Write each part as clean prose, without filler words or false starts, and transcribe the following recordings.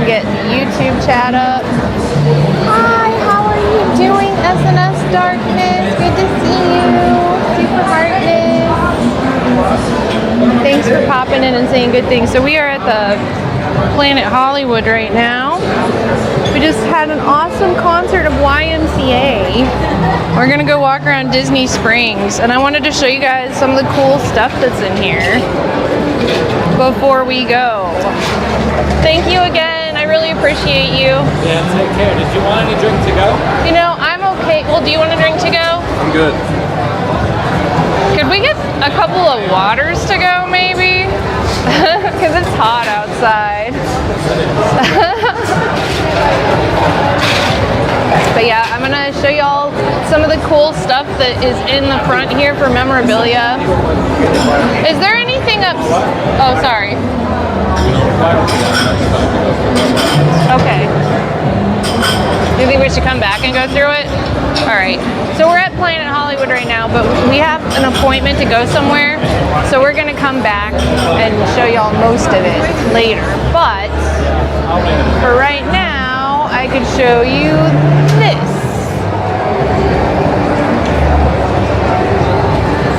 and get YouTube chat up. Hi, how are you doing, SNS Darkness? Good to see you. Super Heartness. Thanks for popping in and saying good things. So we are at the Planet Hollywood right now. We just had an awesome concert of YMCA. We're gonna go walk around Disney Springs, and I wanted to show you guys some of the cool stuff that's in here before we go. Thank you again. I really appreciate you. Yeah, take care. Did you want any drink to go? You know, I'm okay. Well, do you want a drink to go? I'm good. Could we get a couple of waters to go, maybe? Because it's hot outside. But yeah, I'm gonna show y'all some of the cool stuff that is in the front here for memorabilia. Is there anything up? Oh, sorry. Okay. Do you think we should come back and go through it? All right. So we're at Planet Hollywood right now, but we have an appointment to go somewhere. So we're gonna come back and show y'all most of it later. But for right now, I could show you this.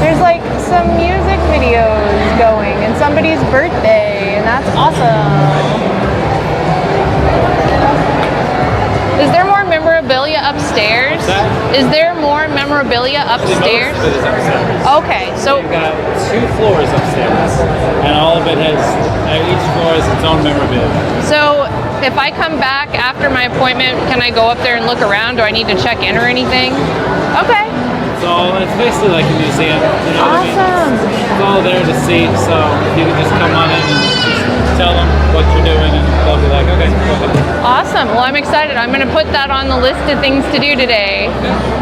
There's like some music videos going and somebody's birthday, and that's awesome. Is there more memorabilia upstairs? Is there more memorabilia upstairs? Most of it is upstairs. Okay, so We've got 2 floors upstairs, and all of it has, each floor has its own memorabilia. So if I come back after my appointment, can I go up there and look around? Do I need to check in or anything? Okay. So it's basically like a museum. You know what I mean? Awesome. It's all there to see, so you can just come on in and just tell them what you're doing, and they'll be like, okay, go ahead. Awesome. Well, I'm excited. I'm going to put that on the list of things to do today.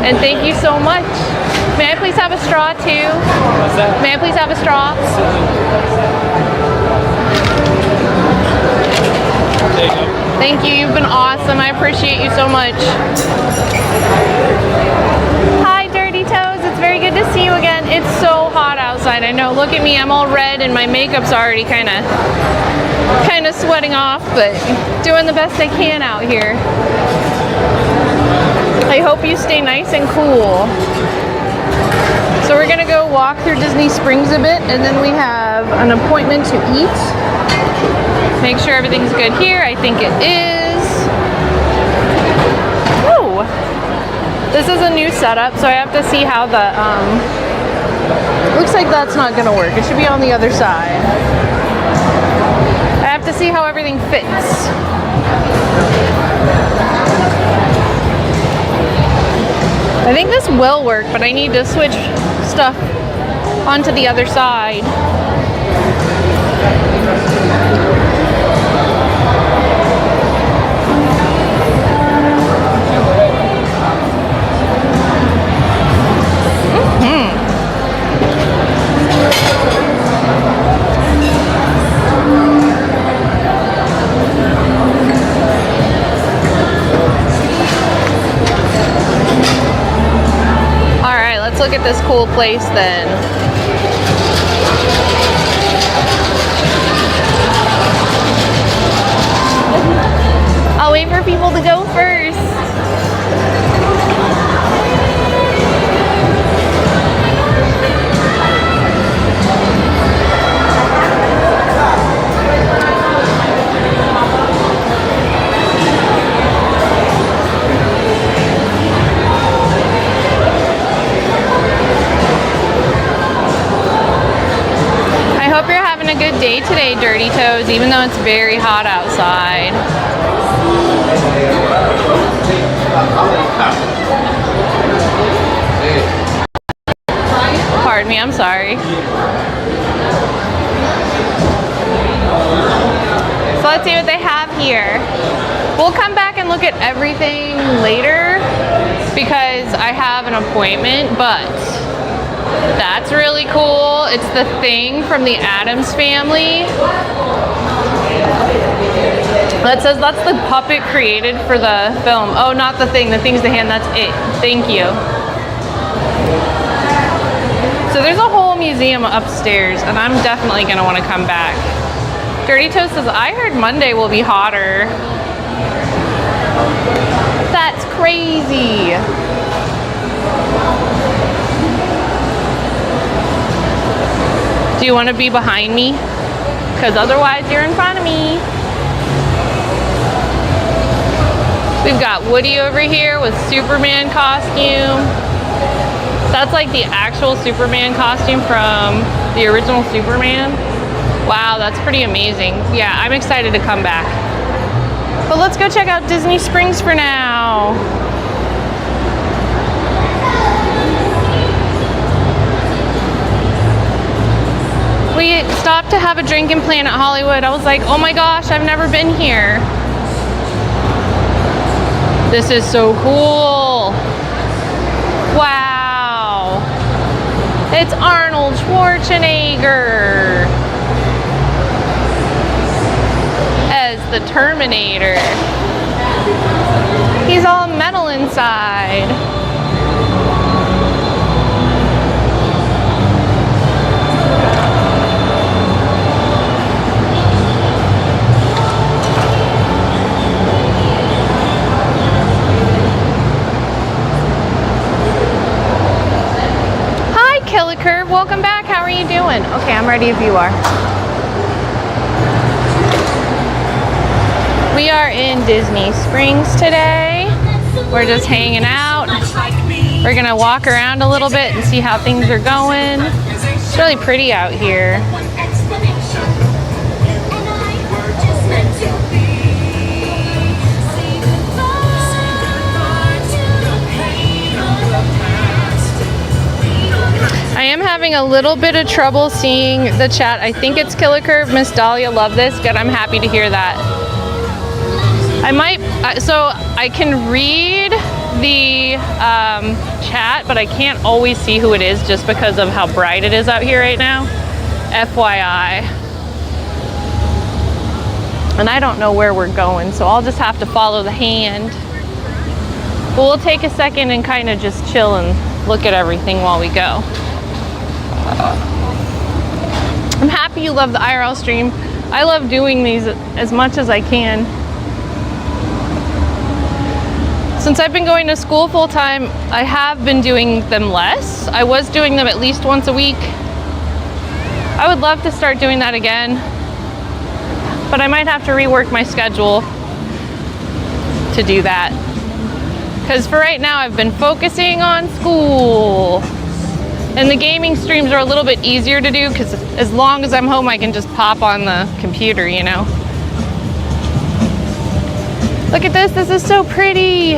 And thank you so much. May I please have a straw too? What's that? May I please have a straw? There you go. Thank you. You've been awesome. I appreciate you so much. Hi, Dirty Toes. It's very good to see you again. It's so hot outside. I know. Look at me. I'm all red and my makeup's already kind of sweating off, but doing the best I can out here. I hope you stay nice and cool. So we're gonna go walk through Disney Springs a bit, and then we have an appointment to eat. Make sure everything's good here. I think it is. Woo! This is a new setup, so I have to see how the, looks like that's not gonna work. It should be on the other side. I have to see how everything fits. I think this will work, but I need to switch stuff onto the other side. Let's look at this cool place then. I'll wait for people to go first. A good day today, Dirty Toes, even though it's very hot outside. Pardon me, I'm sorry. So let's see what they have here. We'll come back and look at everything later because I have an appointment, but that's really cool. It's the Thing from the Addams Family. That says that's the puppet created for the film. Oh, not the Thing. The Thing's the hand. That's it. Thank you. So there's a whole museum upstairs, and I'm definitely going to want to come back. Dirty Toast says, I heard Monday will be hotter. That's crazy. Do you want to be behind me? Because otherwise you're in front of me. We've got Woody over here with Superman costume. That's like the actual Superman costume from the original Superman. Wow, that's pretty amazing. Yeah, I'm excited to come back. But let's go check out Disney Springs for now. We stopped to have a drink in Planet Hollywood. I was like, oh my gosh, I've never been here. This is so cool. Wow. It's Arnold Schwarzenegger as the Terminator. He's all metal inside. Curve, welcome back. How are you doing? Okay, I'm ready if you are. We are in Disney Springs today. We're just hanging out. We're gonna walk around a little bit and see how things are going. It's really pretty out here. I am having a little bit of trouble seeing the chat. I think it's Killer Curve. Miss Dahlia, love this. Good, I'm happy to hear that. I might, so I can read the chat, but I can't always see who it is just because of how bright it is out here right now. FYI. And I don't know where we're going, so I'll just have to follow the hand. But we'll take a second and kind of just chill and look at everything while we go. I'm happy you love the IRL stream. I love doing these as much as I can. Since I've been going to school full time, I have been doing them less. I was doing them at least once a week. I would love to start doing that again, but I might have to rework my schedule to do that. Because for right now, I've been focusing on school. And the gaming streams are a little bit easier to do because as long as I'm home, I can just pop on the computer, you know. Look at this, this is so pretty.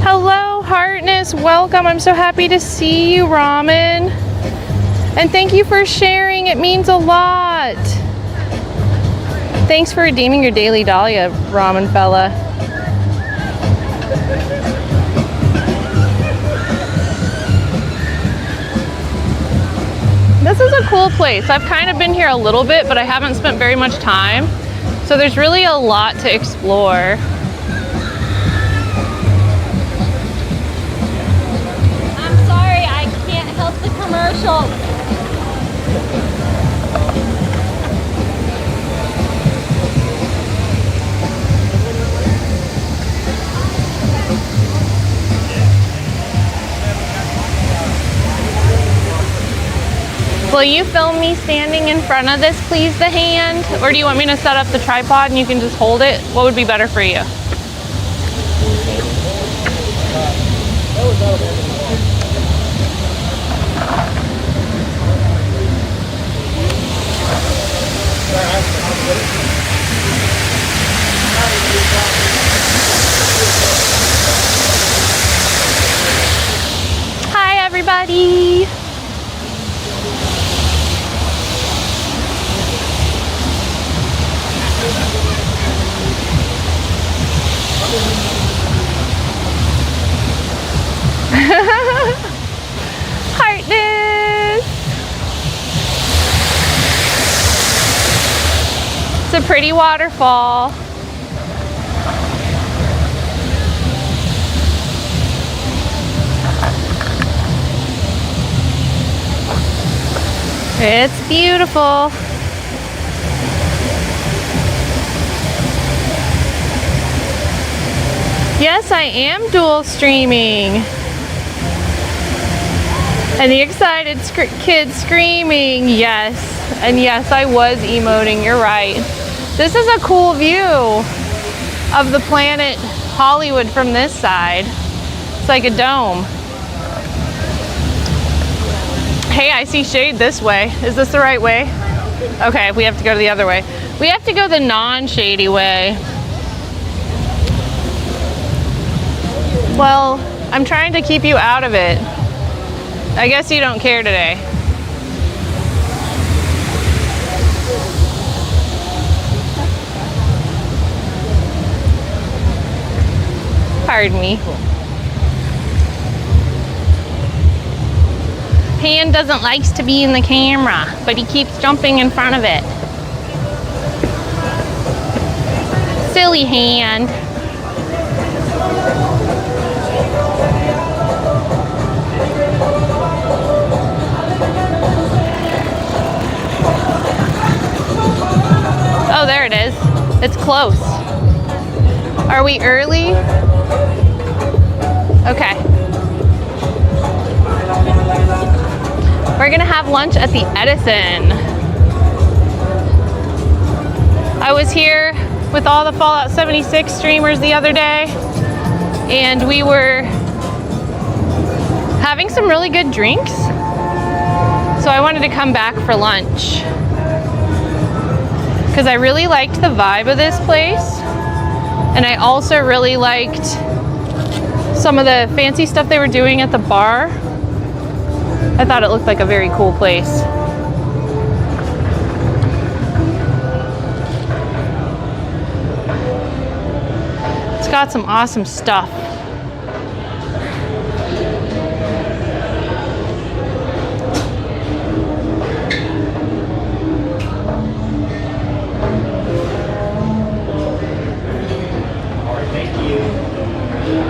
Hello, Heartness, welcome. I'm so happy to see you, Ramen. And thank you for sharing, it means a lot. Thanks for redeeming your daily Dahlia, Ramen fella. This is a cool place. I've kind of been here a little bit, but I haven't spent very much time. So there's really a lot to explore. I'm sorry, I can't help the commercials. Will you film me standing in front of this, please, the hand? Or do you want me to set up the tripod and you can just hold it? What would be better for you? Hi, everybody. Heartness! It's a pretty waterfall. It's beautiful. Yes, I am dual streaming. And the excited kid screaming, yes. And yes, I was emoting, you're right. This is a cool view of the Planet Hollywood from this side. It's like a dome. Hey, I see shade this way. Is this the right way? Okay, we have to go the other way. We have to go the non-shady way. Well, I'm trying to keep you out of it. I guess you don't care today. Pardon me. Han doesn't like to be in the camera, but he keeps jumping in front of it. Silly hand. Oh, there it is. It's close. Are we early? Okay. We're gonna have lunch at the Edison. I was here with all the Fallout 76 streamers the other day, and we were having some really good drinks. So I wanted to come back for lunch because I really liked the vibe of this place, and I also really liked some of the fancy stuff they were doing at the bar. I thought it looked like a very cool place. It's got some awesome stuff.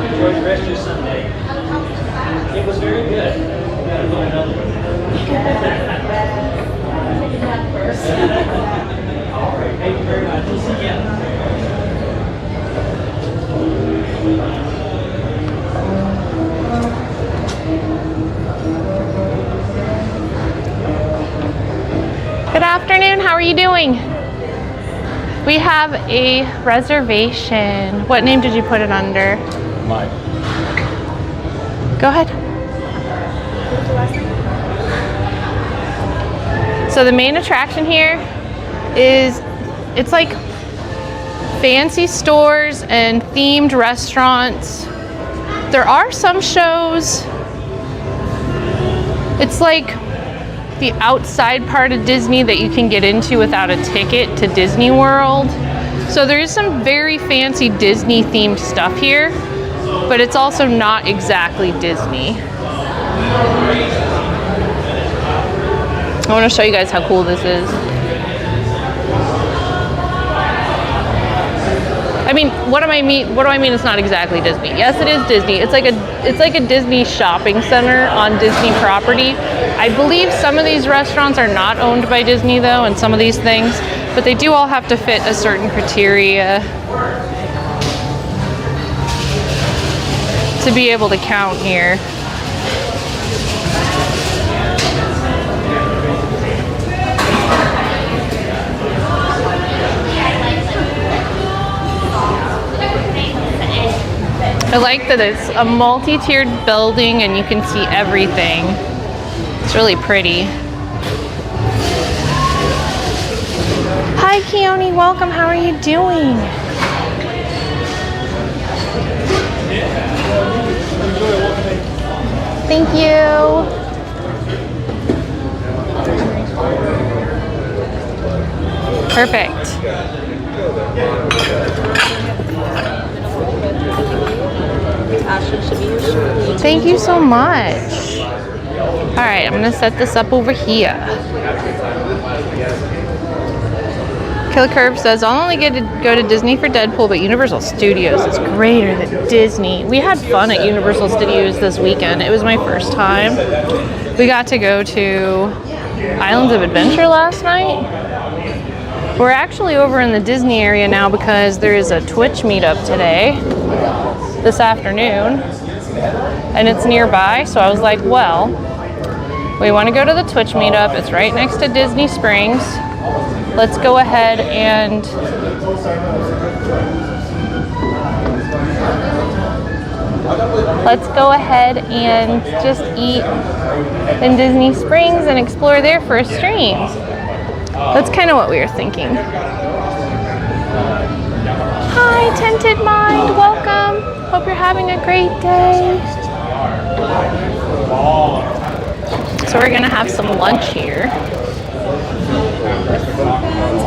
Enjoy the rest of your Sunday. It was very good. We gotta go another one. All right, thank you very much. We'll see you. Good afternoon, how are you doing? We have a reservation. What name did you put it under? Mike. Go ahead. So the main attraction here is, it's like fancy stores and themed restaurants. There are some shows. It's like the outside part of Disney that you can get into without a ticket to Disney World. So there is some very fancy Disney themed stuff here, but it's also not exactly Disney. I want to show you guys how cool this is. I mean, what do I mean it's not exactly Disney? Yes, it is Disney. It's like a Disney shopping center on Disney property. I believe some of these restaurants are not owned by Disney though, and some of these things, but they do all have to fit a certain criteria to be able to count here. I like that it's a multi-tiered building and you can see everything. It's really pretty. Hi Keone, welcome, how are you doing? Thank you. Perfect. Thank you so much. All right, I'm gonna set this up over here. Killer Curve says, I'll only get to go to Disney for Deadpool, but Universal Studios is greater than Disney. We had fun at Universal Studios this weekend. It was my first time. We got to go to Islands of Adventure last night. We're actually over in the Disney area now because there is a Twitch meetup today, this afternoon, and it's nearby. So I was like, well, we want to go to the Twitch meetup. It's right next to Disney Springs. Let's go ahead and just eat in Disney Springs and explore there for a stream. That's kind of what we were thinking. Hi, Tinted Mind. Welcome. Hope you're having a great day. So we're going to have some lunch here.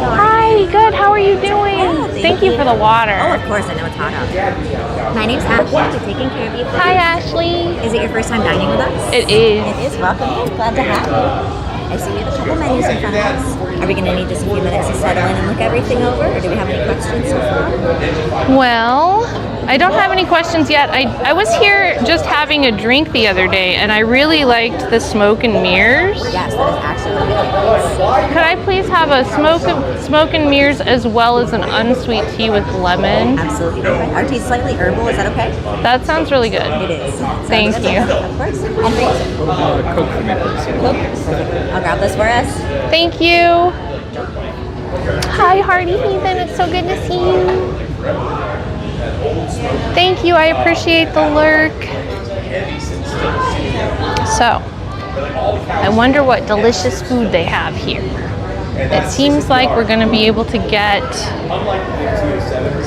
Hi, good. How are you doing? Thank you for the water. Oh, of course. I know it's hot out there. My name's Ashley. I'll be taking care of you. Hi, Ashley. Is it your first time dining with us? It is. It is. Welcome. Glad to have you. I see we have a couple menus in front of us. Are we going to need just a few minutes to settle in and look everything over, or do we have any questions so far? Well, I don't have any questions yet. I was here just having a drink the other day, and I really liked the smoke and mirrors. Yes, that is actually really nice. Could I please have a smoke and mirrors as well as an unsweet tea with lemon? Absolutely. Our tea's slightly herbal. Is that okay? That sounds really good. It is. Thank you. Of course. And for you? Coke for me, please. Coke. I'll grab this for us. Thank you. Hi, Hardy Heathen. It's so good to see you. Thank you. I appreciate the lurk. So, I wonder what delicious food they have here. It seems like we're going to be able to get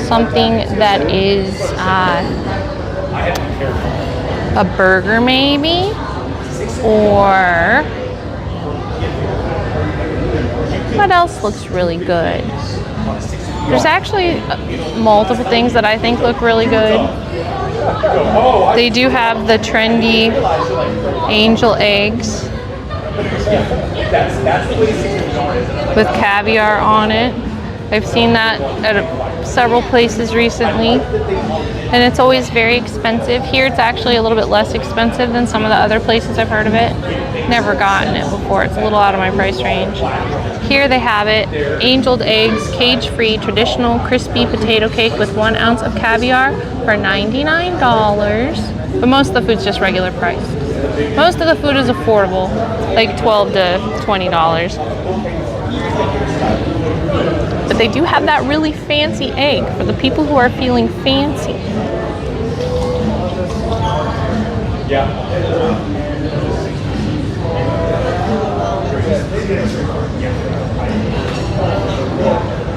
something that is a burger maybe, or what else looks really good? There's actually multiple things that I think look really good. They do have the trendy angel eggs with caviar on it. I've seen that at several places recently, and it's always very expensive. Here it's actually a little bit less expensive than some of the other places I've heard of it. Never gotten it before. It's a little out of my price range. Here they have it, angeled eggs, cage-free, traditional crispy potato cake with 1 ounce of caviar for $99. But most of the food's just regular price. Most of the food is affordable, like $12 to $20. But they do have that really fancy egg for the people who are feeling fancy. Yeah.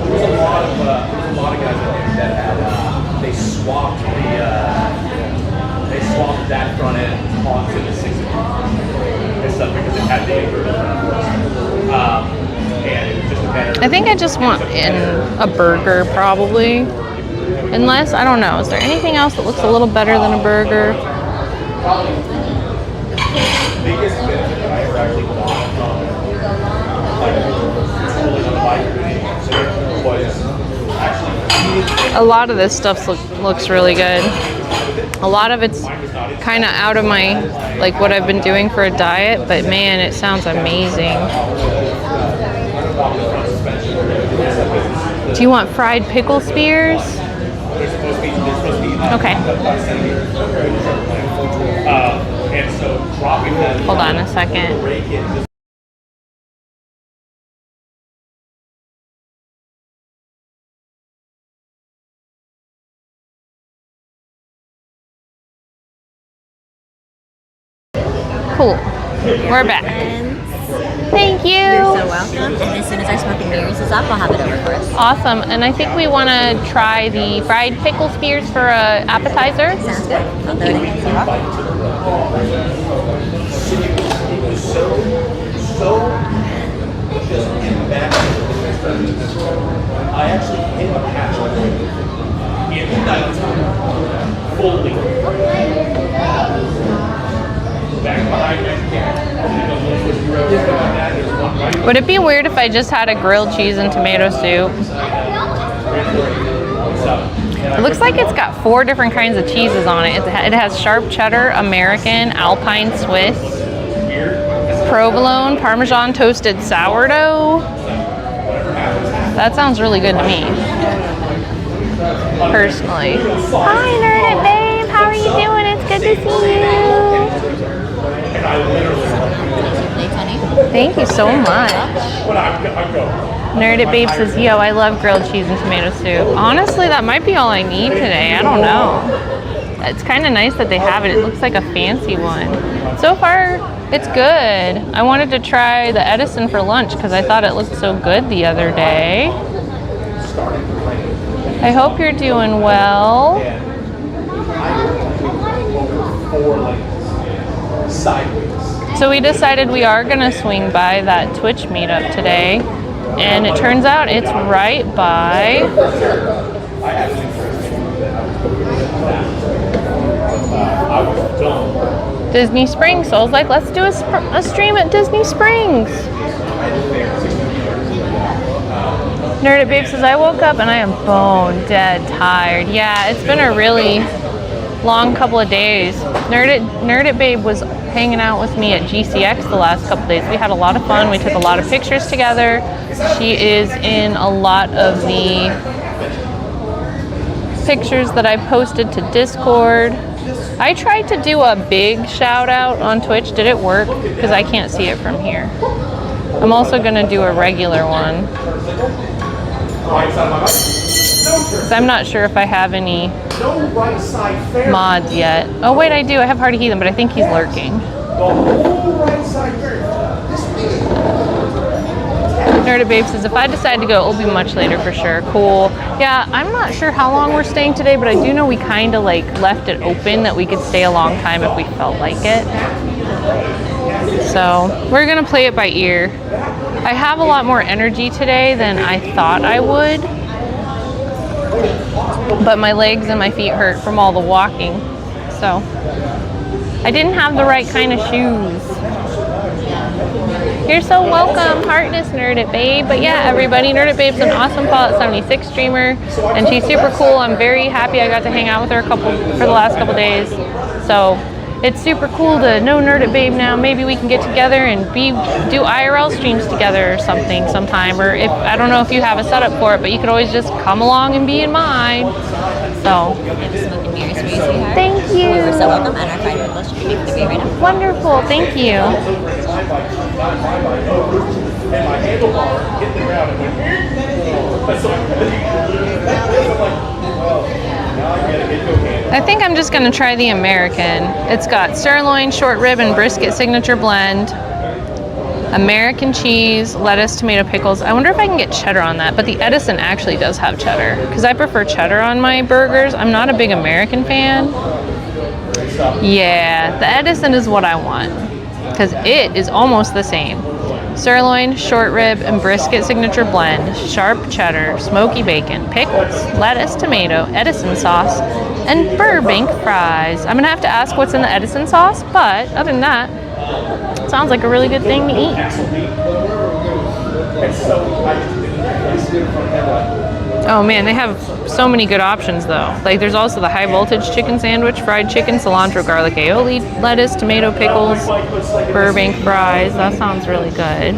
There's a lot of guys that had they swapped that front end onto the 60 and stuff because it had the inverted and it was just a better. I think I just want a burger probably. Unless, I don't know, is there anything else that looks a little better than a burger? Biggest benefit that I ever actually got from was actually A lot of this stuff looks really good. A lot of it's kind of out of my, like what I've been doing for a diet, but man, it sounds amazing. Do you want fried pickle spears? Okay. Hold on a second. Cool. We're back. Thank you. You're so welcome. And as soon as our smoke and mirrors is up, I'll have it over for us. Awesome. And I think we want to try the fried pickle spears for an appetizer. Sounds good. I'll throw it in. You're welcome. I actually hit a patch in the dialogue fully. Back behind Would it be weird if I just had a grilled cheese and tomato soup? It looks like it's got 4 different kinds of cheeses on it. It has sharp cheddar, American, Alpine Swiss, provolone, Parmesan toasted sourdough. That sounds really good to me, personally. Hi, Nerd It Babe. How are you doing? It's good to see you. Thank you so much. Nerd It Babe says, yo, I love grilled cheese and tomato soup. Honestly, that might be all I need today. I don't know. It's kind of nice that they have it. It looks like a fancy one. So far, it's good. I wanted to try the Edison for lunch because I thought it looked so good the other day. I hope you're doing well. So we decided we are going to swing by that Twitch meetup today. And it turns out it's right by... Disney Springs. So I was like, let's do a stream at Disney Springs. Nerd It Babe says, I woke up and I am bone dead tired. Yeah, it's been a really long couple of days. Nerd It Babe was hanging out with me at GCX the last couple of days. We had a lot of fun. We took a lot of pictures together. She is in a lot of the pictures that I posted to Discord. I tried to do a big shout out on Twitch. Did it work? Because I can't see it from here. I'm also going to do a regular one. So I'm not sure if I have any mods yet. Oh wait, I do. I have Hardy Heathen, but I think he's lurking. Nerd It Babe says, if I decide to go, it'll be much later for sure. Cool. Yeah, I'm not sure how long we're staying today, but I do know we kind of like left it open that we could stay a long time if we felt like it. So we're gonna play it by ear. I have a lot more energy today than I thought I would, but my legs and my feet hurt from all the walking. So I didn't have the right kind of shoes. You're so welcome, heartness, Nerd It Babe. But yeah, everybody, Nerd It Babe's an awesome Fallout 76 streamer, and she's super cool. I'm very happy I got to hang out with her for the last couple days. So it's super cool to know Nerd It Babe now. Maybe we can get together and do IRL streams together or something sometime. Or if I don't know if you have a setup for it, but you could always just come along and be in mine. So thank you. You're so welcome, and our friend will should be right now. Wonderful, thank you. I think I'm just gonna try the American. It's got sirloin, short rib, and brisket signature blend. American cheese, lettuce, tomato, pickles. I wonder if I can get cheddar on that, but the Edison actually does have cheddar because I prefer cheddar on my burgers. I'm not a big American fan. Yeah, the Edison is what I want because it is almost the same. Sirloin, short rib, and brisket signature blend, sharp cheddar, smoky bacon, pickles, lettuce, tomato, Edison sauce, and Burbank fries. I'm gonna have to ask what's in the Edison sauce, but other than that, sounds like a really good thing to eat. Oh man, they have so many good options though. Like there's also the high voltage chicken sandwich, fried chicken, cilantro, garlic aioli, lettuce, tomato, pickles, Burbank fries. That sounds really good.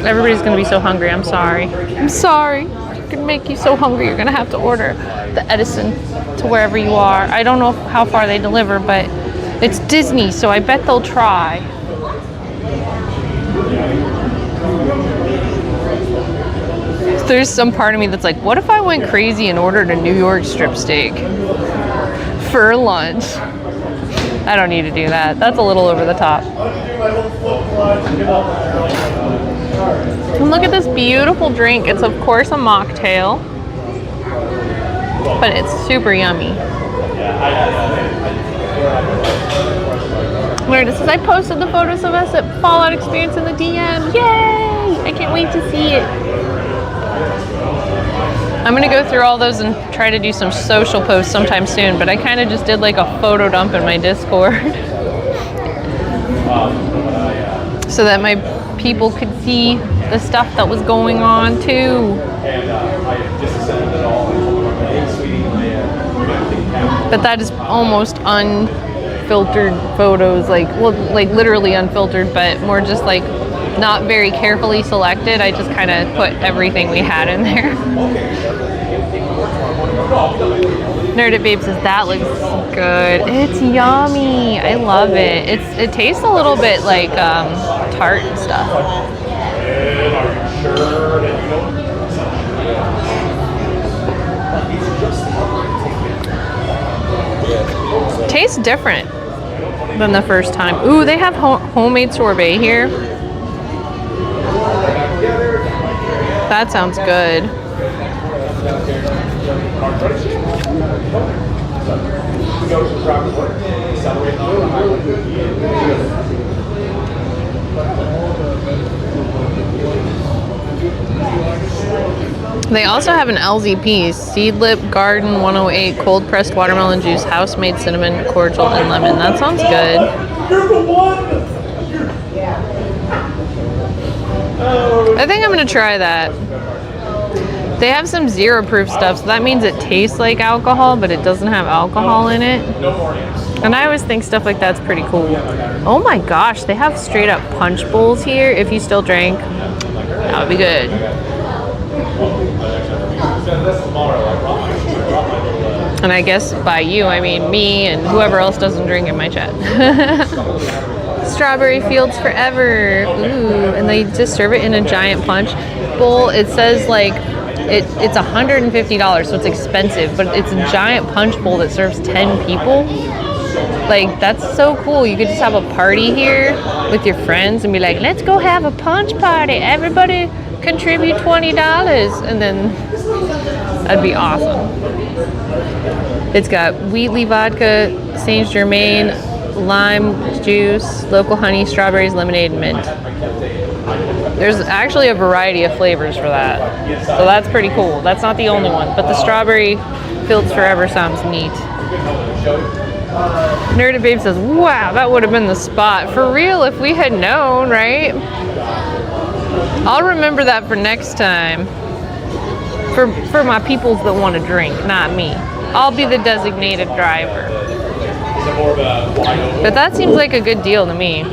Everybody's gonna be so hungry, I'm sorry. I'm sorry. It's gonna make you so hungry you're gonna have to order the Edison to wherever you are. I don't know how far they deliver, but it's Disney, so I bet they'll try. There's some part of me that's like, what if I went crazy and ordered a New York strip steak for lunch? I don't need to do that. That's a little over the top. And look at this beautiful drink. It's of course a mocktail, but it's super yummy. Meredith says, I posted the photos of us at Fallout Experience in the DM. Yay! I can't wait to see it. I'm gonna go through all those and try to do some social posts sometime soon, but I kind of just did like a photo dump in my Discord so that my people could see the stuff that was going on too. But that is almost unfiltered photos, like, well, like literally unfiltered, but more just like not very carefully selected. I just kind of put everything we had in there. Nerded Babe says that looks good. It's yummy. I love it. It tastes a little bit like tart and stuff. Tastes different than the first time. Ooh, they have homemade sorbet here. That sounds good. They also have an LZP, Seedlip Garden 108, cold pressed watermelon juice, house made cinnamon, cordial, and lemon. That sounds good. I think I'm gonna try that. They have some zero proof stuff, so that means it tastes like alcohol, but it doesn't have alcohol in it. And I always think stuff like that's pretty cool. Oh my gosh, they have straight up punch bowls here. If you still drank, that would be good. And I guess by you, I mean me and whoever else doesn't drink in my chat. Strawberry Fields Forever. Ooh, and they just serve it in a giant punch bowl. It says like it's $150, so it's expensive, but it's a giant punch bowl that serves 10 people. Like, that's so cool. You could just have a party here with your friends and be like, let's go have a punch party. Everybody contribute $20, and then that'd be awesome. It's got Wheatley vodka, Saint Germain, lime juice, local honey, strawberries, lemonade, and mint. There's actually a variety of flavors for that, so that's pretty cool. That's not the only one, but the Strawberry Fields Forever sounds neat. Nerded Babe says, wow, that would have been the spot. For real, if we had known, right? I'll remember that for next time. For my peoples that want to drink, not me. I'll be the designated driver. But that seems like a good deal to me.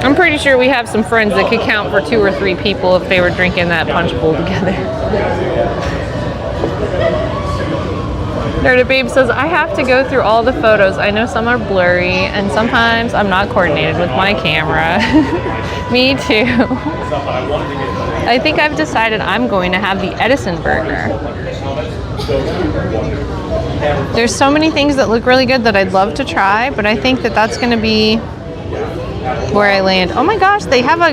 I'm pretty sure we have some friends that could count for 2 or 3 people if they were drinking that punch bowl together. Nerded Babe says, I have to go through all the photos. I know some are blurry, and sometimes I'm not coordinated with my camera. Me too. I think I've decided I'm going to have the Edison burger. There's so many things that look really good that I'd love to try, but I think that that's going to be where I land. Oh my gosh, they have a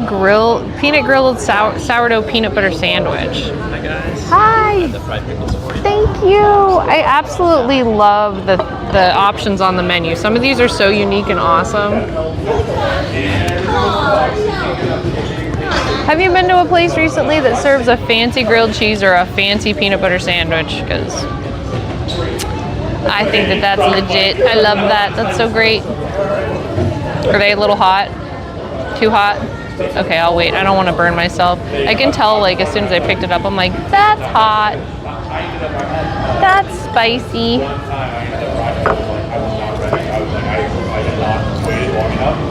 peanut grilled sourdough peanut butter sandwich. Hi guys. Hi. The fried pickles for you. Thank you. I absolutely love the options on the menu. Some of these are so unique and awesome. Have you been to a place recently that serves a fancy grilled cheese or a fancy peanut butter sandwich? Because I think that that's legit. I love that. That's so great. Are they a little hot? Too hot? Okay, I'll wait. I don't want to burn myself. I can tell, like, as soon as I picked it up, I'm like, that's hot. That's spicy.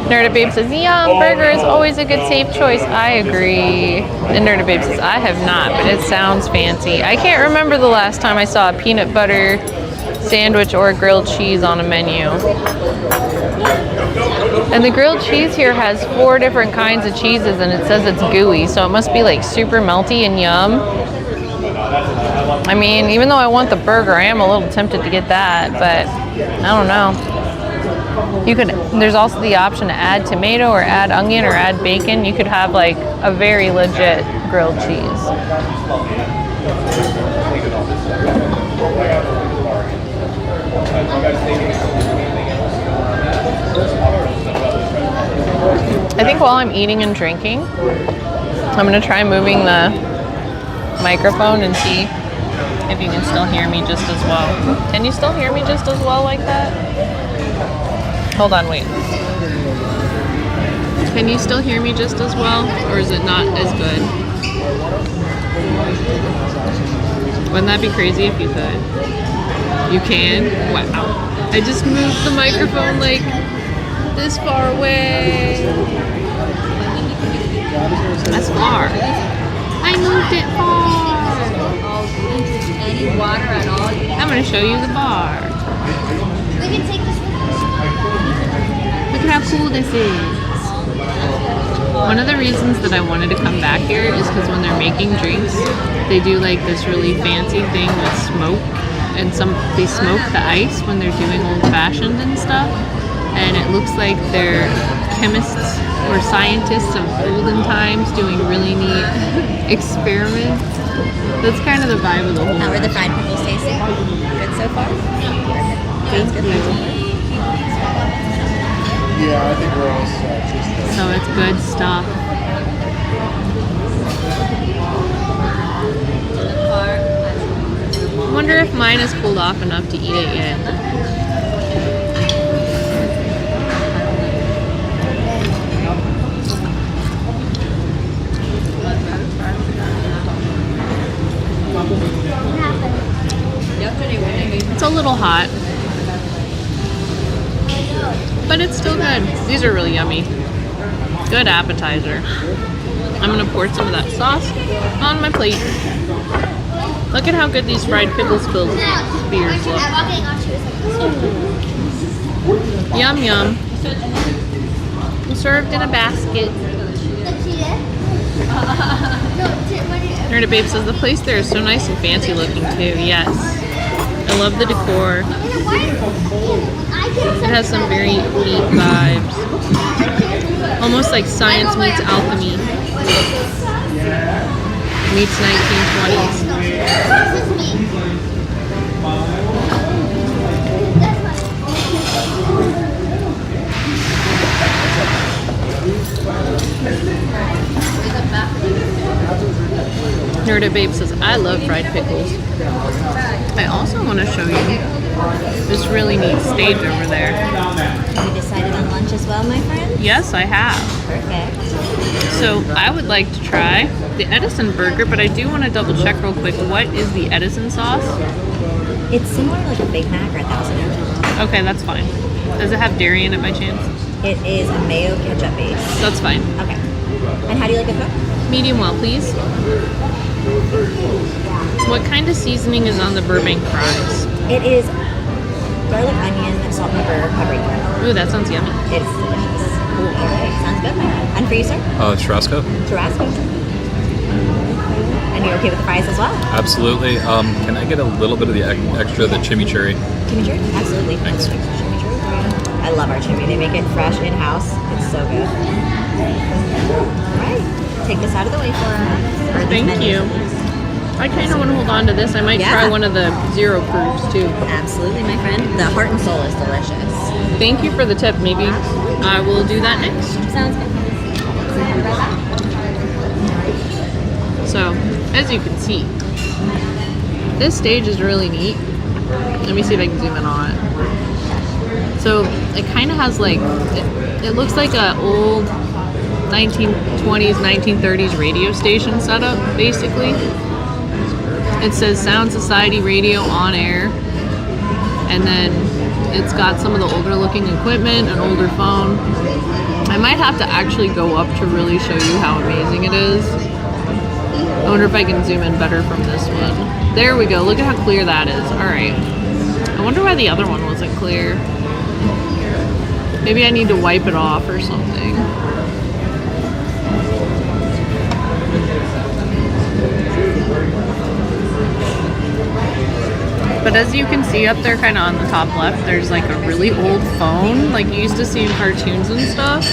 Nerded Babe says, yum, burger is always a good safe choice. I agree. And Nerded Babe says, I have not, but it sounds fancy. I can't remember the last time I saw a peanut butter sandwich or grilled cheese on a menu. And the grilled cheese here has 4 different kinds of cheeses, and it says it's gooey, so it must be like super melty and yum. I mean, even though I want the burger, I am a little tempted to get that, but I don't know. There's also the option to add tomato or add onion or add bacon. You could have like a very legit grilled cheese. I think while I'm eating and drinking, I'm gonna try moving the microphone and see if you can still hear me just as well. Can you still hear me just as well like that? Hold on, wait. Can you still hear me just as well, or is it not as good? Wouldn't that be crazy if you could? You can? Wow. I just moved the microphone like this far away. That's far. I moved it far. Any water at all? I'm gonna show you the bar. We can take this with us. Look at how cool this is. One of the reasons that I wanted to come back here is because when they're making drinks, they do like this really fancy thing with smoke, and they smoke the ice when they're doing old-fashioned and stuff, and it looks like they're chemists or scientists of olden times doing really neat experiments. That's kind of the vibe of the whole How are the restaurant. fried pickles tasting? Good so far? Sounds good. Yeah, I think we're all set. So it's good stuff. I wonder if mine is cooled off enough to eat it yet. It's a little hot, but it's still good. These are really yummy. Good appetizer. I'm gonna pour some of that sauce on my plate. Look at how good these fried pickle spears look. Yum yum. Served in a basket. Nerd Babe says the place there is so nice and fancy looking too. Yes. I love the decor. It has some very neat vibes. Almost like science meets alchemy. Meets 1920s. Nerd Babe says, I love fried pickles. I also want to show you this really neat stage over there. Have you decided on lunch as well, my friend? Yes, I have. Perfect. So I would like to try the Edison burger, but I do want to double check real quick. What is the Edison sauce? It's similar to like a Big Mac or a Thousand Oaks. Okay, that's fine. Does it have dairy in it by chance? It is a mayo ketchup base. That's fine. Okay. And how do you like it cooked? Medium well, please. What kind of seasoning is on the Burbank fries? It is garlic, onion, salt, pepper, paprika. Ooh, that sounds yummy. It's delicious. All right, sounds good. And for you, sir? Churrasco? Churrasco. And you're okay with the fries as well? Absolutely. Can I get a little bit of the extra, the chimichurri? Chimichurri? Absolutely. Thanks. Chimichurri. I love our chimney. They make it fresh in-house. It's so good. All right. Take this out of the way for us. Thank you. I kind of want to hold on to this. I might try one of the zero proofs too. Absolutely, my friend. The heart and soul is delicious. Thank you for the tip. Maybe I will do that next. Sounds good. So, as you can see, this stage is really neat. Let me see if I can zoom in on it. So, it kind of has like, it looks like an old 1920s, 1930s radio station setup, basically. It says Sound Society Radio on air, and then it's got some of the older looking equipment, an older phone. I might have to actually go up to really show you how amazing it is. I wonder if I can zoom in better from this one. There we go, look at how clear that is. Alright. I wonder why the other one wasn't clear. Maybe I need to wipe it off or something. But as you can see up there kind of on the top left, there's like a really old phone, like you used to see in cartoons and stuff.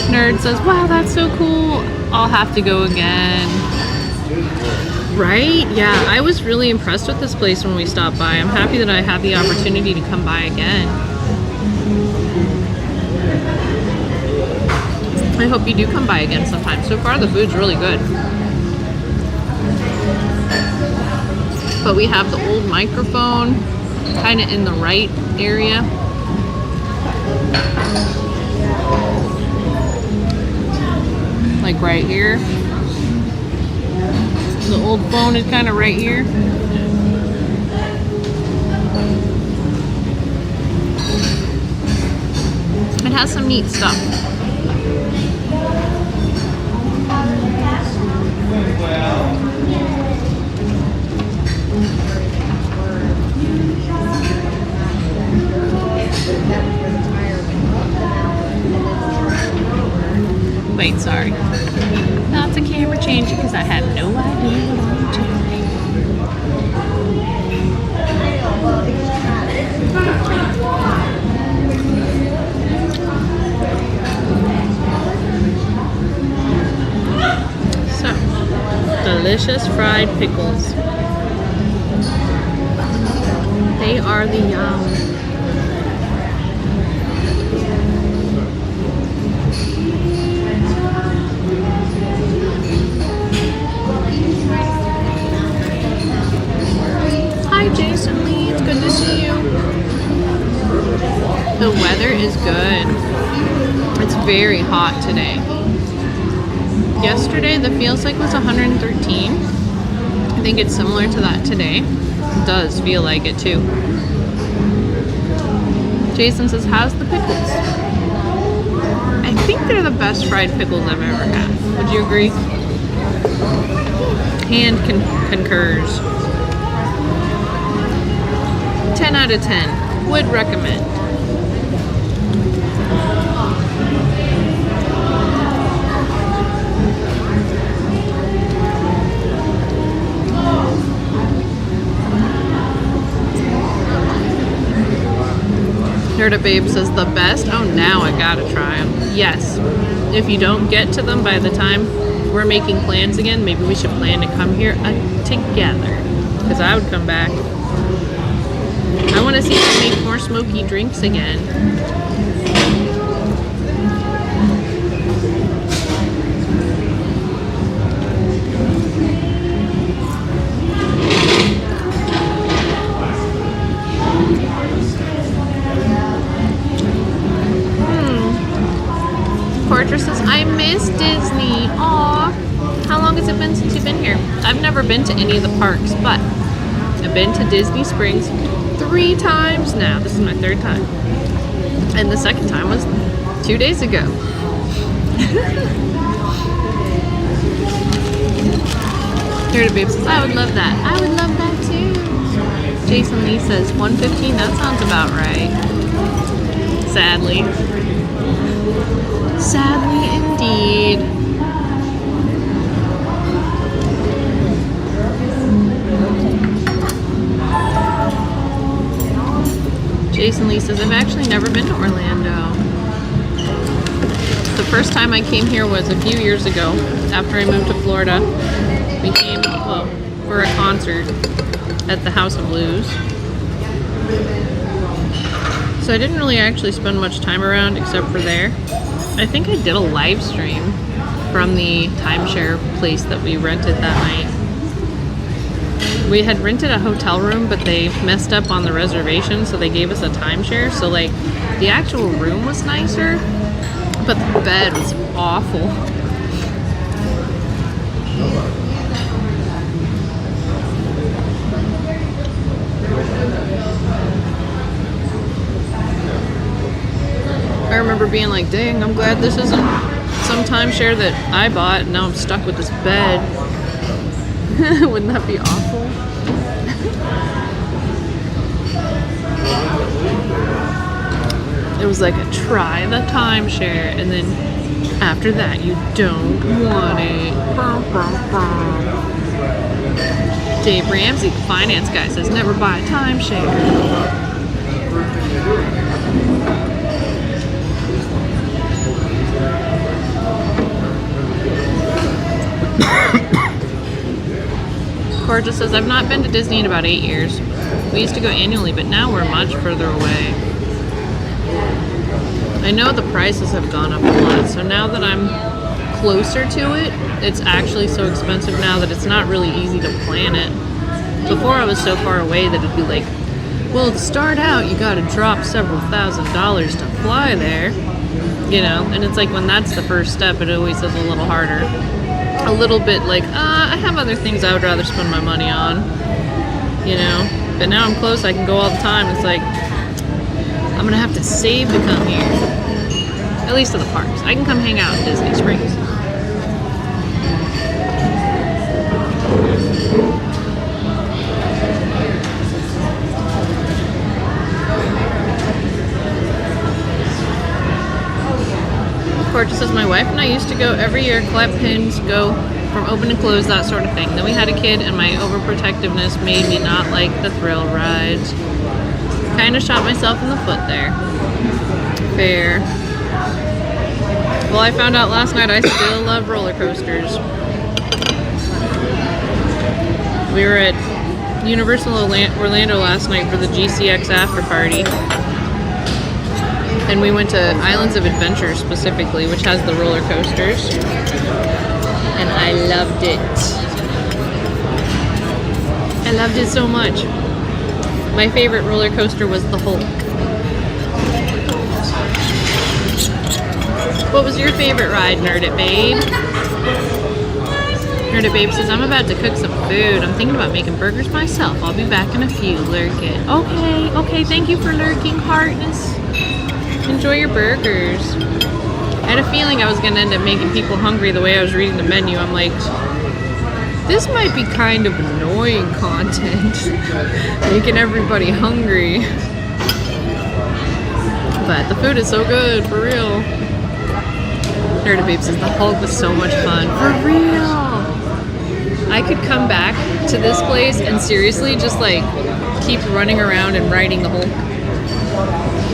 Nerd says, wow, that's so cool. I'll have to go again. Right? Yeah, I was really impressed with this place when we stopped by. I'm happy that I had the opportunity to come by again. I hope you do come by again sometime. So far, the food's really good. But we have the old microphone kind of in the right area. Like right here. The old phone is kind of right here. It has some neat stuff. Wait, sorry. Not the camera changing because I have no idea what I'm doing. So, delicious fried pickles. They are the yum. Hi Jason Lee, it's good to see you. The weather is good. It's very hot today. Yesterday the feels like was 113. I think it's similar to that today. It does feel like it too. Jason says, how's the pickles? I think they're the best fried pickles I've ever had. Would you agree? Hand concurs. 10 out of 10. Would recommend. Nerda Babe says the best. Oh, now I gotta try them. Yes. If you don't get to them by the time we're making plans again, maybe we should plan to come here together. Because I would come back. I want to see them make more smoky drinks again. Portrait says, I miss Disney. Aw. How long has it been since you've been here? I've never been to any of the parks, but I've been to Disney Springs 3 times now. This is my 3rd time. And the 2nd time was 2 days ago. Nerda Babe says, I would love that. I would love that too. Jason Lee says, 115. That sounds about right. Sadly. Sadly indeed. Jason Lee says, I've actually never been to Orlando. The first time I came here was a few years ago, after I moved to Florida. We came, well, for a concert at the House of Blues. So I didn't really actually spend much time around except for there. I think I did a live stream from the timeshare place that we rented that night. We had rented a hotel room, but they messed up on the reservation, so they gave us a timeshare. So like the actual room was nicer, but the bed was awful. I remember being like, dang, I'm glad this isn't some timeshare that I bought, and now I'm stuck with this bed. Wouldn't that be awful? It was like a try the timeshare, and then after that you don't want it. Dave Ramsey, the finance guy, says never buy a timeshare. Corja says, I've not been to Disney in about 8 years. We used to go annually, but now we're much further away. I know the prices have gone up a lot, so now that I'm closer to it, it's actually so expensive now that it's not really easy to plan it. Before I was so far away that it'd be like, well, to start out, you gotta drop several $1,000s to fly there. You know, and it's like when that's the first step, it always is a little harder. A little bit like, I have other things I would rather spend my money on, you know, but now I'm close, I can go all the time. It's like, I'm gonna have to save to come here. at least to the parks. I can come hang out in Disney Springs. Just says my wife and I used to go every year, collect pins, go from open and close, that sort of thing. Then we had a kid and my overprotectiveness made me not like the thrill rides. Kind of shot myself in the foot there. Fair. Well, I found out last night I still love roller coasters. We were at Universal Orlando last night for the GCX after party. And we went to Islands of Adventure specifically, which has the roller coasters. And I loved it. I loved it so much. My favorite roller coaster was the Hulk. What was your favorite ride, Nerd It Babe? Nerd It Babe says, I'm about to cook some food. I'm thinking about making burgers myself. I'll be back in a few. Lurk it. Okay, thank you for lurking, Heartness. Enjoy your burgers. I had a feeling I was going to end up making people hungry the way I was reading the menu. I'm like, this might be kind of annoying content. Making everybody hungry. But the food is so good, for real. Nerd Babe says, the Hulk was so much fun. For real. I could come back to this place and seriously just like keep running around and riding the Hulk.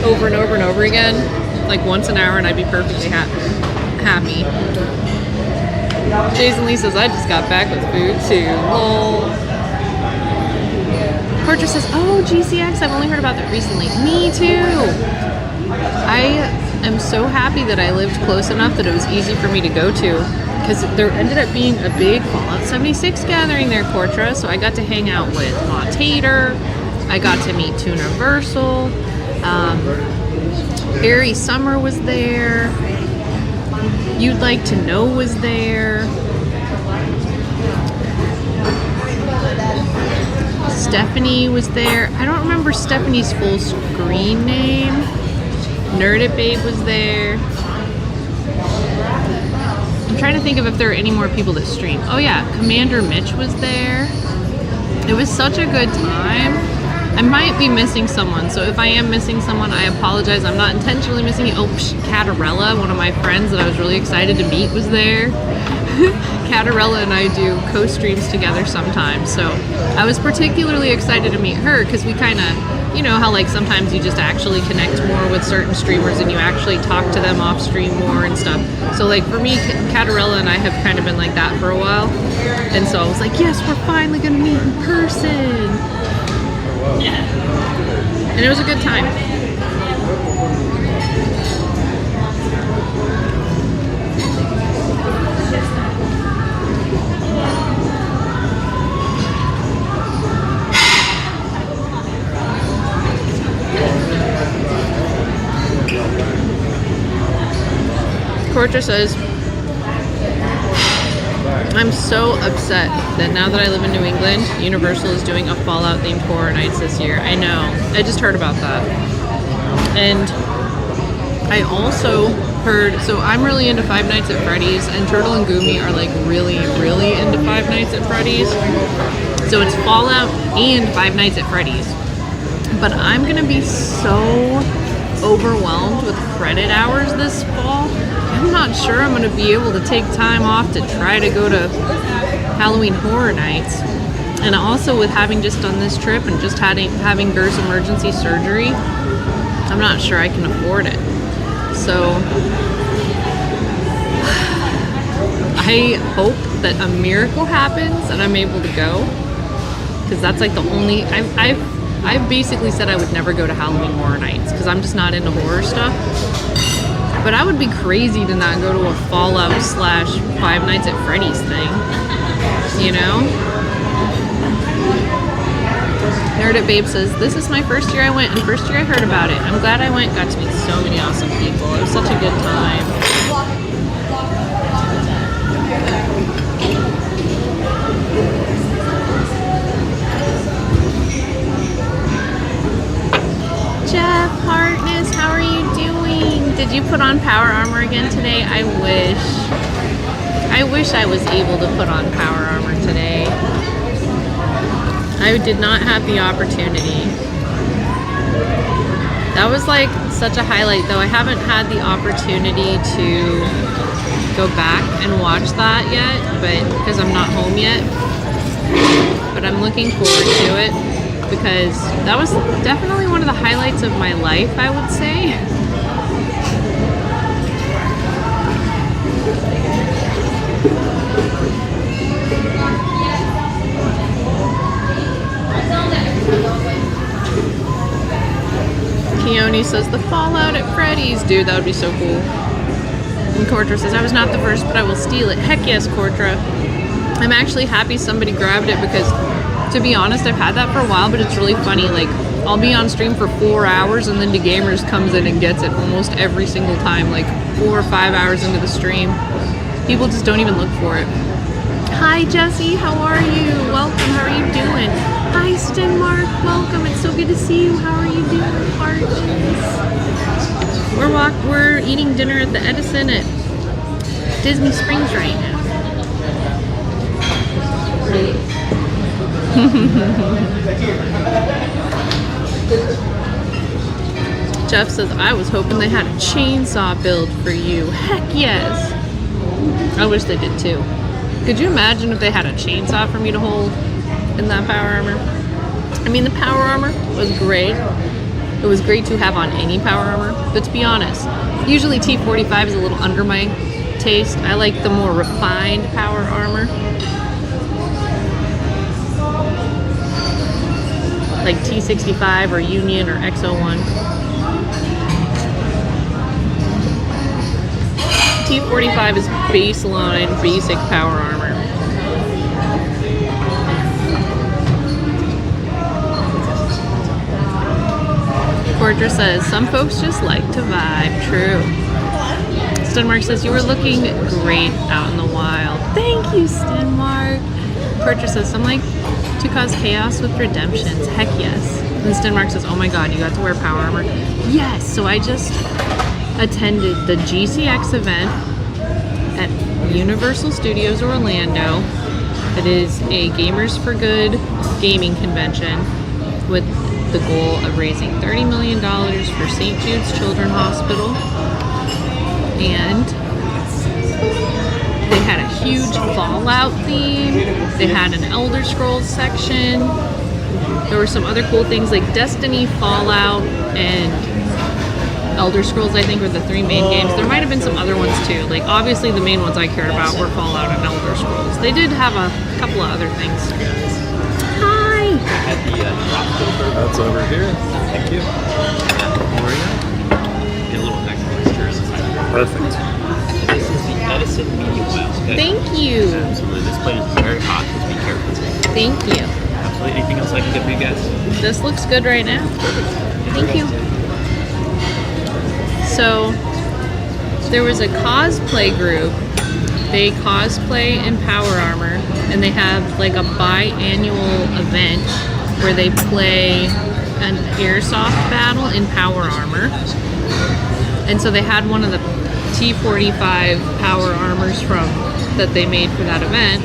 Over and over and over again, like once an hour, and I'd be perfectly happy. Jason Lee says, I just got back with food too. Lol. Porter says, oh, GCX, I've only heard about that recently. Me too. I am so happy that I lived close enough that it was easy for me to go to, because there ended up being a big Fallout 76 gathering there, Portra, so I got to hang out with Ma Tater. I got to meet Tooniversal. Harry Summer was there. You'd Like to Know was there. Stephanie was there. I don't remember Stephanie's full screen name. Nerd It Babe was there. I'm trying to think of if there are any more people that stream. Oh yeah, Commander Mitch was there. It was such a good time. I might be missing someone, so if I am missing someone, I apologize. I'm not intentionally missing you. Oh, Catarella, one of my friends that I was really excited to meet, was there. Catarella and I do co-streams together sometimes, so I was particularly excited to meet her because we kind of, you know how like sometimes you just actually connect more with certain streamers and you actually talk to them off stream more and stuff. So like for me, Catarella and I have kind of been like that for a while, and so I was like, yes, we're finally gonna meet in person. And it was a good time. Portra says, I'm so upset that now that I live in New England, Universal is doing a Fallout themed Horror Nights this year. I know. I just heard about that. And I also heard, so I'm really into Five Nights at Freddy's, and Turtle and Gumi are like really, really into Five Nights at Freddy's. So it's Fallout and Five Nights at Freddy's. But I'm gonna be so overwhelmed with credit hours this fall. I'm not sure I'm going to be able to take time off to try to go to Halloween Horror Nights. And also with having just done this trip and just having Ger's emergency surgery, I'm not sure I can afford it. So I hope that a miracle happens and I'm able to go, because that's like the only, I've basically said I would never go to Halloween Horror Nights because I'm just not into horror stuff. But I would be crazy to not go to a Fallout / Five Nights at Freddy's thing, you know? Nerd It Babe says, this is my first year I went, and first year I heard about it. I'm glad I went, got to meet so many awesome people. It was such a good time. Jeff Hartness, how are you doing? Did you put on power armor again today. I wish I was able to put on power armor today. I did not have the opportunity. That was like such a highlight though. I haven't had the opportunity to go back and watch that yet, but because I'm not home yet. But I'm looking forward to it because that was definitely one of the highlights of my life, I would say. Keone says the Fallout at Freddy's. Dude, that would be so cool. And Kortra says, I was not the first, but I will steal it. Heck yes, Kortra. I'm actually happy somebody grabbed it because, to be honest, I've had that for a while, but it's really funny. Like, I'll be on stream for 4 hours and then The Gamers comes in and gets it almost every single time, like 4 or 5 hours into the stream. People just don't even look for it. Hi, Jesse. How are you? Welcome. How are you doing? Hi, Stenmark. Welcome. It's so good to see you. How are you doing, heartness? We're eating dinner at the Edison at Disney Springs right now. Jeff says, I was hoping they had a chainsaw build for you. Heck yes. I wish they did too. Could you imagine if they had a chainsaw for me to hold in that power armor? I mean, the power armor was great. It was great to have on any power armor, but to be honest, usually T45 is a little under my taste. I like the more refined power armor. Like T65 or Union or X01. T45 is baseline, basic power armor. Cordra says, some folks just like to vibe. True. Stenmark says, you were looking great out in the wild. Thank you, Stenmark. Cordra says, some like to cause chaos with redemptions. Heck yes. And Stenmark says, oh my god, you got to wear power armor. Yes, so I just attended the GCX event at Universal Studios Orlando. It is a Gamers for Good gaming convention with the goal of raising $30 million for St. Jude's Children's Hospital. And they had a huge Fallout theme. They had an Elder Scrolls section. There were some other cool things like Destiny, Fallout, and Elder Scrolls, I think, were the 3 main games. There might have been some other ones too. Like, obviously the main ones I cared about were Fallout and Elder Scrolls. They did have a couple of other things. Hi! That's over here. Thank you. Where are you? Get a little extra in the side. Perfect. This is the Edison medium well. Thank you. Absolutely. This plate is very hot. Just be careful. Thank you. Absolutely. Anything else I can get for you guys? This looks good right now. Thank you. So, there was a cosplay group. They cosplay in power armor, and they have like a biannual event where they play an airsoft battle in power armor. And so they had one of the T45 power armors that they made for that event.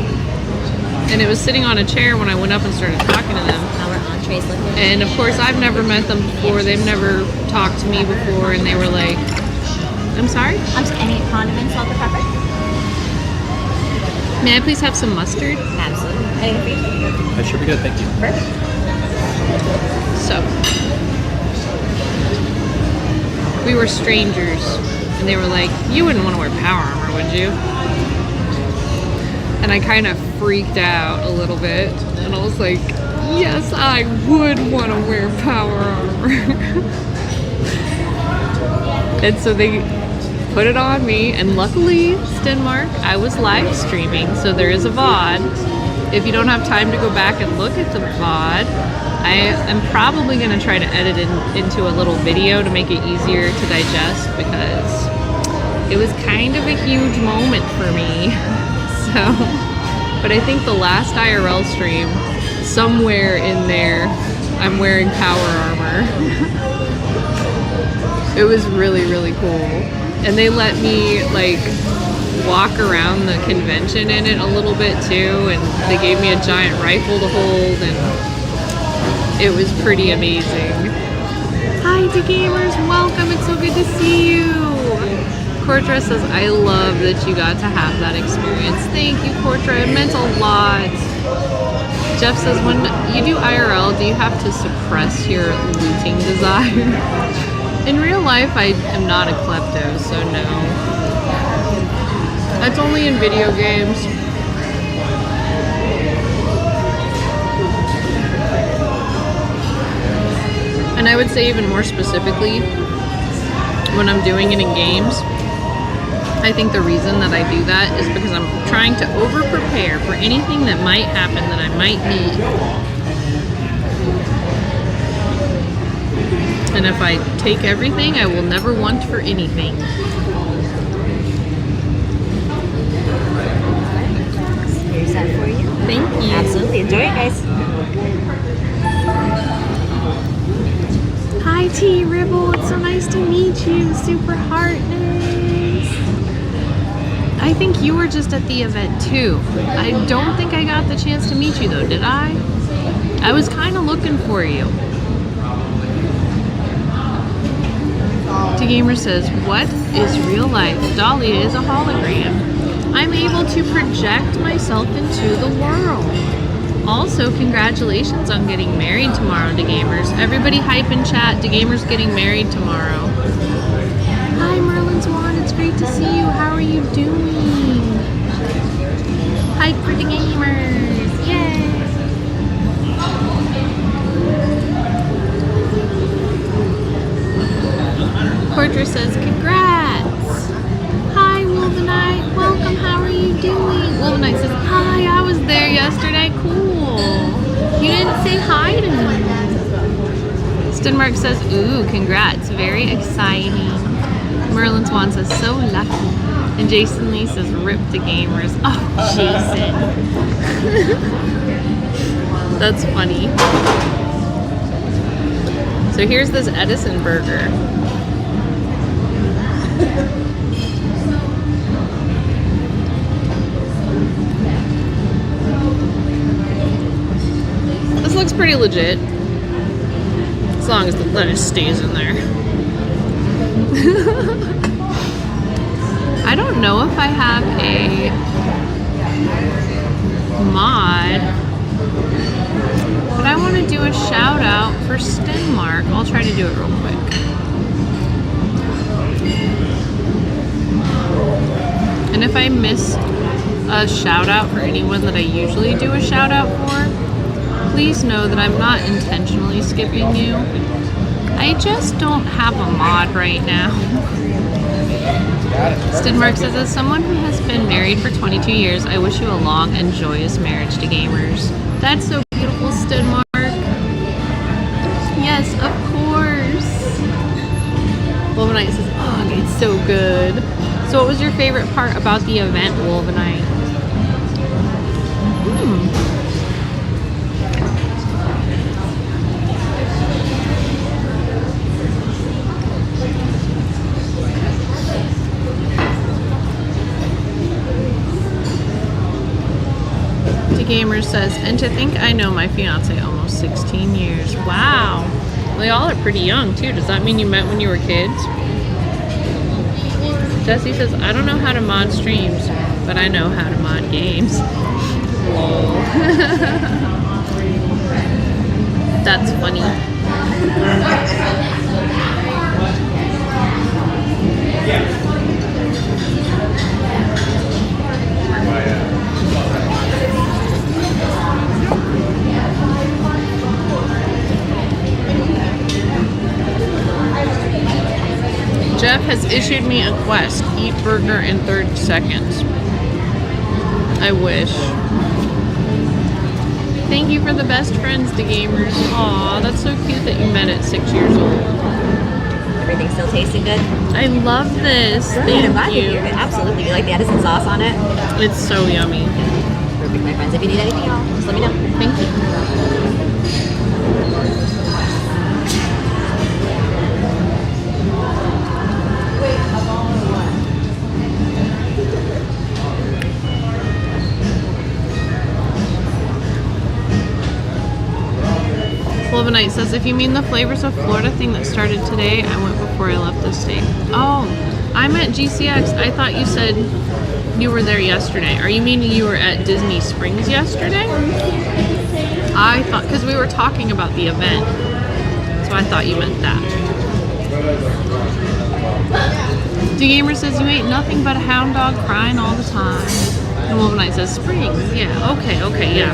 And it was sitting on a chair when I went up and started talking to them. Our entrees looking. And of course, I've never met them before. They've never talked to me before, and they were like, I'm sorry? Any condiments, salt or pepper? May I please have some mustard? Absolutely. Anything for you? That should be good. Thank you. Perfect. So, we were strangers, and they were like, you wouldn't want to wear power armor, would you? And I kind of freaked out a little bit, and I was like, yes, I would want to wear power armor. And so they put it on me, and luckily, Stenmark, I was live streaming, so there is a VOD. If you don't have time to go back and look at the VOD, I am probably going to try to edit it into a little video to make it easier to digest, because it was kind of a huge moment for me. So, but I think the last IRL stream, somewhere in there, I'm wearing power armor. It was really, really cool. And they let me like walk around the convention in it a little bit too, and they gave me a giant rifle to hold, and it was pretty amazing. Hi to gamers, welcome, it's so good to see you. Cortra says, I love that you got to have that experience. Thank you, Cortra, it meant a lot. Jeff says, when you do IRL, do you have to suppress your looting desire? In real life, I am not a klepto, so no. That's only in video games. And I would say even more specifically, when I'm doing it in games, I think the reason that I do that is because I'm trying to over-prepare for anything that might happen that I might need. And if I take everything, I will never want for anything. Here's that for you. Thank you. Absolutely. Enjoy it, guys. Hi T Ribble, it's so nice to meet you. Super heartness. I think you were just at the event too. I don't think I got the chance to meet you though, did I? I was kind of looking for you. Gamer says, what is real life? Dahlia is a hologram. I'm able to project myself into the world. Also, congratulations on getting married tomorrow, DeGamers. Everybody hype in chat. DeGamers getting married tomorrow. Hi, Merlin's Wand. It's great to see you. How are you doing? Hype for DeGamers. Yay! Portrait says, congrats! Hi, Wolvenite. Welcome. How are you doing? Wolvenite says, hi, I was there yesterday. Cool. You didn't say hi to me. Stenmark says, ooh, congrats. Very exciting. Merlin Swan says, so lucky. And Jason Lee says, rip to gamers. Oh, Jason. That's funny. So here's this Edison burger. This looks pretty legit. As long as the lettuce stays in there. I don't know if I have a mod, but I want to do a shout out for Stenmark. I'll try to do it real quick. And if I miss a shout out for anyone that I usually do a shout out for, please know that I'm not intentionally skipping you. I just don't have a mod right now. Stenmark says, as someone who has been married for 22 years, I wish you a long and joyous marriage to gamers. That's so beautiful, Stenmark. Yes, of course. Wolvenite says, oh, it's so good. So what was your favorite part about the event, Wolvenite? Gamer says, and to think I know my fiance almost 16 years. Wow. They all are pretty young too. Does that mean you met when you were kids? Jesse says, I don't know how to mod streams, but I know how to mod games. Lol. That's funny. Jeff has issued me a quest. Eat burger in 30 seconds. I wish. Thank you for the best friends, the gamers. Aw, that's so cute that you met at 6 years old. Everything still tasting good? I love this. Good. Thank I'm glad you. to hear it. Absolutely. You like the Edison sauce on it? It's so yummy. Perfect, my friends. If you need anything at all, just let me know. Thank you. Wolvenite says, if you mean the Flavors of Florida thing that started today, I went before I left the state. Oh, I'm at GCX. I thought you said you were there yesterday. Are you meaning you were at Disney Springs yesterday? I thought, because we were talking about the event. So I thought you meant that. D-Gamer says, you ain't nothing but a hound dog crying all the time. And Wolvenite says, Springs. Yeah, okay, yeah.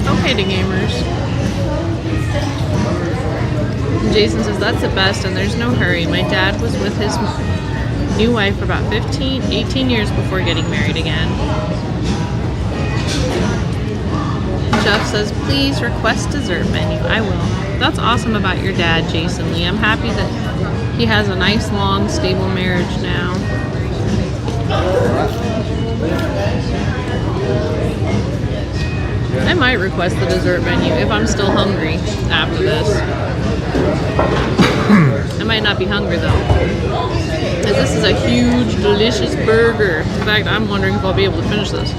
Okay to gamers. Jason says that's the best and there's no hurry. My dad was with his new wife for about 18 years before getting married again. Jeff says, please request dessert menu. I will. That's awesome about your dad, Jason Lee. I'm happy that he has a nice, long, stable marriage now. I might request the dessert menu if I'm still hungry after this. I might not be hungry though. Because this is a huge, delicious burger. In fact, I'm wondering if I'll be able to finish this.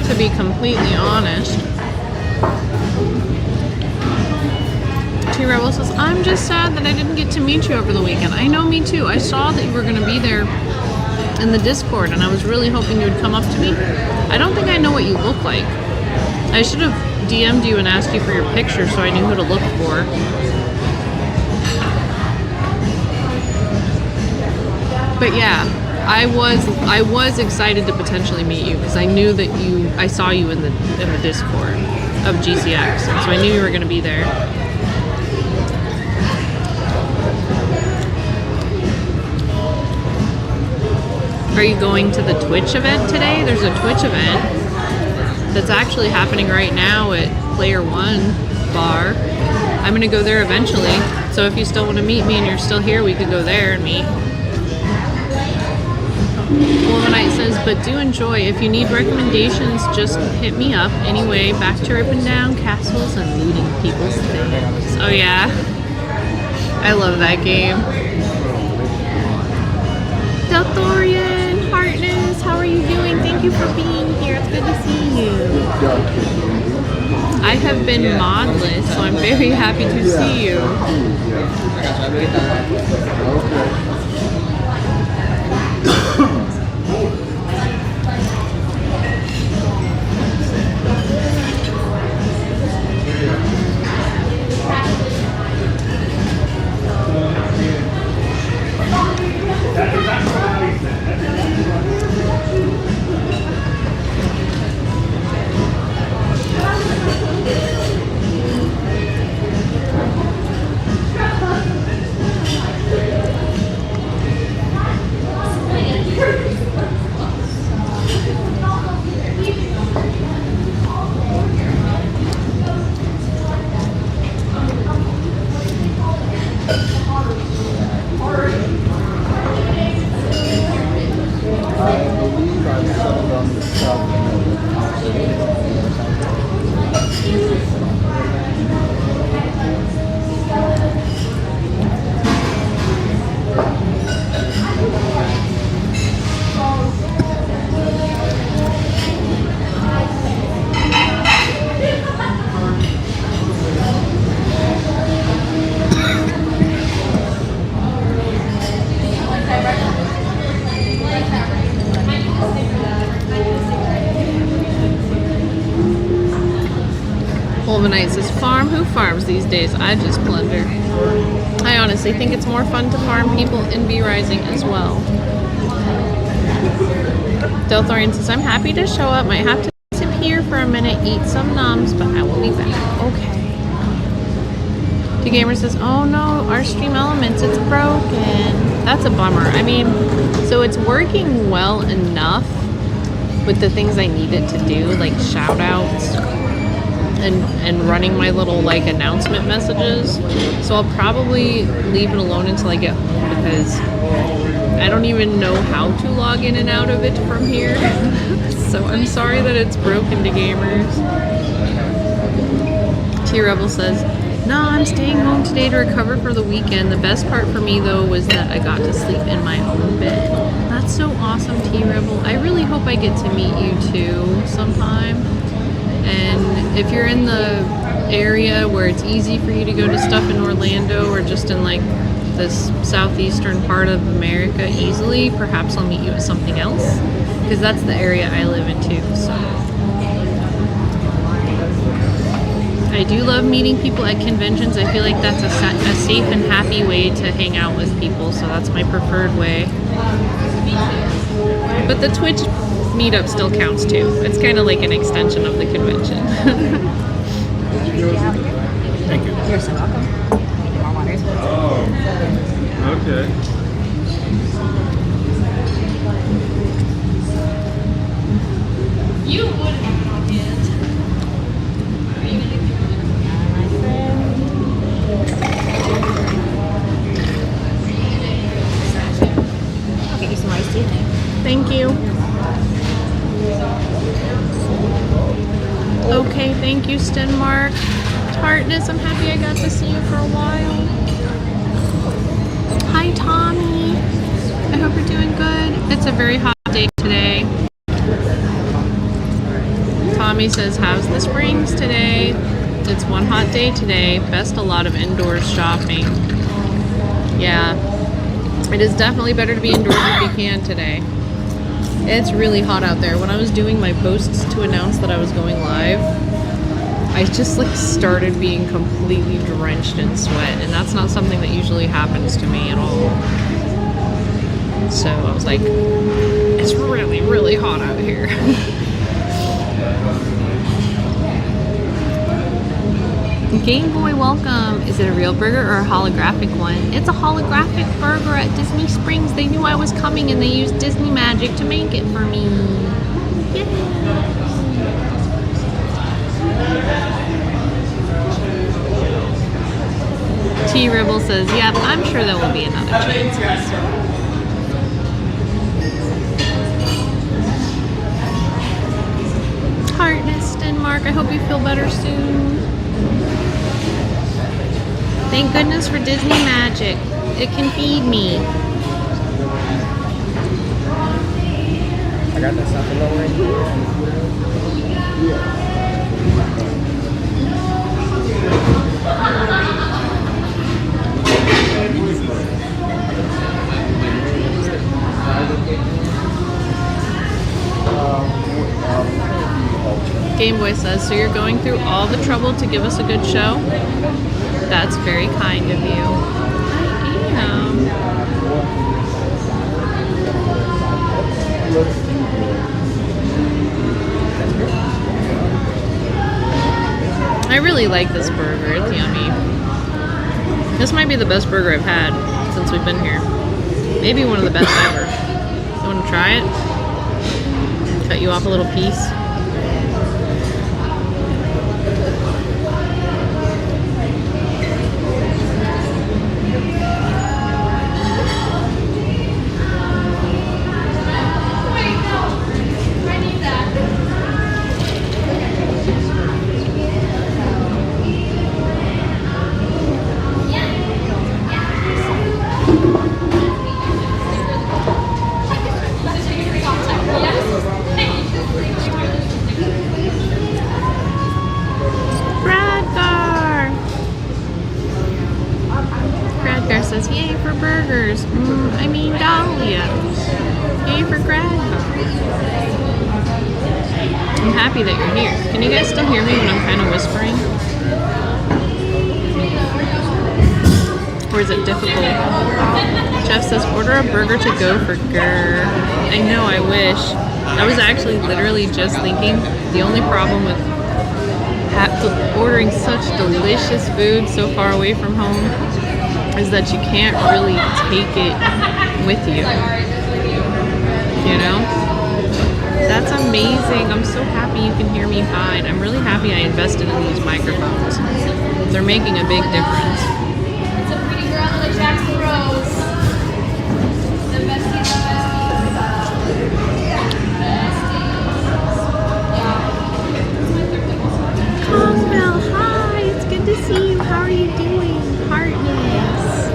To be completely honest, T-Rebel says, I'm just sad that I didn't get to meet you over the weekend. I know, me too. I saw that you were going to be there in the Discord, and I was really hoping you would come up to me. I don't think I know what you look like. I should have DM'd you and asked you for your picture so I knew who to look for. But yeah, I was excited to potentially meet you because I knew that I saw you in the Discord of GCX, so I knew you were going to be there. Are you going to the Twitch event today? There's a Twitch event that's actually happening right now at Player One Bar. I'm going to go there eventually, so if you still want to meet me and you're still here, we could go there and meet. Wolvenite says, but do enjoy. If you need recommendations, just hit me up. Anyway, back to ripping down castles and looting people's things. Oh yeah, I love that game. Delthorian, heartness, how are you doing? Thank you for being here. It's good to see you. I have been modless, so I'm very happy to see you. Wolvenite says, farm? Who farms these days? I just plunder. I honestly think it's more fun to farm people in B Rising as well. Delthorian says, I'm happy to show up. Might have to disappear for a minute, eat some nums, but I will be back. Okay. The gamer says, oh no, our Stream Elements, it's broken. That's a bummer. I mean, so it's working well enough, with the things I needed to do, like shout outs and running my little like announcement messages. So I'll probably leave it alone until I get home because I don't even know how to log in and out of it from here. So I'm sorry that it's broken to gamers. T-Rebel says, no, I'm staying home today to recover for the weekend. The best part for me though was that I got to sleep in my own bed. That's so awesome, T-Rebel. I really hope I get to meet you too sometime. And if you're in the area where it's easy for you to go to stuff in Orlando or just in like this southeastern part of America easily, perhaps I'll meet you at something else, because that's the area I live in too. So I do love meeting people at conventions. I feel like that's a safe and happy way to hang out with people, so that's my preferred way. But the Twitch meetup still counts too. It's kind of like an extension of the convention. Thank you. You're so welcome. More waters. Oh, okay. You would have kids. Are you gonna I'll get you some iced tea. Thank you. Okay, thank you, Stenmark. Heartness, I'm happy I got to see you for a while. Hi, Tommy. I hope you're doing good. It's a very hot day today. Tommy says, how's the Springs today? It's one hot day today. Best a lot of indoors shopping. Yeah, it is definitely better to be indoors if you can today. It's really hot out there. When I was doing my posts to announce that I was going live, I just like started being completely drenched in sweat, and that's not something that usually happens to me at all. So I was like, it's really, really hot out here. Game Boy, welcome. Is it a real burger or a holographic one? It's a holographic burger at Disney Springs. They knew I was coming and they used Disney magic to make it for me. Yeah. T-Ribble says, yep, I'm sure there will be another chance. Heartness, Denmark, I hope you feel better soon. Thank goodness for Disney magic. It can feed me. I got that stuff a little right here. Game Boy says, so you're going through all the trouble to give us a good show? That's very kind of you. I am. I really like this burger. It's yummy. This might be the best burger I've had since we've been here. Maybe one of the best ever. You want to try it? Cut you off a little piece. Says, yay for burgers. I mean Dahlia. Yay for Grandpa. I'm happy that you're here. Can you guys still hear me when I'm kind of whispering? Or is it difficult? Jeff says, order a burger to go for Gir. I know, I wish. I was actually literally just thinking the only problem with ordering such delicious food so far away from home is that you can't really take it with you, you know? That's amazing. I'm so happy you can hear me fine. I'm really happy I invested in these microphones. They're making a big difference. It's a pretty girl in the Jackson Rose. The bestie, the Conville, hi. It's good to see you. How are you doing? Heartness.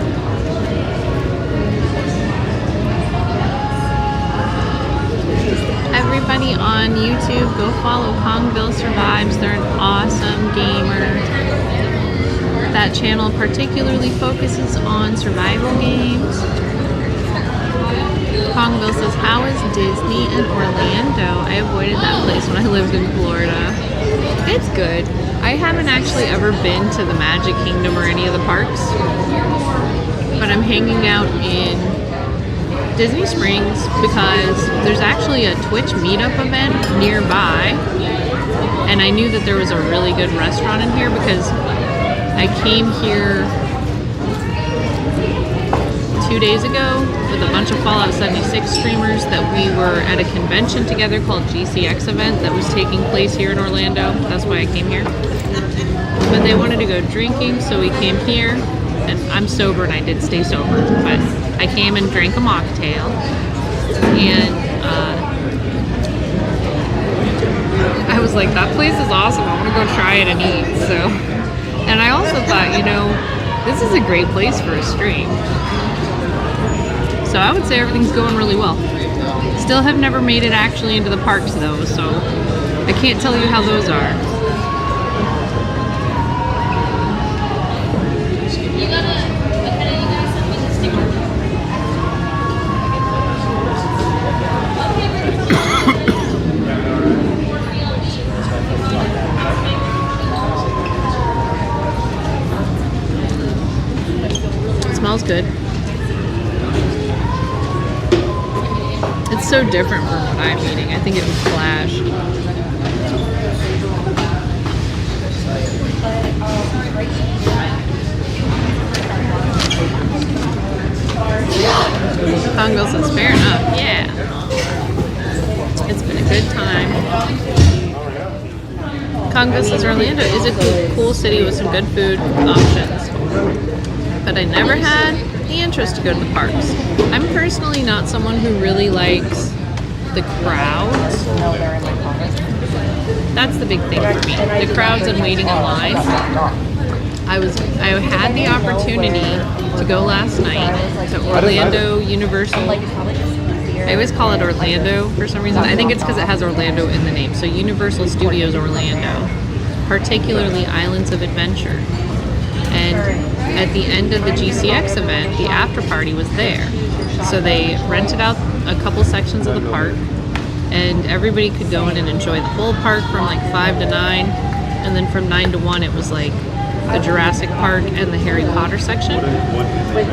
Everybody on YouTube, go follow Kongville Survives. They're an awesome gamer. That channel particularly focuses on survival games. Kongville says, how is Disney in Orlando? I avoided that place when I lived in Florida. It's good. I haven't actually ever been to the Magic Kingdom or any of the parks, but I'm hanging out in Disney Springs because there's actually a Twitch meetup event nearby, and I knew that there was a really good restaurant in here because I came here 2 days ago with a bunch of Fallout 76 streamers that we were at a convention together called GCX event that was taking place here in Orlando. That's why I came here. But they wanted to go drinking, so we came here, and I'm sober and I did stay sober, but I came and drank a mocktail, and I was like, that place is awesome. I want to go try it and eat. So, and I also thought, you know, this is a great place for a stream. So I would say everything's going really well. Still have never made it actually into the parks though, so I can't tell you how those are. You gotta send me the sticker. It smells good. It's so different from what I'm eating. I think it would clash. Congo says, fair enough. Yeah. It's been a good time. Congo says, Orlando is a cool city with some good food options. But I never had the interest to go to the parks. I'm personally not someone who really likes the crowds. That's the big thing for me. The crowds and waiting in line. I had the opportunity to go last night to Orlando Universal. I always call it Orlando for some reason. I think it's because it has Orlando in the name. So Universal Studios Orlando, particularly Islands of Adventure. And at the end of the GCX event, the after party was there. So they rented out a couple sections of the park, and everybody could go in and enjoy the whole park from like 5 to 9, and then from 9 to 1 it was like the Jurassic Park and the Harry Potter section.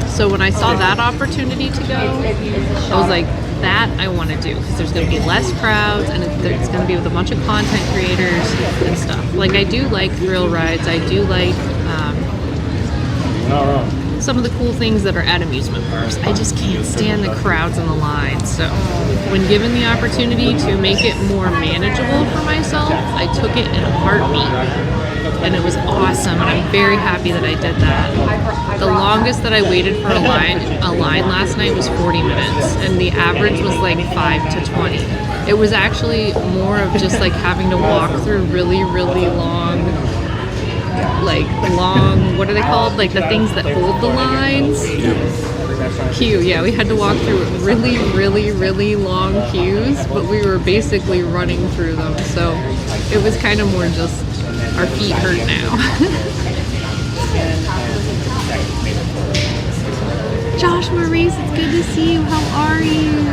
So when I saw that opportunity to go, I was like, that I want to do, because there's going to be less crowds and it's going to be with a bunch of content creators and stuff. Like, I do like thrill rides, I do like some of the cool things that are at amusement parks. I just can't stand the crowds and the lines. So when given the opportunity to make it more manageable for myself, I took it in a heartbeat. And it was awesome, and I'm very happy that I did that. The longest that I waited for a line last night was 40 minutes, and the average was like 5 to 20. It was actually more of just like having to walk through really, really long, what are they called? Like the things that hold the lines? Queue, yeah, we had to walk through really, really, really long queues, but we were basically running through them, so it was kind of more just our feet hurt now. Josh Maurice, it's good to see you. How are you?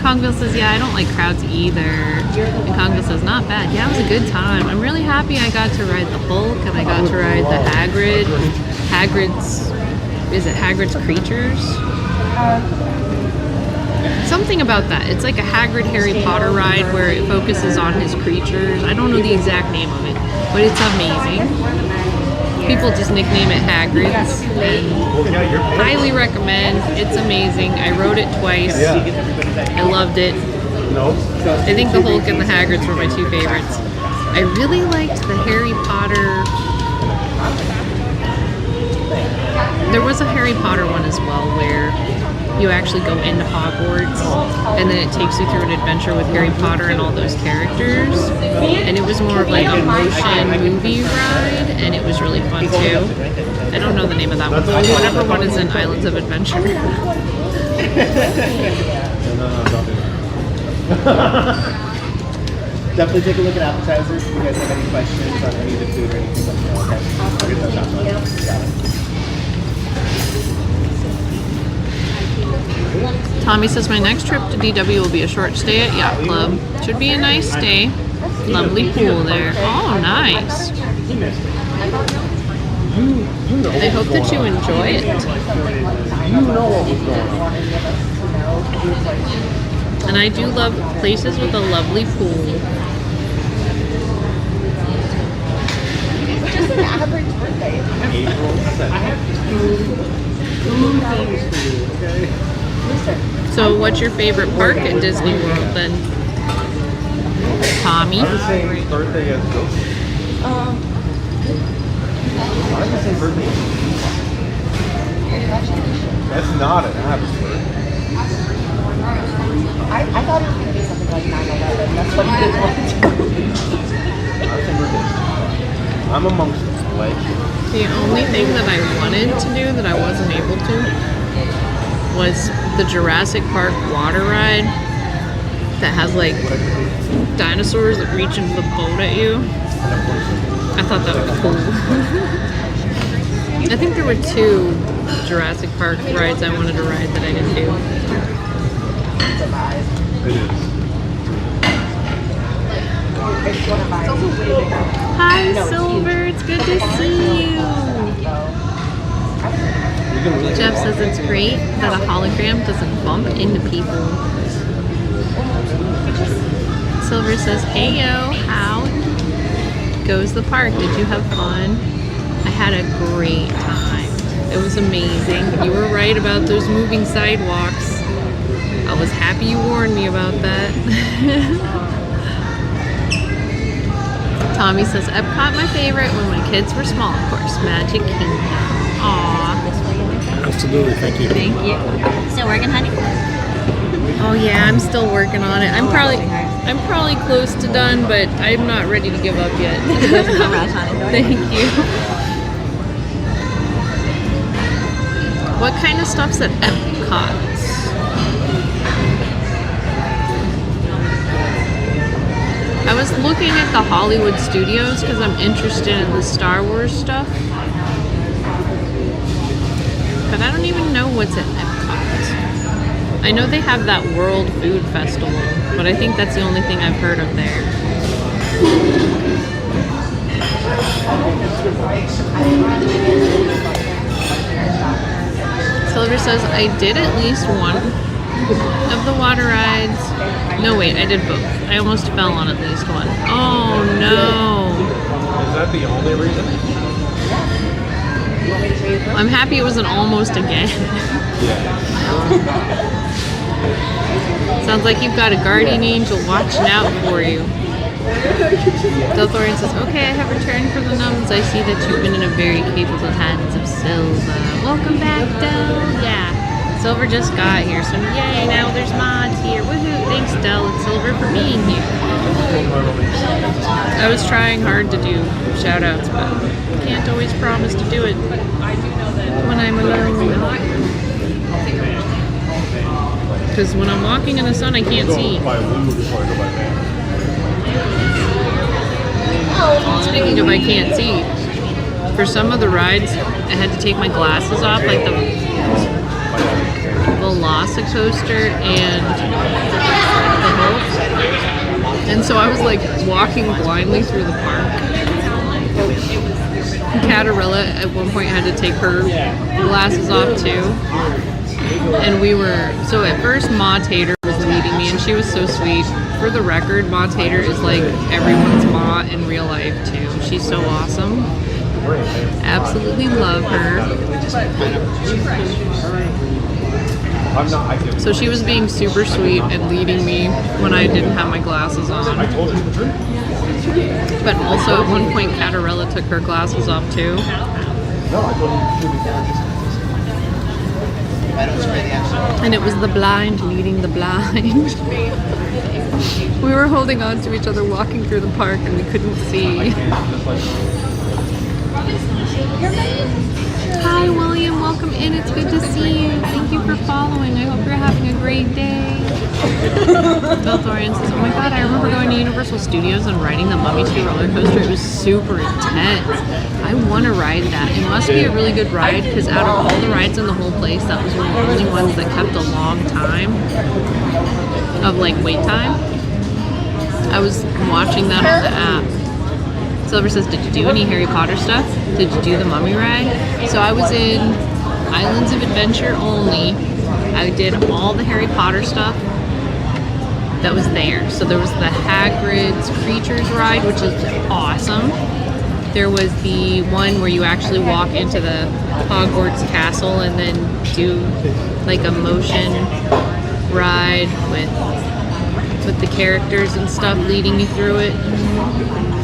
Kongville says, yeah, I don't like crowds either. And Kongville says, not bad. Yeah, it was a good time. I'm really happy I got to ride the Hulk, and I got to ride the Hagrid's Creatures? Something about that. It's like a Hagrid Harry Potter ride where it focuses on his creatures. I don't know the exact name of it, but it's amazing. People just nickname it Hagrid's. Highly recommend. It's amazing. I rode it twice. I loved it. I think the Hulk and the Hagrids were my two favorites. I really liked the Harry Potter. There was a Harry Potter one as well where you actually go into Hogwarts and then it takes you through an adventure with Harry Potter and all those characters. And it was more of like a motion movie ride and it was really fun too. I don't know the name of that one. Whatever one is in Islands of Adventure. Definitely take a look at appetizers if you guys have any questions on any of the food or anything like that. Okay. I'll get those out. Got it. Tommy says my next trip to DW will be a short stay at Yacht Club. Should be a nice stay. Lovely pool there. Oh, nice. I hope that you enjoy it. And I do love places with a lovely pool. Just an average birthday. So what's your favorite park at Disney World then? Tommy? Same birthday as Ghost. Why does it say birthday? That's not an average birthday. I thought it was going to be something like 9/11. That's what he did want to do. I think birthday. I'm amongst legends. The only thing that I wanted to do that I wasn't able to was the Jurassic Park water ride that has like dinosaurs that reach into the boat at you. I thought that would be cool. I think there were 2 Jurassic Park rides I wanted to ride that I didn't do. It is. Hi, Silver. It's good to see you. Jeff says it's great that a hologram doesn't bump into people. Silver says, hey yo, how goes the park? Did you have fun? I had a great time. It was amazing. You were right about those moving sidewalks. I was happy you warned me about that. Tommy says, Epcot my favorite when my kids were small, of course. Magic Kingdom. Aww. Absolutely, thank you. Thank you. Still working, honey? Oh yeah, I'm still working on it. I'm probably close to done, but I'm not ready to give up yet. No rush, honey. Thank you. What kind of stuff's at Epcot? I was looking at the Hollywood studios because I'm interested in the Star Wars stuff. But I don't even know what's at Epcot. I know they have that World Food Festival, but I think that's the only thing I've heard of there. Silver says, I did at least one of the water rides. No, wait, I did both. I almost fell on at least one. Oh, no. Is that the only reason? I'm happy it wasn't almost again. Sounds like you've got a guardian angel watching out for you. Delthorian says, okay, I have returned from the nuns. I see that you've been in a very capable hands of Silva. Welcome back, Del. Yeah. Silver just got here, so yay, now there's mods here. Woohoo! Thanks, Del and Silver, for being here. I was trying hard to do shout-outs, but can't always promise to do it when I'm alone. Because when I'm walking in the sun, I can't see. Speaking of I can't see, for some of the rides, I had to take my glasses off, like the Velocicoaster and the Hulk. And so I was like walking blindly through the park. Catarella at one point had to take her glasses off too. And we were, so at first Ma Tater was leading me and she was so sweet. For the record, Ma Tater is like everyone's Ma in real life too. She's so awesome. Absolutely love her. So she was being super sweet and leading me when I didn't have my glasses on. But also at one point Catarella took her glasses off too. And it was the blind leading the blind. We were holding on to each other walking through the park and we couldn't see. Hi William, welcome in. It's good to see you. Thank you for following. I hope you're having a great day. Bill Thorian says, oh my god, I remember going to Universal Studios and riding the Mummy 2 roller coaster. It was super intense. I want to ride that. It must be a really good ride because out of all the rides in the whole place, that was one of the only ones that kept a long time of like wait time. I was watching that on the app. Silver says, did you do any Harry Potter stuff? Did you do the Mummy ride? So I was in Islands of Adventure only. I did all the Harry Potter stuff that was there. So there was the Hagrid's Creatures ride, which is awesome. There was the one where you actually walk into the Hogwarts castle and then do like a motion ride with the characters and stuff leading you through it.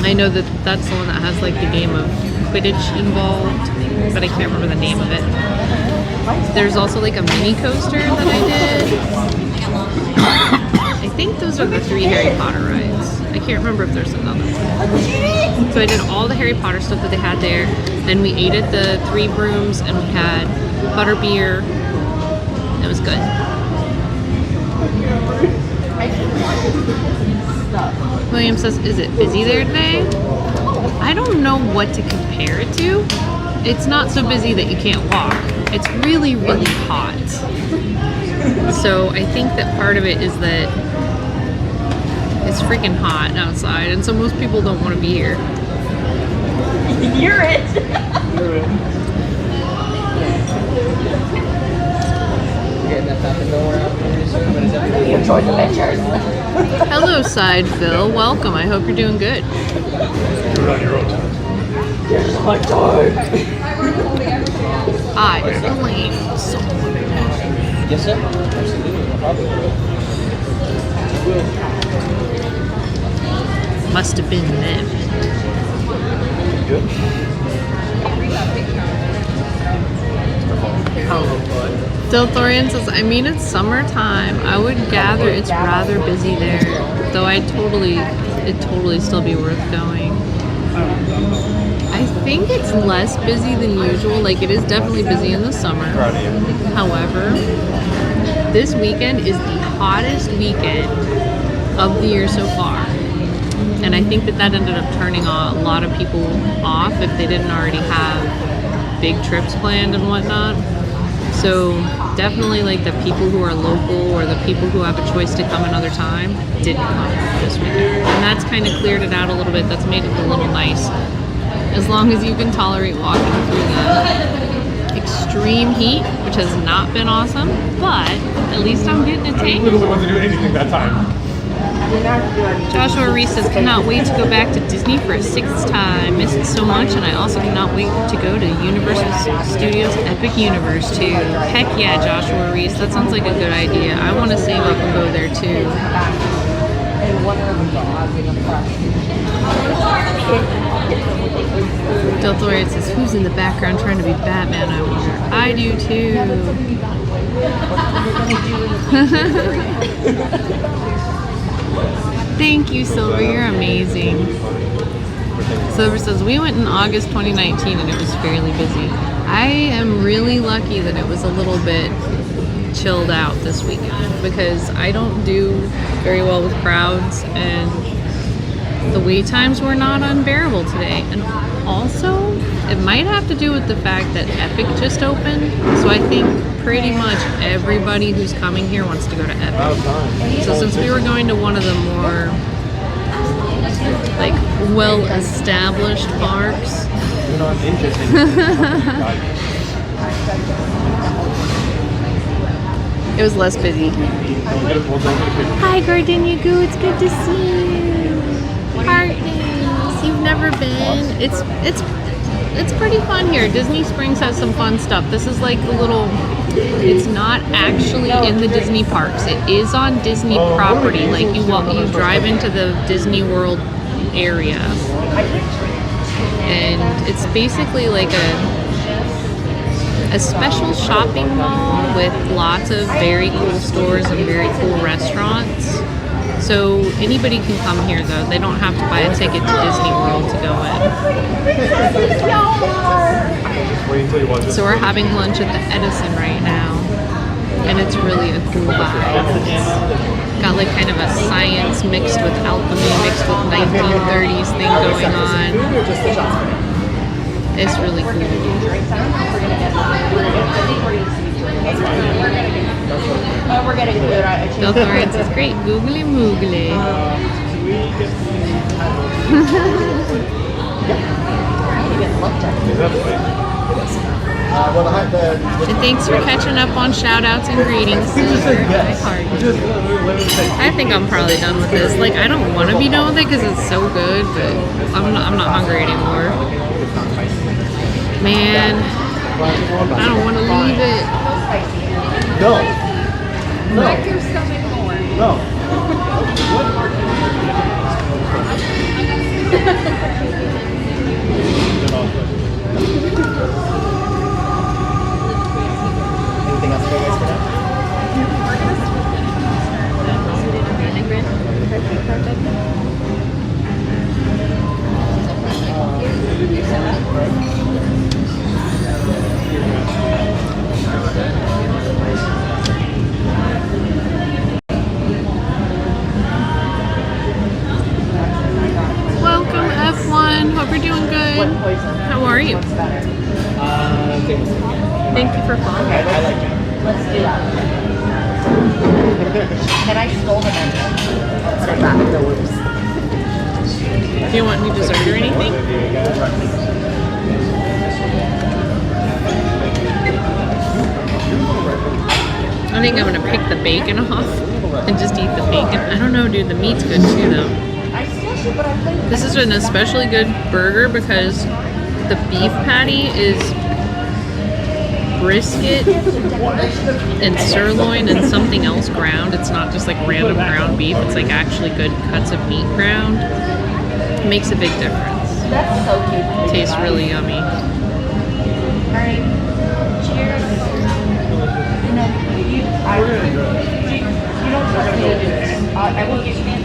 I know that that's the one that has like the game of Quidditch involved, but I can't remember the name of it. There's also like a mini coaster that I did. I think those are the 3 Harry Potter rides. I can't remember if there's another one. So I did all the Harry Potter stuff that they had there. Then we ate at the 3 Brooms and we had butterbeer. It was good. William says, is it busy there today? I don't know what to compare it to. It's not so busy that you can't walk. It's really, really hot. So I think that part of it is that it's freaking hot outside, and so most people don't want to be here. You're it. Enjoy the pictures. Hello, Side Phil. Welcome. I hope you're doing good. Do it on your own time. I blame someone. Yes, sir. Absolutely. No problem. Must have been them. Good. Delthorian says, I mean, it's summertime. I would gather it's rather busy there, though it'd totally still be worth going. I think it's less busy than usual. Like, it is definitely busy in the summer. However, this weekend is the hottest weekend of the year so far. And I think that ended up turning a lot of people off if they didn't already have big trips planned and whatnot. So definitely like the people who are local or the people who have a choice to come another time didn't come this weekend. And that's kind of cleared it out a little bit. That's made it a little nice. As long as you can tolerate walking through the extreme heat, which has not been awesome, but at least I'm getting a taste. Literally wasn't doing anything that time. Joshua Reese says, cannot wait to go back to Disney for a 6th time. Miss it so much, and I also cannot wait to go to Universal Studios Epic Universe too. Heck yeah, Joshua Reese. That sounds like a good idea. I want to save up and go there too. Delthorian says, who's in the background trying to be Batman, I wonder. I do too. Thank you, Silver. You're amazing. Silver says, we went in August 2019 and it was fairly busy. I am really lucky that it was a little bit chilled out this weekend because I don't do very well with crowds and the wait times were not unbearable today. And also, it might have to do with the fact that Epic just opened. So I think pretty much everybody who's coming here wants to go to Epic. So since we were going to one of the more like well-established parks, it was less busy. Hi Gardenia Goo, it's good to see you. Heartness, you've never been. It's it's pretty fun here. Disney Springs has some fun stuff. This is like a little, it's not actually in the Disney parks. It is on Disney property. Like you drive into the Disney World area. And it's basically like a special shopping mall with lots of very cool stores and very cool restaurants. So anybody can come here though. They don't have to buy a ticket to Disney World to go in. So we're having lunch at the Edison right now. And it's really a cool vibe. Got like kind of a science mixed with alchemy, mixed with 1930s thing going on. It's really cool. We're getting food. Bill Florence is great. Googly moogly. And thanks for catching up on shout outs and greetings. I think I'm probably done with this. Like, I don't want to be done with it because it's so good, but I'm not hungry anymore. Man, I don't want to leave it. No. Make your stomach more. No. Anything else for you guys for now? Welcome, F1. Hope you're doing good. How are you? Thank you for following. I like it. Let's do that. Can I scold them? Do you want any dessert or anything? I think I'm gonna pick the bacon off and just eat the bacon. I don't know, dude. The meat's good too, though. This is an especially good burger because the beef patty is brisket and sirloin and something else ground. It's not just like random ground beef. It's like actually good cuts of meat ground. It makes a big difference. That's so cute. Tastes really yummy. All right. Cheers. No, you don't trust me to do this. I will get you in.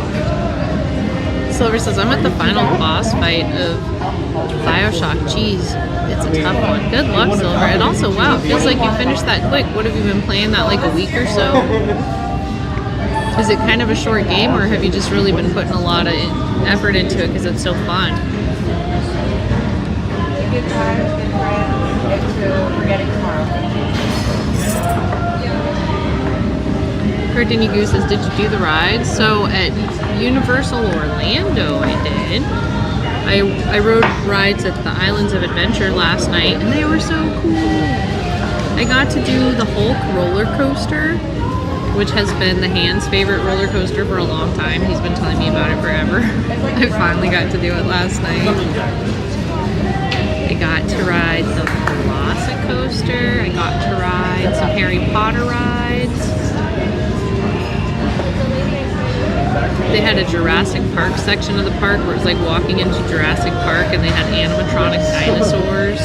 Silver says, I'm at the final boss fight of Bioshock. Jeez, it's a tough one. Good luck, Silver. And also, wow, it feels like you finished that quick. What have you been playing that like a week or so? Is it kind of a short game, or have you just really been putting a lot of effort into it because it's so fun? Good times, good friends. Forgetting tomorrow. Cardini Goose says, did you do the rides? So at Universal Orlando, I did. I rode rides at the Islands of Adventure last night, and they were so cool. I got to do the Hulk roller coaster, which has been the Hand's favorite roller coaster for a long time. He's been telling me about it forever. I finally got to do it last night. I got to ride the Velocicoaster. I got to ride some Harry Potter rides. They had a Jurassic Park section of the park where it was like walking into Jurassic Park, and they had animatronic dinosaurs.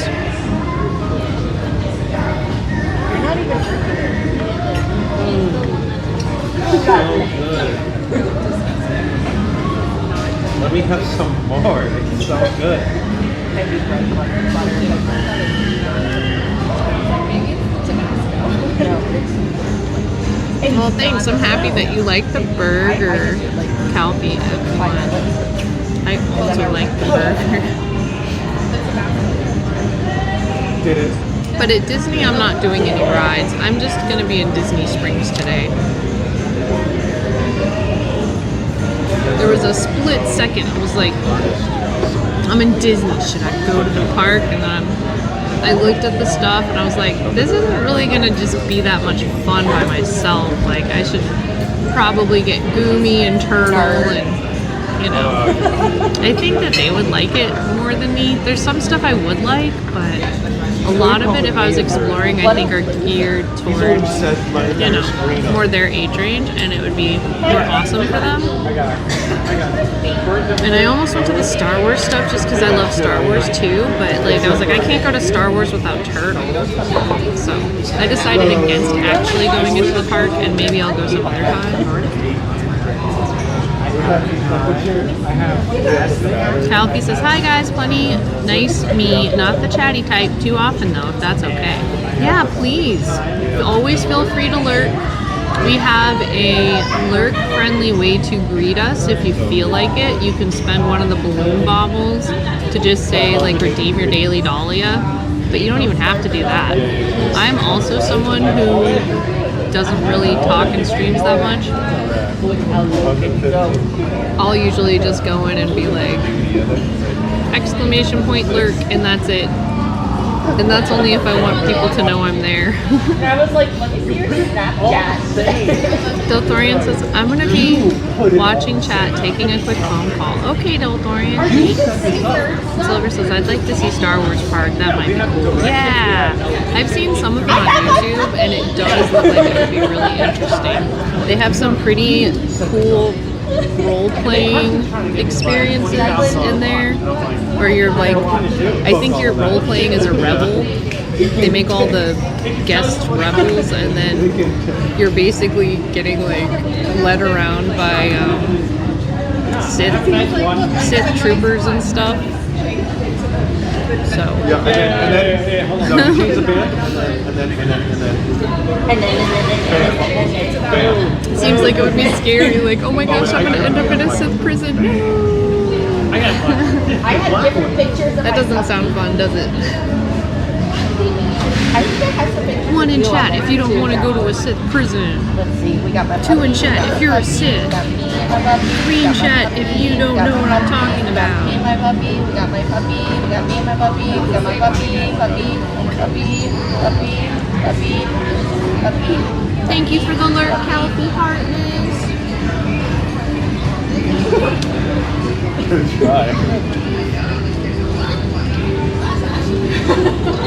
You're not even So good. Let me have some more. It's so good. Well, thanks. I'm happy that you like the burger, Calfee. I also like the burger. Did it? But at Disney, I'm not doing any rides. I'm just going to be in Disney Springs today. There was a split second. It was like, I'm in Disney. Should I go to the park? And then I looked at the stuff and I was like, this isn't really going to just be that much fun by myself. Like, I should probably get Gumi and Turtle and you know. I think that they would like it more than me. There's some stuff I would like, but a lot of it, if I was exploring, I think are geared towards, you know, more their age range, and it would be more awesome for them. And I almost went to the Star Wars stuff just because I love Star Wars too, but like I was like, I can't go to Star Wars without turtles. So I decided against actually going into the park, and maybe I'll go some other time. Talky says, hi guys, plenty nice me, not the chatty type too often though, if that's okay. Yeah, please. Always feel free to lurk. We have a lurk friendly way to greet us if you feel like it. You can spend one of the balloon baubles to just say like redeem your daily Dahlia, but you don't even have to do that. I'm also someone who doesn't really talk in streams that much. I'll usually just go in and be like, exclamation point lurk, and that's it. And that's only if I want people to know I'm there. I was like, let me see your Snapchat. Delthorian says, I'm going to be watching chat, taking a quick phone call. Okay, Delthorian. Silver says, I'd like to see Star Wars Park. That might be cool. Yeah. I've seen some of it on YouTube, and it does look like it would be really interesting. They have some pretty cool role-playing experiences in there where you're like, I think you're role-playing as a rebel. They make all the guest rebels, and then you're basically getting like led around by Sith troopers and stuff. So Yeah, and then hold on, no, you change the band, and then. it seems like it would be scary, like, oh my gosh, I'm gonna end up in a Sith prison. I had different pictures of That doesn't sound fun, does it? I think I have some pictures. One in chat if you don't want to go to a Sith prison. Let's see, we got my 2 in chat if you're a Sith. 3 in chat if you don't know what I'm talking Me and about. my puppy, we got my puppy, we got me and my puppy, we got my puppy. Thank you for the alert, Caliphie Heartness. Good try.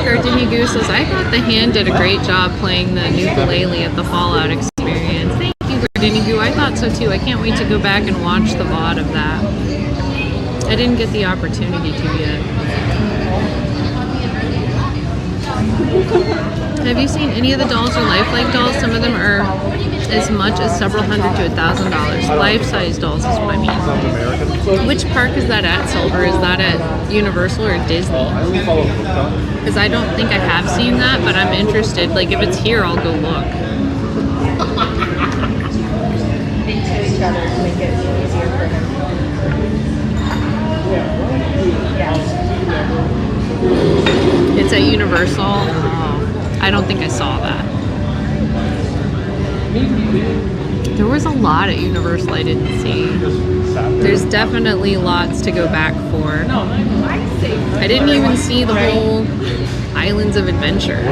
Gardini Goose says, I thought the hand did a great job playing the ukulele at the Fallout experience. Thank you, Gardini Goo. I thought so too. I can't wait to go back and watch the VOD of that. I didn't get the opportunity to yet. Have you seen any of the dolls or lifelike dolls? Some of them are as much as several hundred to $1,000. Life-size dolls is what I mean. Which park is that at, Silver? Is that at Universal or Disney? Because I don't think I have seen that, but I'm interested. Like, if it's here, I'll go look. Into each other to make it easier for him. It's at Universal. Oh, I don't think I saw that. There was a lot at Universal I didn't see. There's definitely lots to go back for. I didn't even see the whole Islands of Adventure.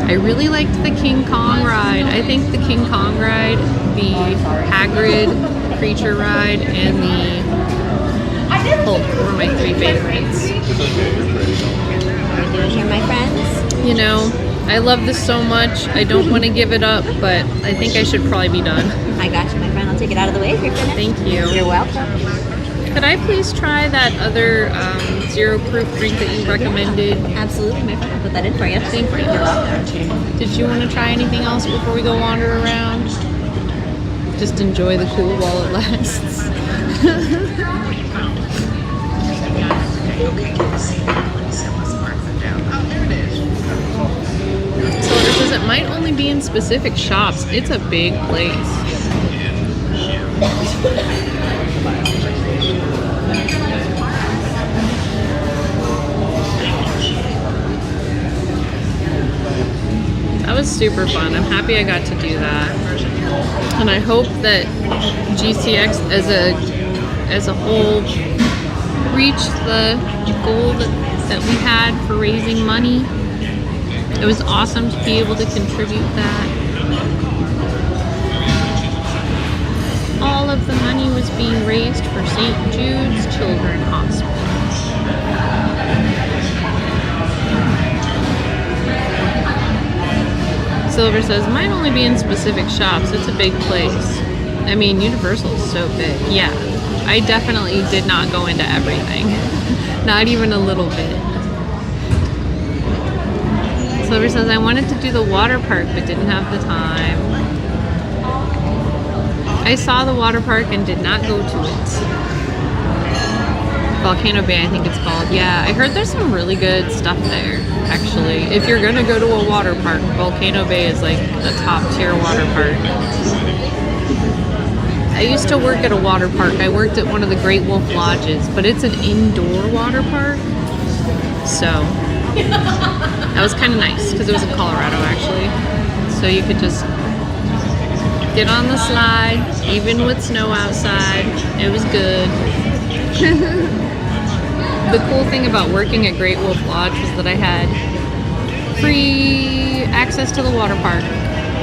I really liked the King Kong ride. I think the King Kong ride, the Hagrid creature ride, and the Hulk were my 3 favorites. Here, my friends. You know, I love this so much. I don't want to give it up, but I think I should probably be done. I got you, my friend. I'll take it out of the way if you're finished. Thank you. You're welcome. Could I please try that other zero proof drink that you recommended? Absolutely, my friend. I'll put that in for you. Thank you. You're welcome. Did you want to try anything else before we go wander around? Just enjoy the cool while it lasts. So it says it might only be in specific shops. It's a big place. That was super fun. I'm happy I got to do that. And I hope that GCX as a whole reached the goal that we had for raising money. It was awesome to be able to contribute that. All of the money was being raised for St. Jude's Children's Hospital. Silver says, might only be in specific shops. It's a big place. I mean, Universal is so big. Yeah, I definitely did not go into everything. Not even a little bit. Silver says, I wanted to do the water park but didn't have the time. I saw the water park and did not go to it. Volcano Bay, I think it's called. Yeah, I heard there's some really good stuff there, actually. If you're gonna go to a water park, Volcano Bay is like a top tier water park. I used to work at a water park. I worked at one of the Great Wolf Lodges, but it's an indoor water park. So, that was kind of nice, because it was in Colorado, actually. So you could just get on the slide, even with snow outside. It was good. The cool thing about working at Great Wolf Lodge was that I had free access to the water park.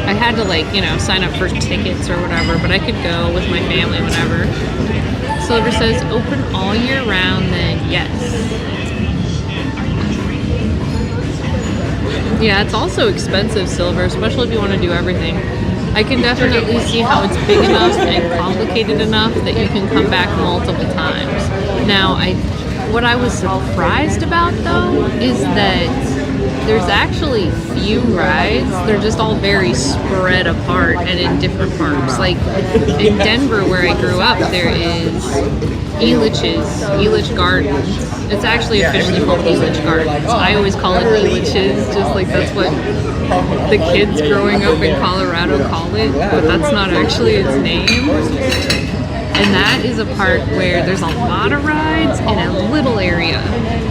I had to, like, you know, sign up for tickets or whatever, but I could go with my family whenever. Silver says, open all year round, then yes. Yeah, it's also expensive, Silver, especially if you want to do everything. I can definitely see how it's big enough and complicated enough that you can come back multiple times. Now, what I was surprised about, though, is that there's actually few rides. They're just all very spread apart and in different parks. Like in Denver, where I grew up, there is Elitch Gardens. It's actually officially called Elitch Gardens. I always call it Elitch's, just like that's what the kids growing up in Colorado call it, but that's not actually its name. And that is a park where there's a lot of rides in a little area.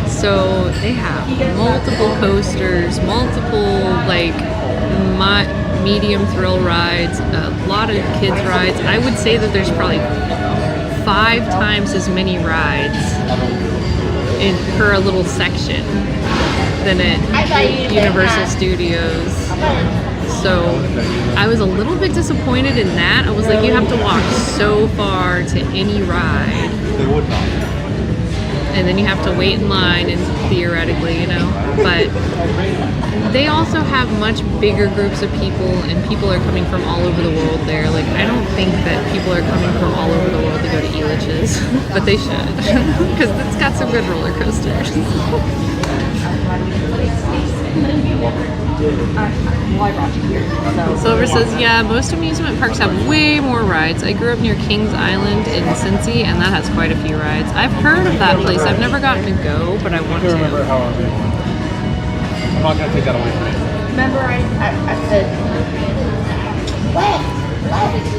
So they have multiple coasters, multiple like medium thrill rides, a lot of kids rides. I would say that there's probably 5 times as many rides per a little section than at Universal Studios. So I was a little bit disappointed in that. I was like, you have to walk so far to any ride. And then you have to wait in line, and theoretically, you know. But they also have much bigger groups of people, and people are coming from all over the world there. Like, I don't think that people are coming from all over the world to go to Elitch's, but they should, because it's got some good roller coasters. Silver says, yeah, most amusement parks have way more rides. I grew up near Kings Island in Cincy, and that has quite a few rides. I've heard of that place. I've never gotten to go, but I want to. I'm not going to take that away from you. Remember I said, what?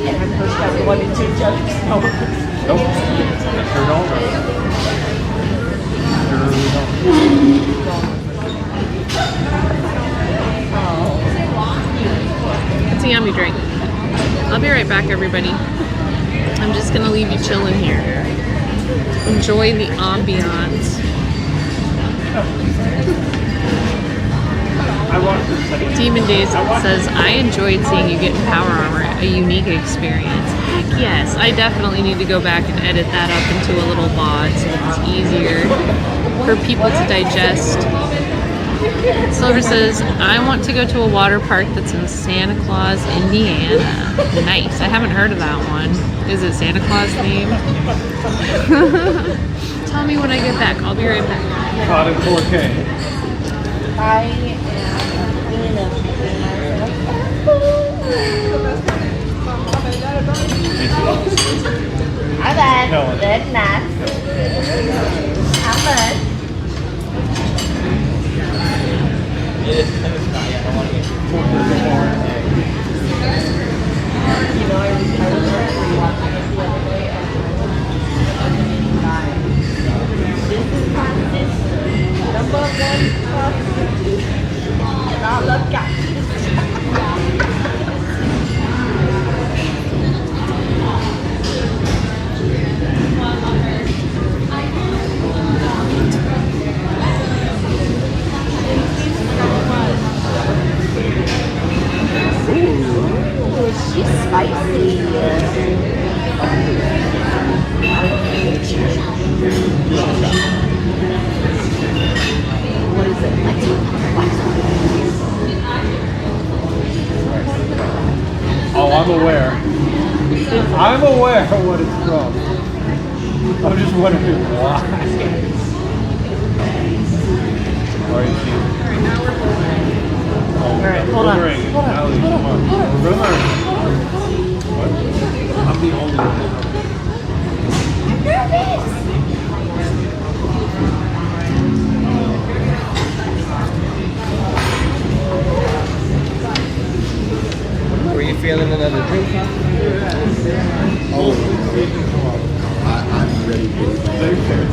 And I pushed out the 1 and 2 judges. Nope. Sure don't. It's a yummy drink. I'll be right back, everybody. I'm just gonna leave you chilling here. Enjoy the ambiance. Demon Days says, I enjoyed seeing you get in Power Armor, a unique experience. Heck yes, I definitely need to go back and edit that up into a little VOD so it's easier for people to digest. Silver says, I want to go to a water park that's in Santa Claus, Indiana. Nice. I haven't heard of that one. Is it Santa Claus themed? Tell me when I get back. I'll be right back. Caught in 4K. I am cleaning up. How bad? Good enough. How much? You know, I was watching it the other day, and this is number 1 prostitute, and all I've got. Ooh, she's spicy. What is it? Oh, I'm aware. I'm aware of what it's from. I'm just wondering why. Alright, Alright, hold on. Hold on. What? I'm the only one. Were you feeling another drink? Oh, I'm ready for it.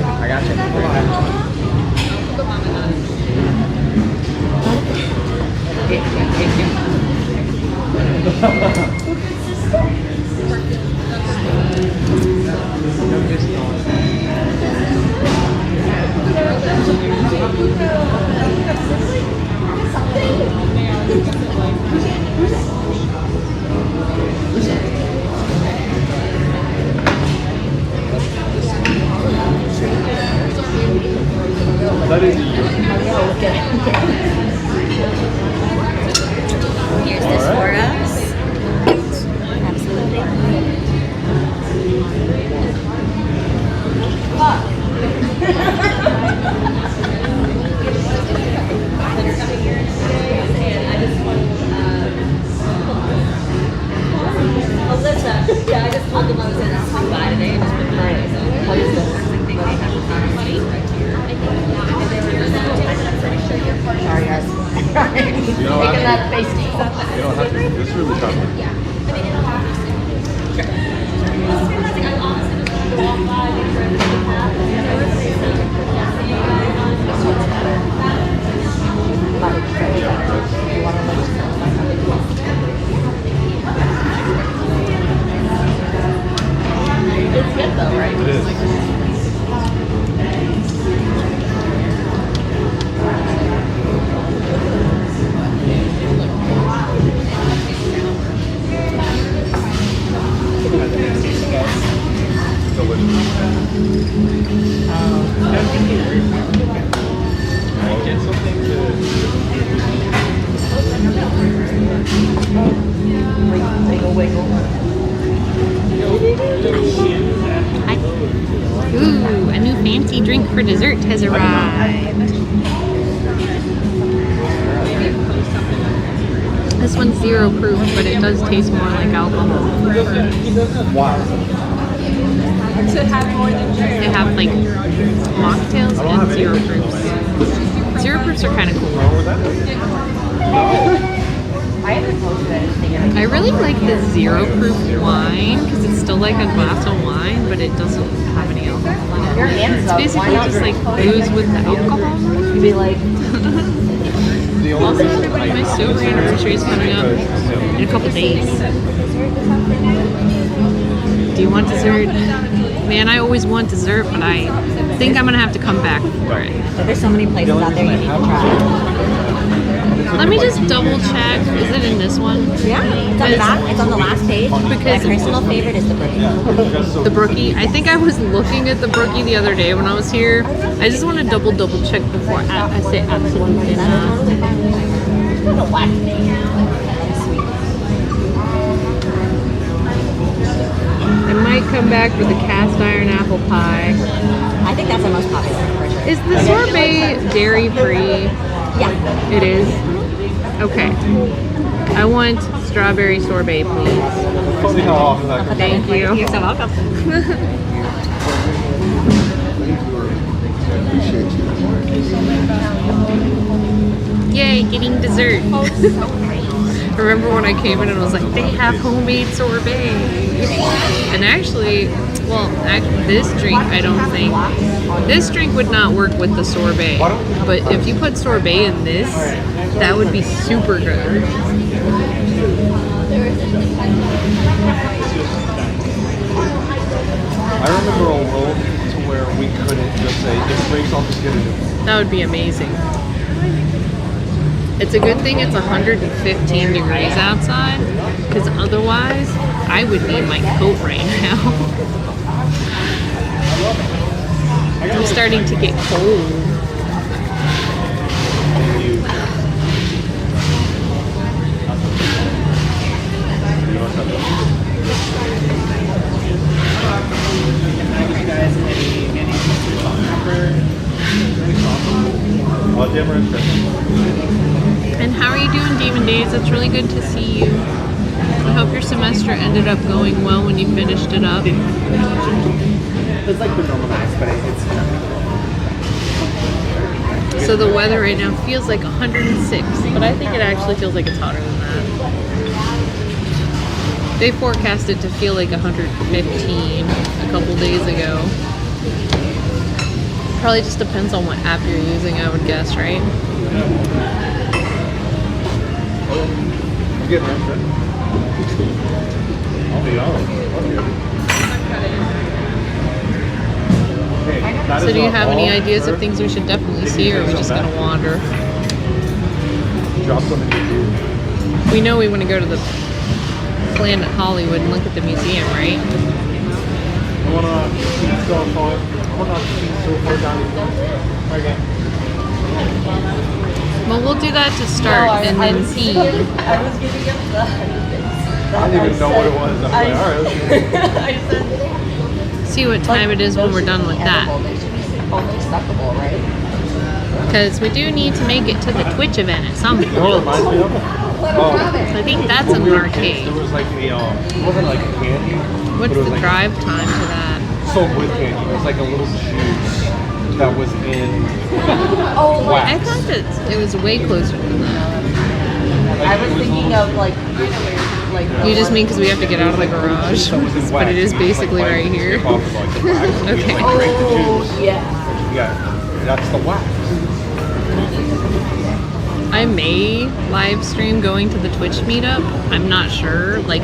I got you. That is Here's this for us. Absolutely. Alyssa, yeah, I just told them I was in a swing by today and just put the money. What is this? I think they have a money right here. Sorry, guys. Making that face. You don't have to. This is really tough. It's good though, right? It is. Wiggle, wiggle. Ooh, a new fancy drink for dessert has arrived. This one's 0 proof, but it does taste more like alcohol. Wow. They have like mocktails and 0 proofs. 0 proofs are kind of cool. I really like the 0 proof wine because it's still like a glass of wine, but it doesn't have any alcohol in Your it. hands It's up. basically Why not just like drink? booze with the alcohol. You'd be like, Also, everybody, my sober anniversary is coming up in a couple days. Do you want dessert? Man, I always want dessert, but I think I'm gonna have to come back for it. There's so many places out there you need to try. Let me just double check. Is it in this one? Yeah, it's on the back. It's on the last page. My personal favorite is the brookie. The brookie. I think I was looking at the brookie the other day when I was here. I just want to double check before I say absolutely not. I might come back for the cast iron apple pie. I think that's the most popular for sure. Is the sorbet dairy free? Yeah. It is? Okay. I want strawberry sorbet, please. Funny how often that comes. Thank you. You're so welcome. Yay, getting dessert. Remember when I came in and I was like, they have homemade sorbet. And actually, this drink, I don't think, this drink would not work with the sorbet. But if you put sorbet in this, that would be super good. I remember a world to where we couldn't just say, if it breaks, I'll just get a new one. That would be amazing. It's a good thing it's 115 degrees outside, because otherwise I would need my coat right now. I'm starting to get cold. And how are you doing, Demon Days? It's really good to see you. I hope your semester ended up going well when you finished it up. It's like the normal nights, but it's So the weather right now feels like 106, but I think it actually feels like it's hotter than that. They forecasted to feel like 115 a couple days ago. Probably just depends on what app you're using, I would guess, right? I'm getting right. I'll be honest. So do you have any ideas of things we should definitely see, or are we just gonna wander? Drop some in your food. We know we want to go to the Planet Hollywood and look at the museum, right? I want to see so far. I want to see so far down. Okay. Well, we'll do that to start, and then see. I was giving up the. I didn't even know what it was. I'm like, all right, let's go. See what time it is when we're done with that. They should be only stackable, right? Because we do need to make it to the Twitch event at some You know what it point. reminds me of? I think that's When an we were kids, arcade. there was like a, it wasn't like a candy. What's but it was the like drive time to that? soap with candy. It was like a little juice that was in wax. I thought that it was way closer than that. I was thinking of like You just mean because we have to get out of the garage? But it is basically right here. Okay. oh yeah. Yeah, that's the wax. I may live stream going to the Twitch meetup. I'm not sure. Like,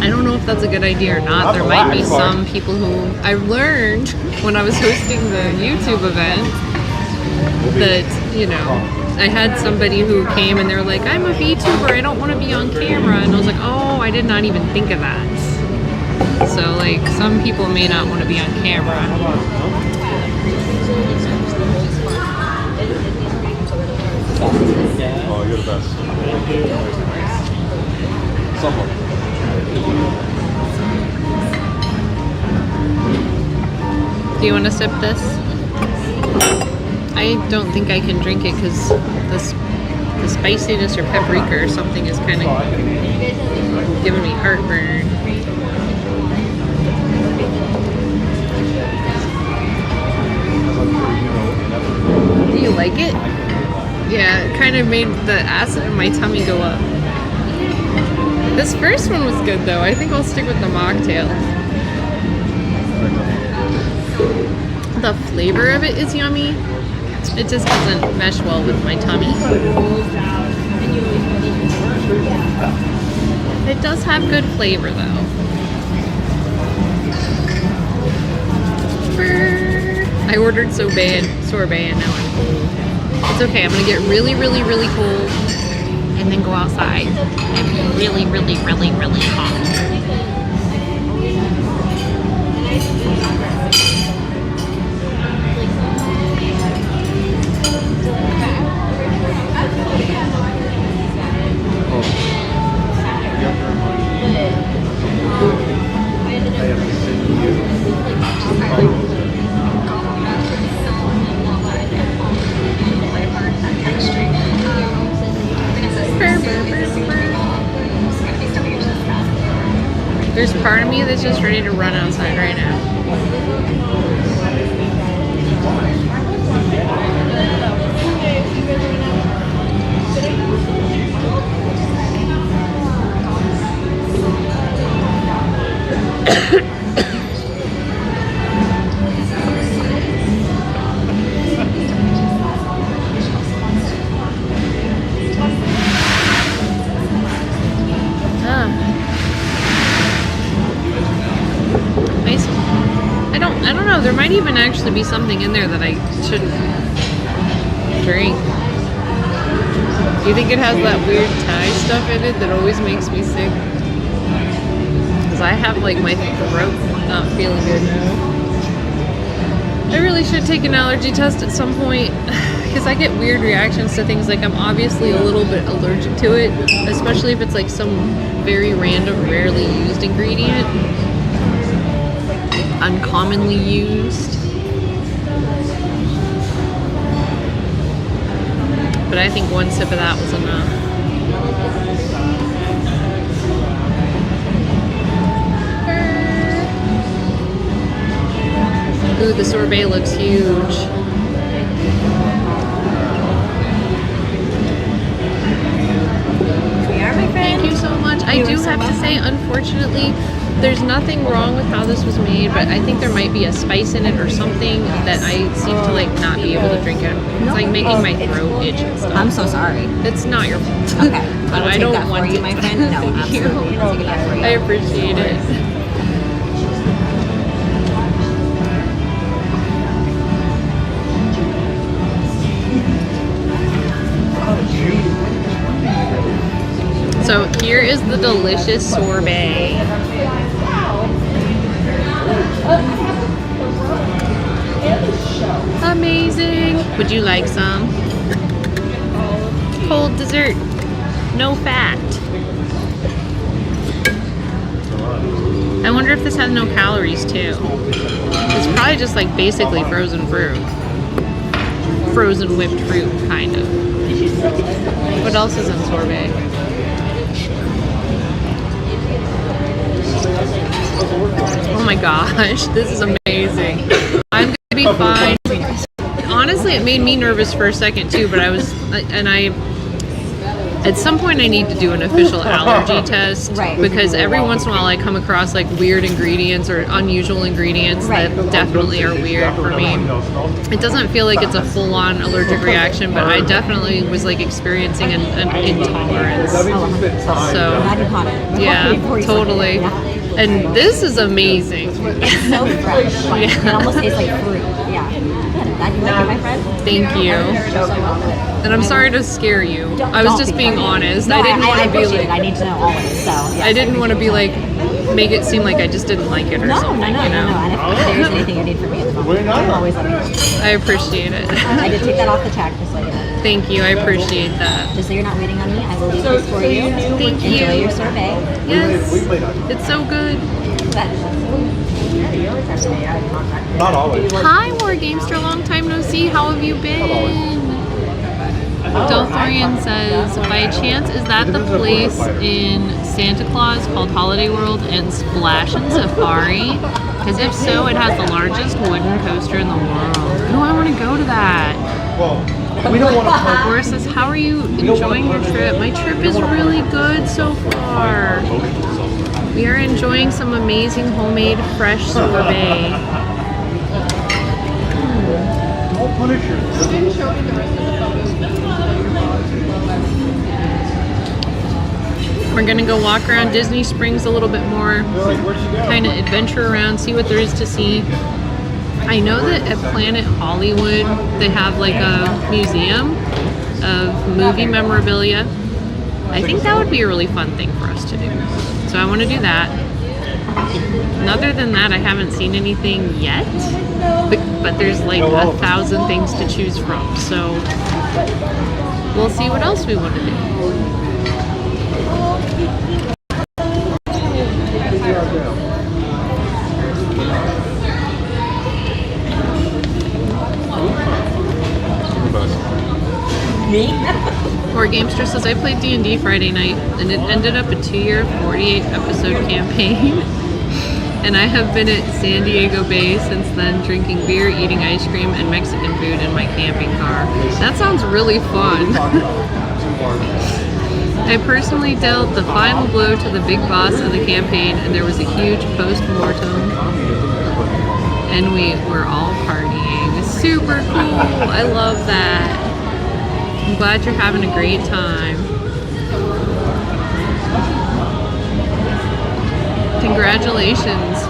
I don't know if that's a good idea or not. There might be some people who I learned when I was hosting the YouTube event that, you know, I had somebody who came and they were like, I'm a VTuber, I don't want to be on camera. And I was like, oh, I did not even think of that. So, like, some people may not want to be on camera. Oh, you're the best. Someone. Do you want to sip this? I don't think I can drink it because the spiciness or paprika or something is kind of giving me heartburn. Do you like it? Yeah, it kind of made the acid in my tummy go up. This first one was good though. I think I'll stick with the mocktail. The flavor of it is yummy. It just doesn't mesh well with my tummy. It does have good flavor though. I ordered sorbet and now I'm cold. It's okay, I'm gonna get really, really, really cold and then go outside and be really, really, really, really hot. There's part of me that's just ready to run outside right now. I don't know, there might even actually be something in there that I shouldn't drink. Do you think it has that weird Thai stuff in it that always makes me sick? Because I have like my throat not feeling good now. I really should take an allergy test at some point because I get weird reactions to things. Like I'm obviously a little bit allergic to it, especially if it's like some very random, rarely used ingredient. Uncommonly used. But I think one sip of that was enough. Ooh, the sorbet looks huge. Thank you so much. I do have to say, unfortunately, there's nothing wrong with how this was made, but I think there might be a spice in it or something that I seem to like not be able to drink it. It's like making my throat itch and stuff. I'm so sorry. It's not your fault. Okay. But I take don't that want for you, it. my friend. No, Thank absolutely. you. I'll take that for you. I appreciate it. So here is the delicious sorbet. Amazing. Would you like some? Cold dessert. No fat. I wonder if this has no calories too. It's probably just like basically frozen fruit. Frozen whipped fruit, kind of. What else is in sorbet? Oh my gosh, this is amazing. I'm gonna be fine. Honestly, it made me nervous for a second too, but at some point I need to do an official allergy test, Right. because every once in a while I come across like weird ingredients or unusual ingredients Right. that definitely are weird for me. It doesn't feel like it's a full-on allergic reaction, but I definitely was like experiencing an intolerance. So Glad you caught it. yeah, Before you totally. started. Yeah. And this is amazing. It's so fresh. Like, Yeah. It almost tastes like fruit. Yeah. Good. Glad you like it, my friend. Thank you. And I'm sorry to scare you. I was just being honest. No, I didn't want to be appreciate it. I like, need to know always. So yeah. I didn't want to be like, make it seem like I just didn't like it or No, something, no. you know? And if there's anything you need from me at the moment, you can always let me know. I appreciate it. I did take that off the check, just so you know. Thank you. I appreciate that. Just so you're not waiting on me, I will leave this for you. Thank you. Enjoy your sorbet. Yes. It's so good. Not always. Hi, War Gamester. Long time no see. How have you been? Delthorian says, by chance, is that the place in Santa Claus called Holiday World and Splash and Safari? Because if so, it has the largest wooden coaster in the world. Oh, I want to go to that. Well, we don't want to. Laura says, how are you enjoying your trip? My trip is really good so far. We are enjoying some amazing homemade fresh sorbet. Don't punish yourself. We're gonna go walk around Disney Springs a little bit more, kind of adventure around, see what there is to see. I know that at Planet Hollywood they have like a museum of movie memorabilia. I think that would be a really fun thing for us to do. So I want to do that. And other than that, I haven't seen anything yet, but there's like 1,000 things to choose from. So we'll see what else we want to do. Or Gamester says, I played D&D Friday night, and it ended up a 2-year, 48-episode campaign. And I have been at San Diego Bay since then, drinking beer, eating ice cream, and Mexican food in my camping car. That sounds really fun. I personally dealt the final blow to the big boss of the campaign, and there was a huge post-mortem. And we were all partying. Super cool. I love that. I'm glad you're having a great time. Congratulations.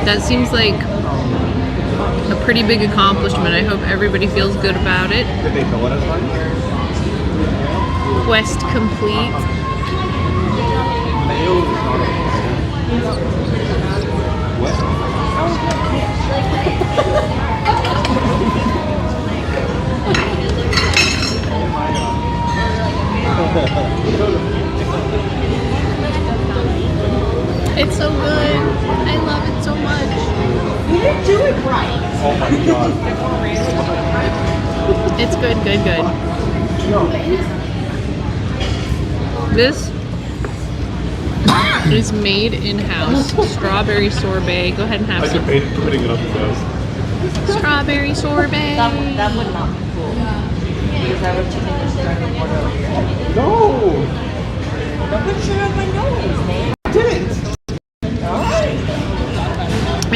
That seems like a pretty big accomplishment. I hope everybody feels good about it. Did they bill it as much? Quest complete. Mayo is not a what? It's so good. I love it so much. You didn't do it right. Oh my god. It's good, good, good. This is made in-house. Strawberry sorbet. Go ahead and have I some. debated putting it up first. Strawberry sorbet. That would not be cool. Because I would chicken this dragon water over your head. No! Don't put shit on my nose, man.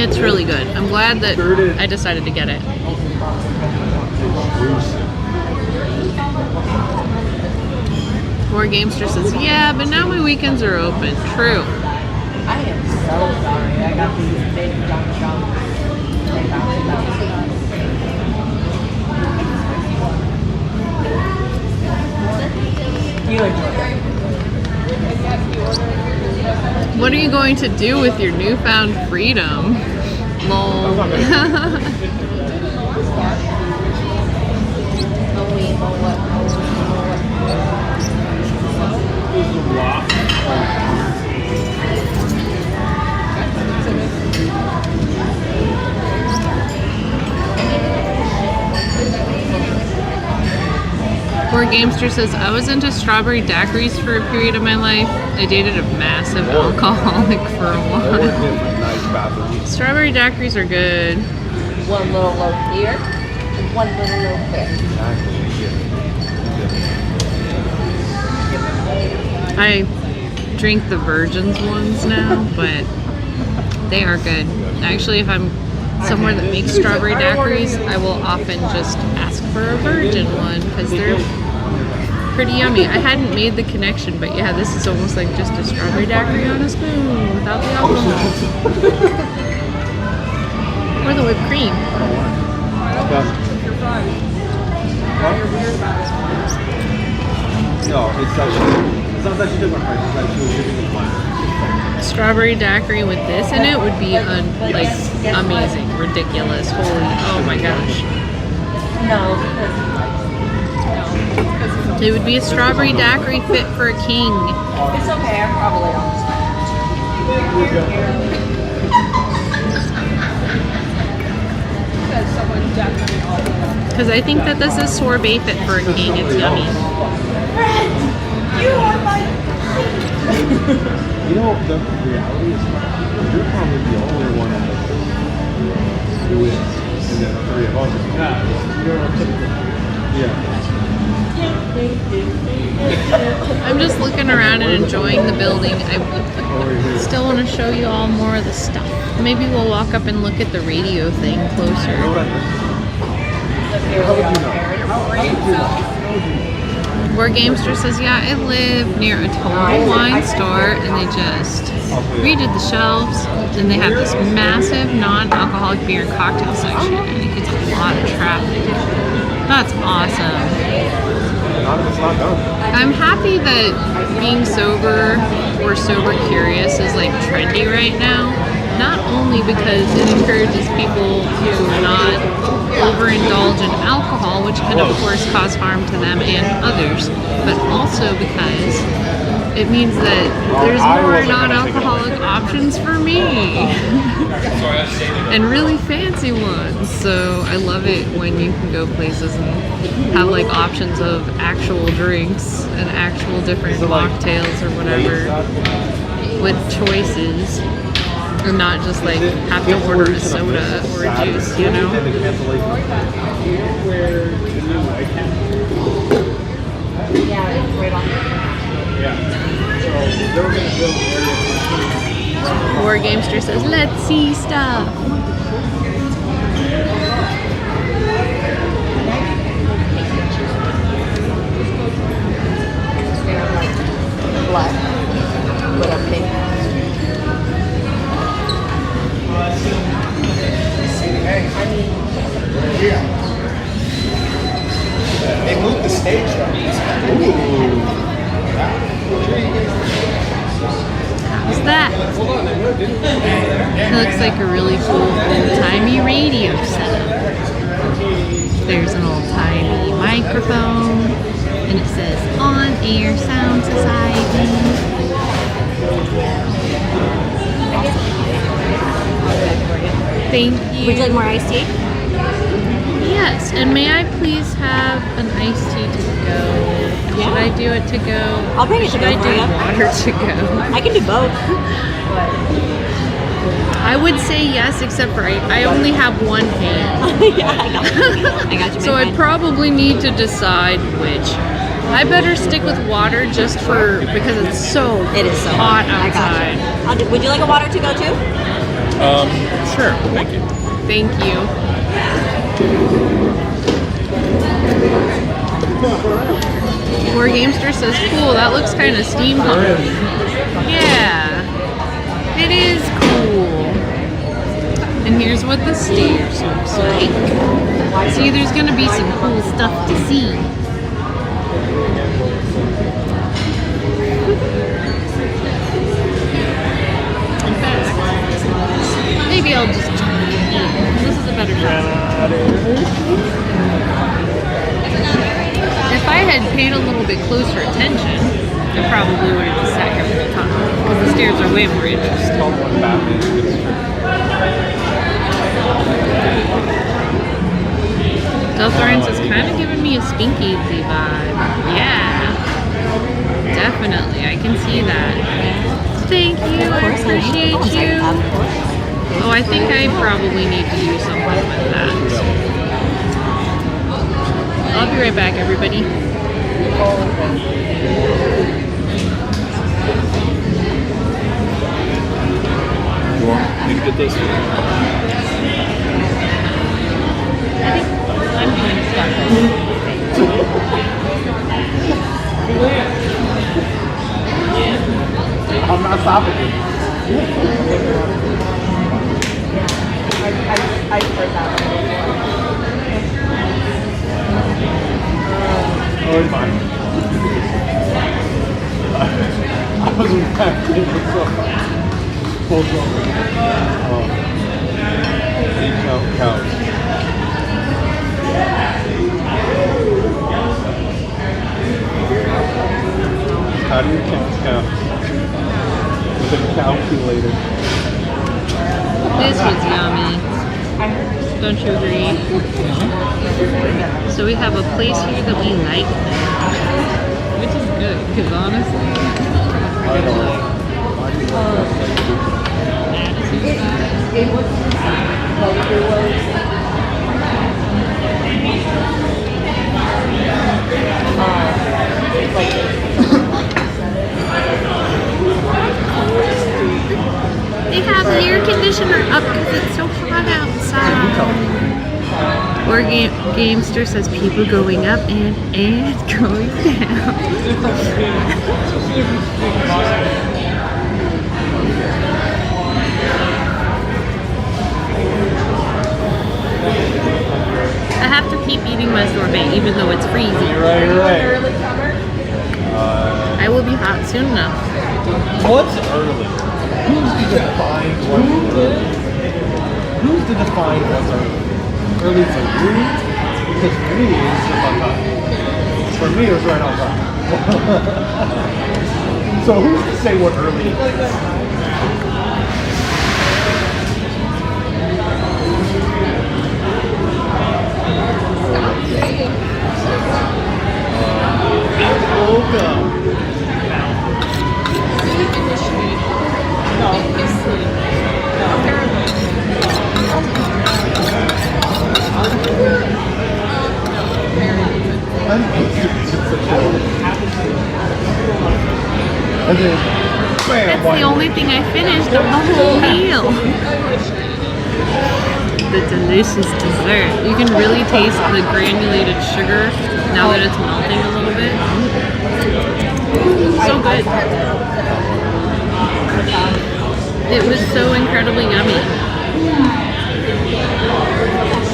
It's really good. I'm glad that I decided to get it. More Gamester says, yeah, but now my weekends are open. True. I am so sorry. I got these big junk. You enjoy it. What are you going to do with your newfound freedom? Lol. Poor Gamester says, I was into strawberry daiquiris for a period of my life. I dated a massive alcoholic for a while. Strawberry daiquiris are good. One little loaf here, and one little loaf there. I drink the Virgins ones now, but they are good. Actually, if I'm somewhere that makes strawberry daiquiris, I will often just ask for a virgin one because they're pretty yummy. I hadn't made the connection, but yeah, this is almost like just a strawberry daiquiri on a spoon without the alcohol. Or the whipped cream. No, it's not that she took my price, it's that she was giving the plan. Strawberry daiquiri with this in it would be like amazing, ridiculous, holy, oh my gosh. No, It would be a strawberry daiquiri fit for a king. it's okay. I probably Because I think that this is sorbet fit for a king. It's yummy. You are my. You know, the reality is, you're probably the only one who is, and then the three of us is not. Yeah. I'm just looking around and enjoying the building. I still want to show you all more of the stuff. Maybe we'll walk up and look at the radio thing closer. Where Gamester says, yeah, I live near a Total Wine store and they just redid the shelves and they have this massive non-alcoholic beer and cocktail section and it gets a lot of traffic. That's awesome. I'm happy that being sober or sober curious is like trendy right now. Not only because it encourages people to not overindulge in alcohol, which can of course cause harm to them and others, but also because it means that there's more non-alcoholic options for me and really fancy ones. So I love it when you can go places and have like options of actual drinks and actual different mocktails or whatever with choices. And not just like have to order a soda or a juice, you know? Yeah, it's right on there. War Gamester says, let's see stuff. Black with a pink. They moved the stage though. Thank you. Would you like more iced tea? Yes, and may I please have an iced tea to go? Should I do it to go? I'll bring it to Should go I for do you. water to go? I can do both. I would say yes, except for I only have one hand. Yeah, I got you. I got you. So my I friend. probably need to decide which. I better stick with water just for because it's so It is so hot I got outside. you. Would you like a water to go too? Sure. Thank you. Thank you. War Gamester says, cool, that looks kind of steampunk. Yeah, it is cool. And here's what the stairs looks like. See, there's gonna be some cool stuff to see. In fact, maybe I'll just jump in here. This is a better shot. If I had paid a little bit closer attention, I probably would have just sat here the whole time. Because the stairs are way more interesting. Delphorence is kind of giving me a speakeasy vibe. Yeah. Definitely. I can see that. Thank you. I appreciate you. Oh, I think I probably need to do something with that. I'll be right back, everybody. You want me to get this? I think I'm doing stuff. I'm not stopping you. I heard that one. Oh, it's fine. I wasn't happy with full couch. How do you count? With a calculator. This was yummy. Don't you agree? So we have a place here that we like, which is good, because honestly, I don't know. they have the air conditioner up because it's so hot outside. Or Gamester says people going up and going down. I have to keep eating my sorbet even though it's freezing. You're right. I will be hot soon enough. What's early? Who's to define what's early? Who's to define what's early? Early for you? Because for me, it's just on time. For me, it was right on time. So who's to say what early is? And then, bam, That's the only thing I finished of the whole meal. The delicious dessert. You can really taste the granulated sugar now that it's melting a little bit. So good. It was so incredibly yummy.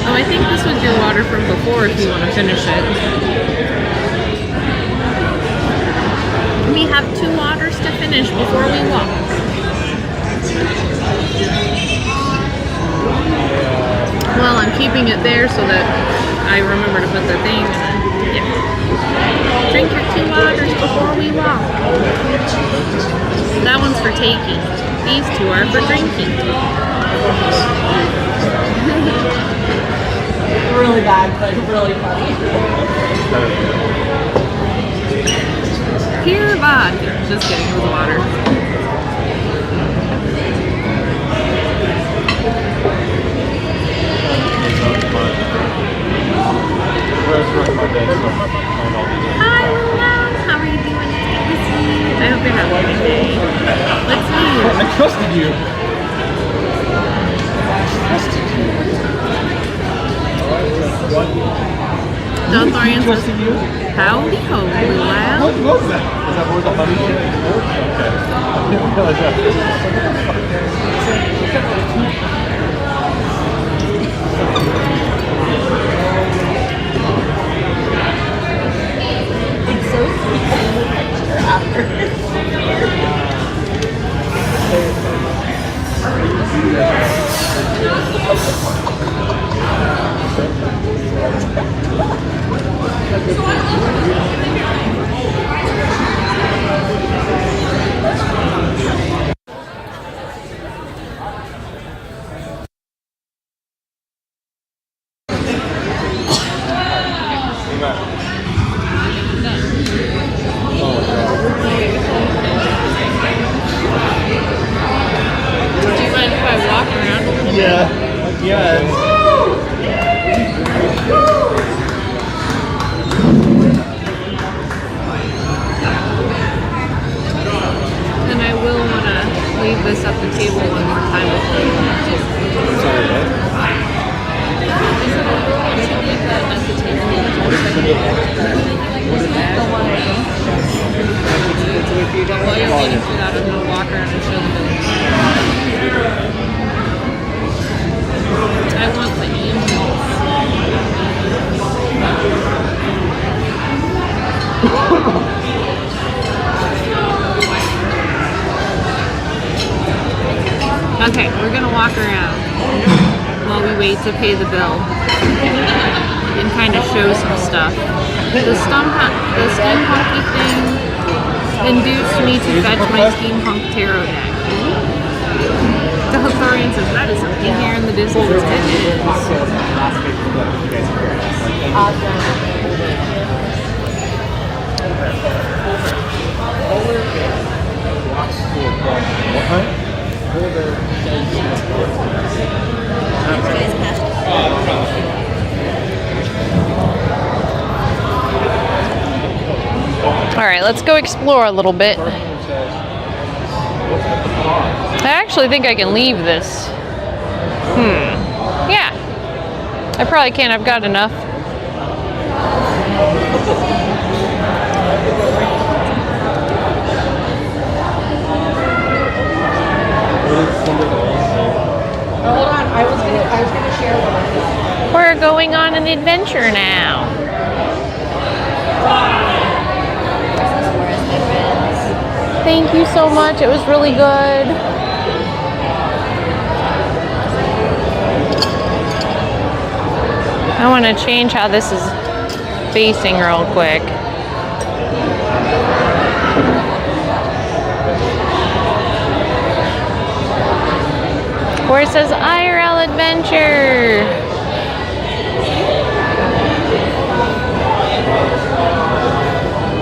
Oh, I think this was your water from before if you want to finish it. We have 2 waters to finish before we walk. Well, I'm keeping it there so that I remember to put the thing in. Yeah. Drink your 2 waters before we walk. That one's for taking. These 2 are for drinking. really bad, but really funny. Pure vodka. Just kidding, it was water. Hi, love. How are you doing? I hope you're having a good day. Let's see. I trusted you. Don't Thorian says, howdy ho, wow. What was that? Was that more the honey shit? Okay. I didn't realize It's so sweet in the texture after. Do you mind if I walk around? Yeah. Yes. And I will want to leave this at the table one more time before we leave. Sorry, what? While you're waiting for that, I'm going to walk around and show the village. I want the Okay, we're going to walk around while we wait to pay the bill and kind of show some stuff. The steampunky thing induced me to fetch my steampunk tarot deck. The Hookarian says that is something here in the Disney. It is. All right, let's go explore a little bit. I actually think I can leave this. Yeah. I probably can. I've got enough. Hold on, I was gonna share one. We're going on an adventure now. Thank you so much. It was really good. I want to change how this is facing real quick. Where it says IRL Adventure.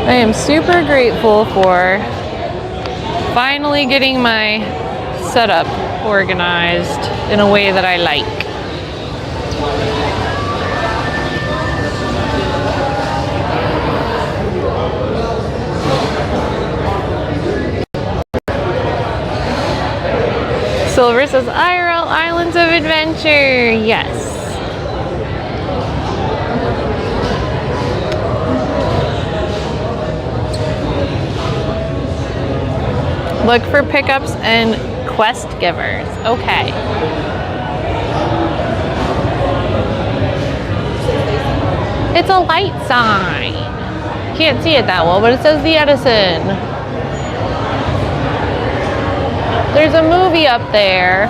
I am super grateful for finally getting my setup organized in a way that I like. Silver says IRL Islands of Adventure. Yes. Look for pickups and quest givers. Okay. It's a light sign. Can't see it that well, but it says the Edison. There's a movie up there.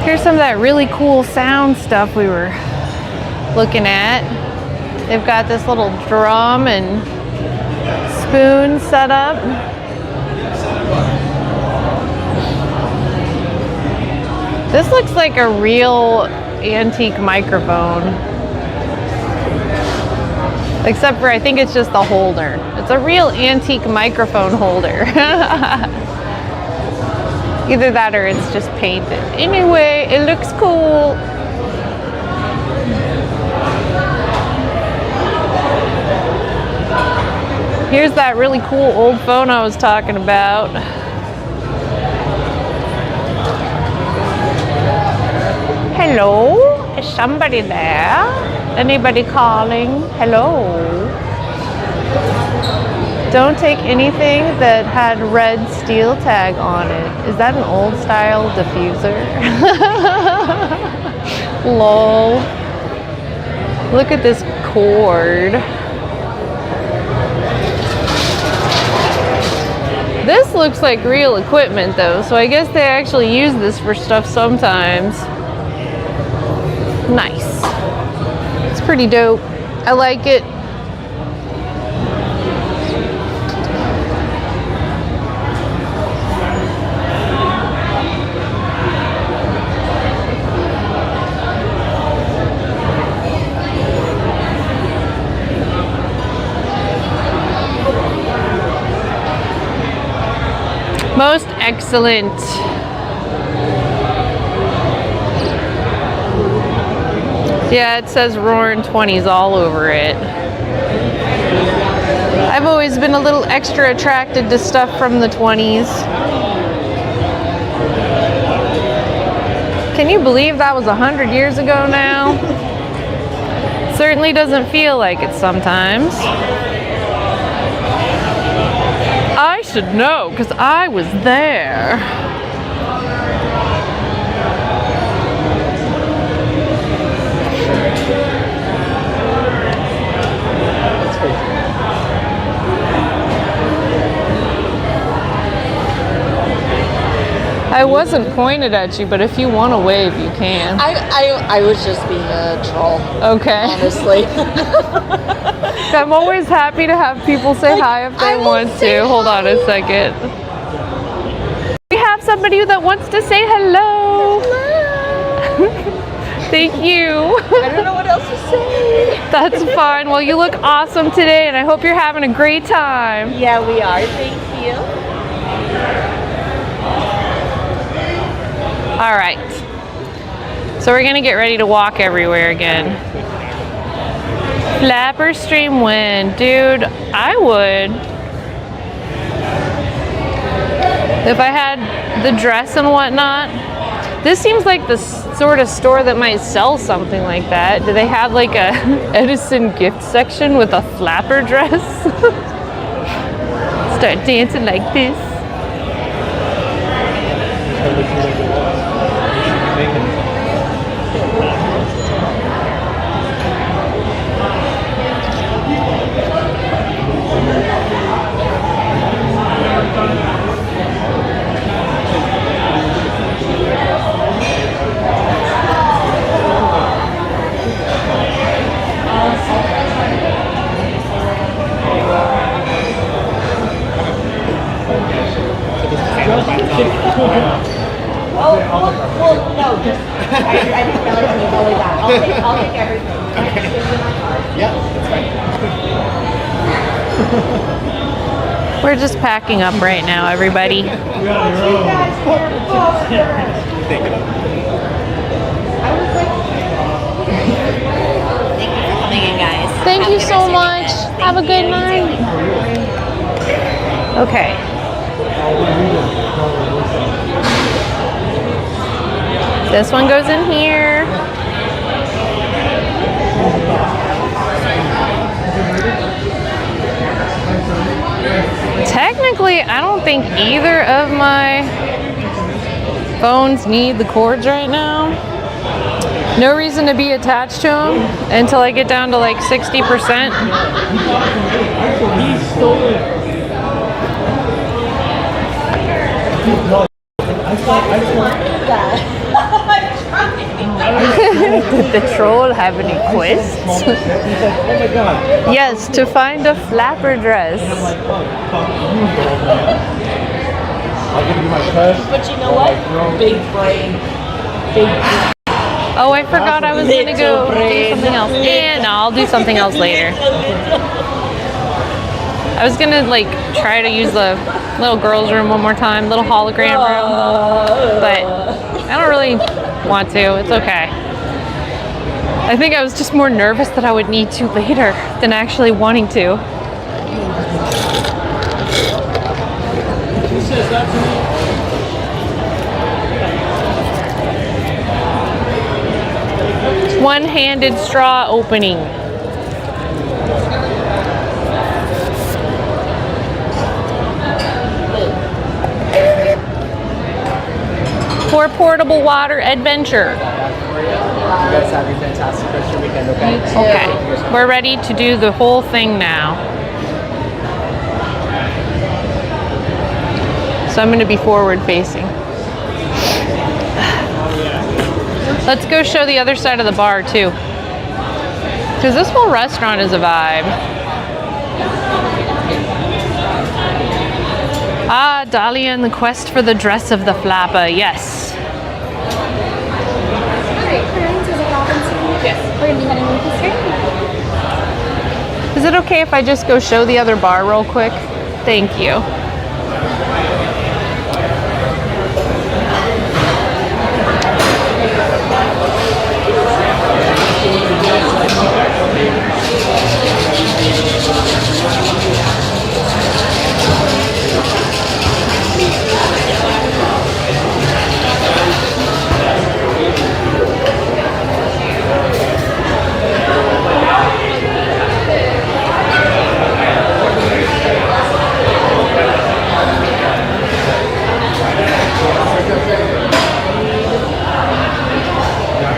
Here's some of that really cool sound stuff we were looking at. They've got this little drum and spoon set up. This looks like a real antique microphone. Except for I think it's just the holder. It's a real antique microphone holder. Either that or it's just painted. Anyway, it looks cool. Here's that really cool old phone I was talking about. Hello? Is somebody there? Anybody calling? Hello? Don't take anything that had red steel tag on it. Is that an old style diffuser? Lol. Look at this cord. This looks like real equipment though, so I guess they actually use this for stuff sometimes. Nice. It's pretty dope. I like it. Most excellent. Yeah, it says Roaring 20s all over it. I've always been a little extra attracted to stuff from the 20s. Can you believe that was 100 years ago now? Certainly doesn't feel like it sometimes. I should know, because I was there. I wasn't pointed at you, but if you want to wave, you can. I was just being a troll. Okay. Honestly. I'm always happy to have people say hi if they want to. Hold on a second. We have somebody that wants to say hello. Hello. Thank you. I don't know what else to say. That's fine. Well, you look awesome today, and I hope you're having a great time. Yeah, we are. Thank you. All right. So we're going to get ready to walk everywhere again. Flapper Stream Wind. Dude, I would. If I had the dress and whatnot. This seems like the sort of store that might sell something like that. Do they have like a Edison gift section with a flapper dress? Start dancing like this. Well, no, just I didn't realize when you go that. I'll take everything. Yeah, that's fine. We're just packing up right now, everybody. Take it up. Thank you for coming in, guys. Thank you so much. Have a good night. Okay. This one goes in here. Technically, I don't think either of my phones need the cords right now. No reason to be attached to them until I get down to like 60%. Did the troll have any quests? He's like, oh my god. Yes, to find a flapper dress. I'll give you my quest. But you know what? Big brain. Big brain. Oh, I forgot I was gonna go do something else. Yeah, no, I'll do something else later. I was gonna like try to use the little girls' room one more time, little hologram room, but I don't really want to. It's okay. I think I was just more nervous that I would need to later than actually wanting to. Who says that to me? One-handed straw opening. For portable water adventure. You guys have a fantastic rest of your weekend, okay? Okay, we're ready to do the whole thing now. So I'm going to be forward facing. Let's go show the other side of the bar too. Because this whole restaurant is a vibe. Ah, Dahlia and the quest for the dress of the flapper, yes. Alright, friends, is it Robinson? Yes. We're gonna be heading with this here. Is it okay if I just go show the other bar real quick? Thank you.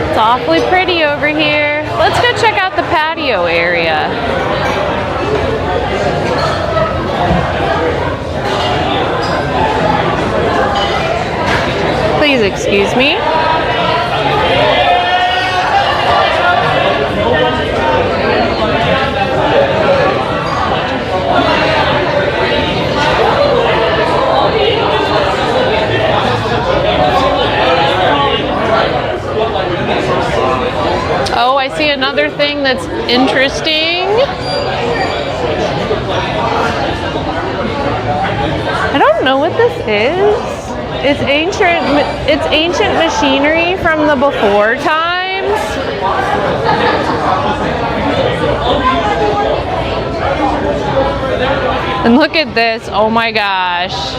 It's awfully pretty over here. Let's go check out the patio area. Please excuse me. Oh, I see another thing that's interesting. I don't know what this is. It's ancient machinery from the before times. And look at this. Oh my gosh.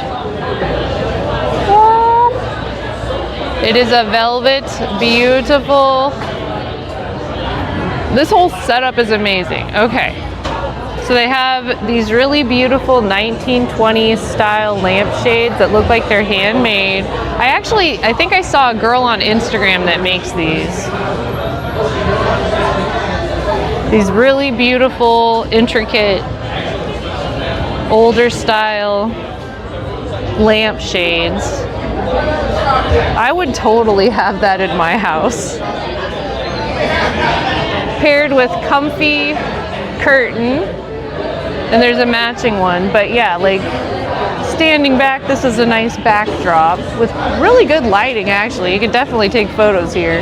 It is a velvet, beautiful. This whole setup is amazing. Okay. So they have these really beautiful 1920s style lampshades that look like they're handmade. I think I saw a girl on Instagram that makes these. These really beautiful, intricate, older style lampshades. I would totally have that in my house. Paired with comfy curtain. And there's a matching one, but yeah, like standing back, this is a nice backdrop with really good lighting actually. You could definitely take photos here.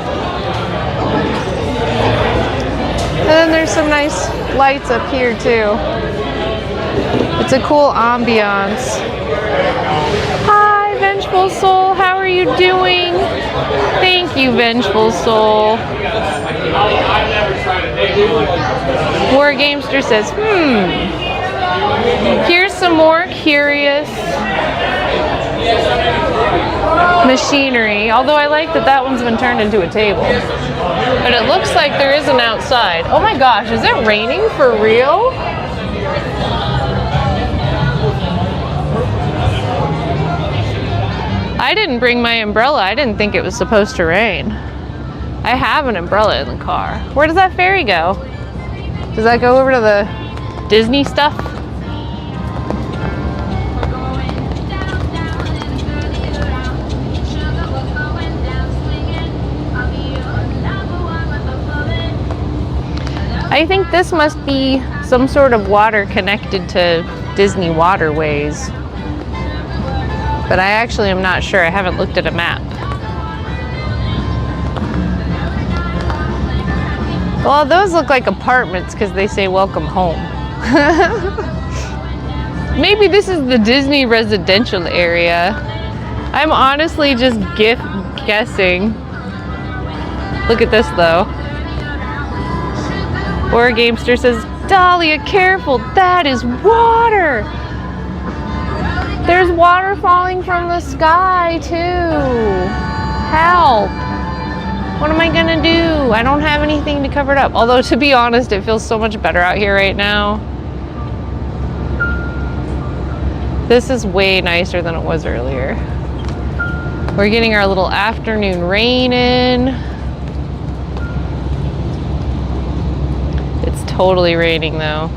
And then there's some nice lights up here too. It's a cool ambiance. Hi, Vengeful Soul, how are you doing? Thank you, Vengeful Soul. War Gamester says, here's some more curious machinery, although I like that one's been turned into a table. But it looks like there is an outside. Oh my gosh, is it raining for real? I didn't bring my umbrella. I didn't think it was supposed to rain. I have an umbrella in the car. Where does that ferry go? Does that go over to the Disney stuff? I think this must be some sort of water connected to Disney waterways. But I actually am not sure. I haven't looked at a map. Well, those look like apartments because they say welcome home. Maybe this is the Disney residential area. I'm honestly just guessing. Look at this though. Or Gamester says, Dahlia, careful, that is water. There's water falling from the sky too. Help. What am I gonna do? I don't have anything to cover it up. Although, to be honest, it feels so much better out here right now. This is way nicer than it was earlier. We're getting our little afternoon rain in. It's totally raining though.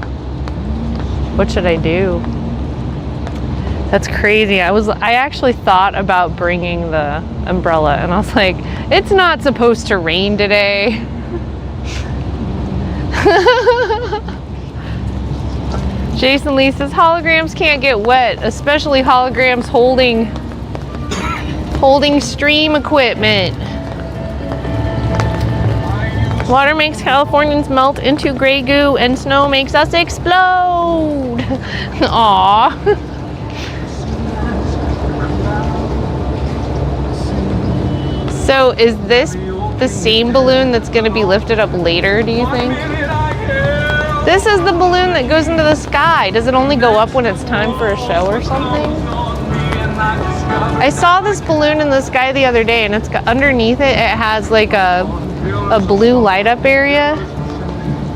What should I do? That's crazy. I actually thought about bringing the umbrella and I was like, it's not supposed to rain today. Jason Lee says holograms can't get wet, especially holograms holding stream equipment. Water makes Californians melt into gray goo and snow makes us explode. Aww. So is this the same balloon that's going to be lifted up later, do you think? This is the balloon that goes into the sky. Does it only go up when it's time for a show or something? I saw this balloon in the sky the other day and it's got, underneath it, it has like a blue light up area.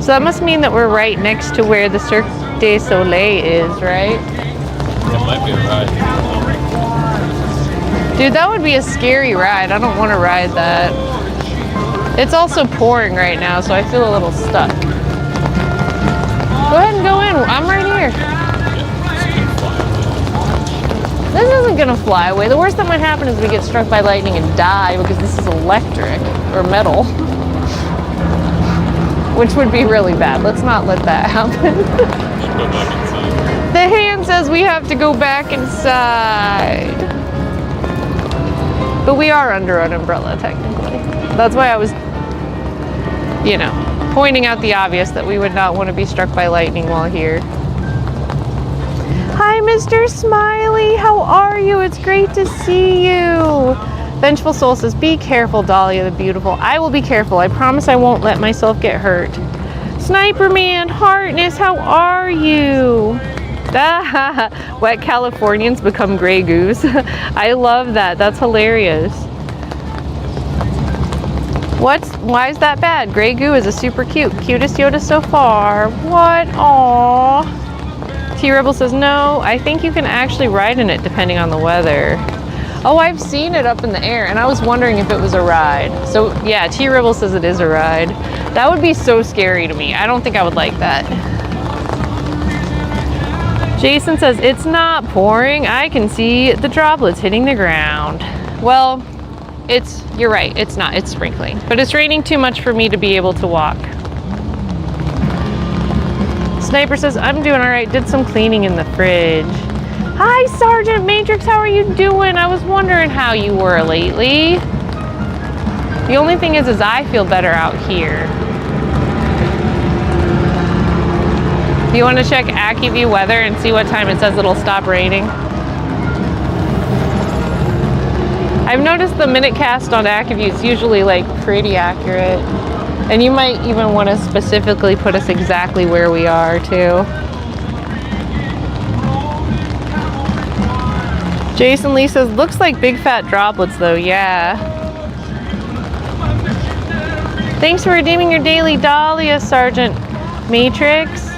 So that must mean that we're right next to where the Cirque du Soleil is, right? It might be a ride. Dude, that would be a scary ride. I don't want to ride that. It's also pouring right now, so I feel a little stuck. Go ahead and go in. I'm right here. This isn't gonna fly away. The worst that might happen is we get struck by lightning and die because this is electric or metal. Which would be really bad. Let's not let that happen. Go back inside. The hand says we have to go back inside. But we are under an umbrella, technically. That's why I was, you know, pointing out the obvious that we would not want to be struck by lightning while here. Hi, Mr. Smiley. How are you? It's great to see you. Vengeful Soul says, be careful, Dahlia the Beautiful. I will be careful. I promise I won't let myself get hurt. Sniper Man, Heartness, how are you? Wet Californians become gray goose. I love that. That's hilarious. Why is that bad? Gray goo is a super cutest Yoda so far. What? Aww. T-Rebel says, no, I think you can actually ride in it depending on the weather. Oh, I've seen it up in the air and I was wondering if it was a ride. So yeah, T-Rebel says it is a ride. That would be so scary to me. I don't think I would like that. Jason says, it's not pouring. I can see the droplets hitting the ground. Well, you're right, it's not, it's sprinkling. But it's raining too much for me to be able to walk. Sniper says, I'm doing all right, did some cleaning in the fridge. Hi, Sergeant Matrix, how are you doing? I was wondering how you were lately. The only thing is I feel better out here. Do you want to check AccuView weather and see what time it says it'll stop raining? I've noticed the minute cast on AccuView is usually like pretty accurate. And you might even want to specifically put us exactly where we are too. Jason Lee says, looks like big fat droplets though, yeah. Thanks for redeeming your daily Dahlia, Sergeant Matrix.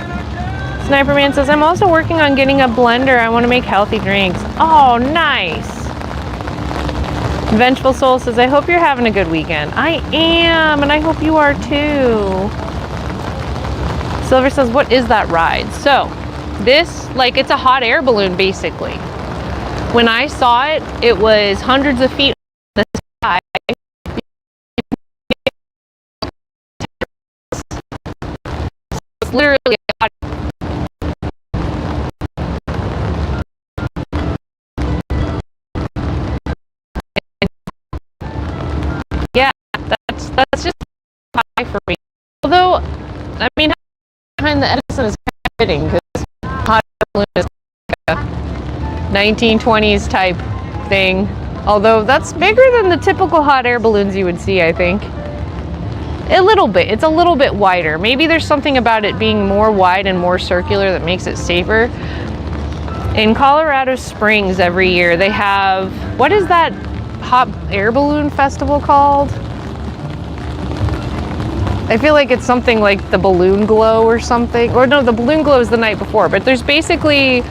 Sniper Man says, I'm also working on getting a blender. I want to make healthy drinks. Oh, nice. Vengeful Soul says, I hope you're having a good weekend. I am, and I hope you are too. Silver says, what is that ride? So, this, like, it's a hot air balloon, basically. When I saw it, it was hundreds of feet in the sky. literally a hot. Yeah, that's just high for me. Although, I mean, behind the Edison is kind of fitting because hot air balloon is like a 1920s type thing. Although that's bigger than the typical hot air balloons you would see, I think. A little bit. It's a little bit wider. Maybe there's something about it being more wide and more circular that makes it safer. In Colorado Springs every year they have, what is that hot air balloon festival called? I feel like it's something like the Balloon Glow or something. Or no, the Balloon Glow is the night before, but there's basically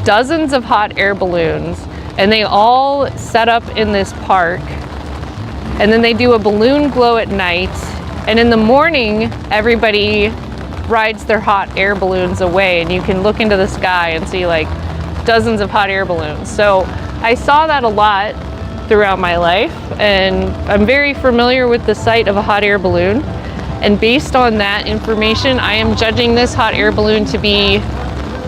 dozens of hot air balloons and they all set up in this park. And then they do a balloon glow at night. And in the morning, everybody rides their hot air balloons away and you can look into the sky and see like dozens of hot air balloons. So I saw that a lot throughout my life and I'm very familiar with the sight of a hot air balloon. And based on that information, I am judging this hot air balloon to be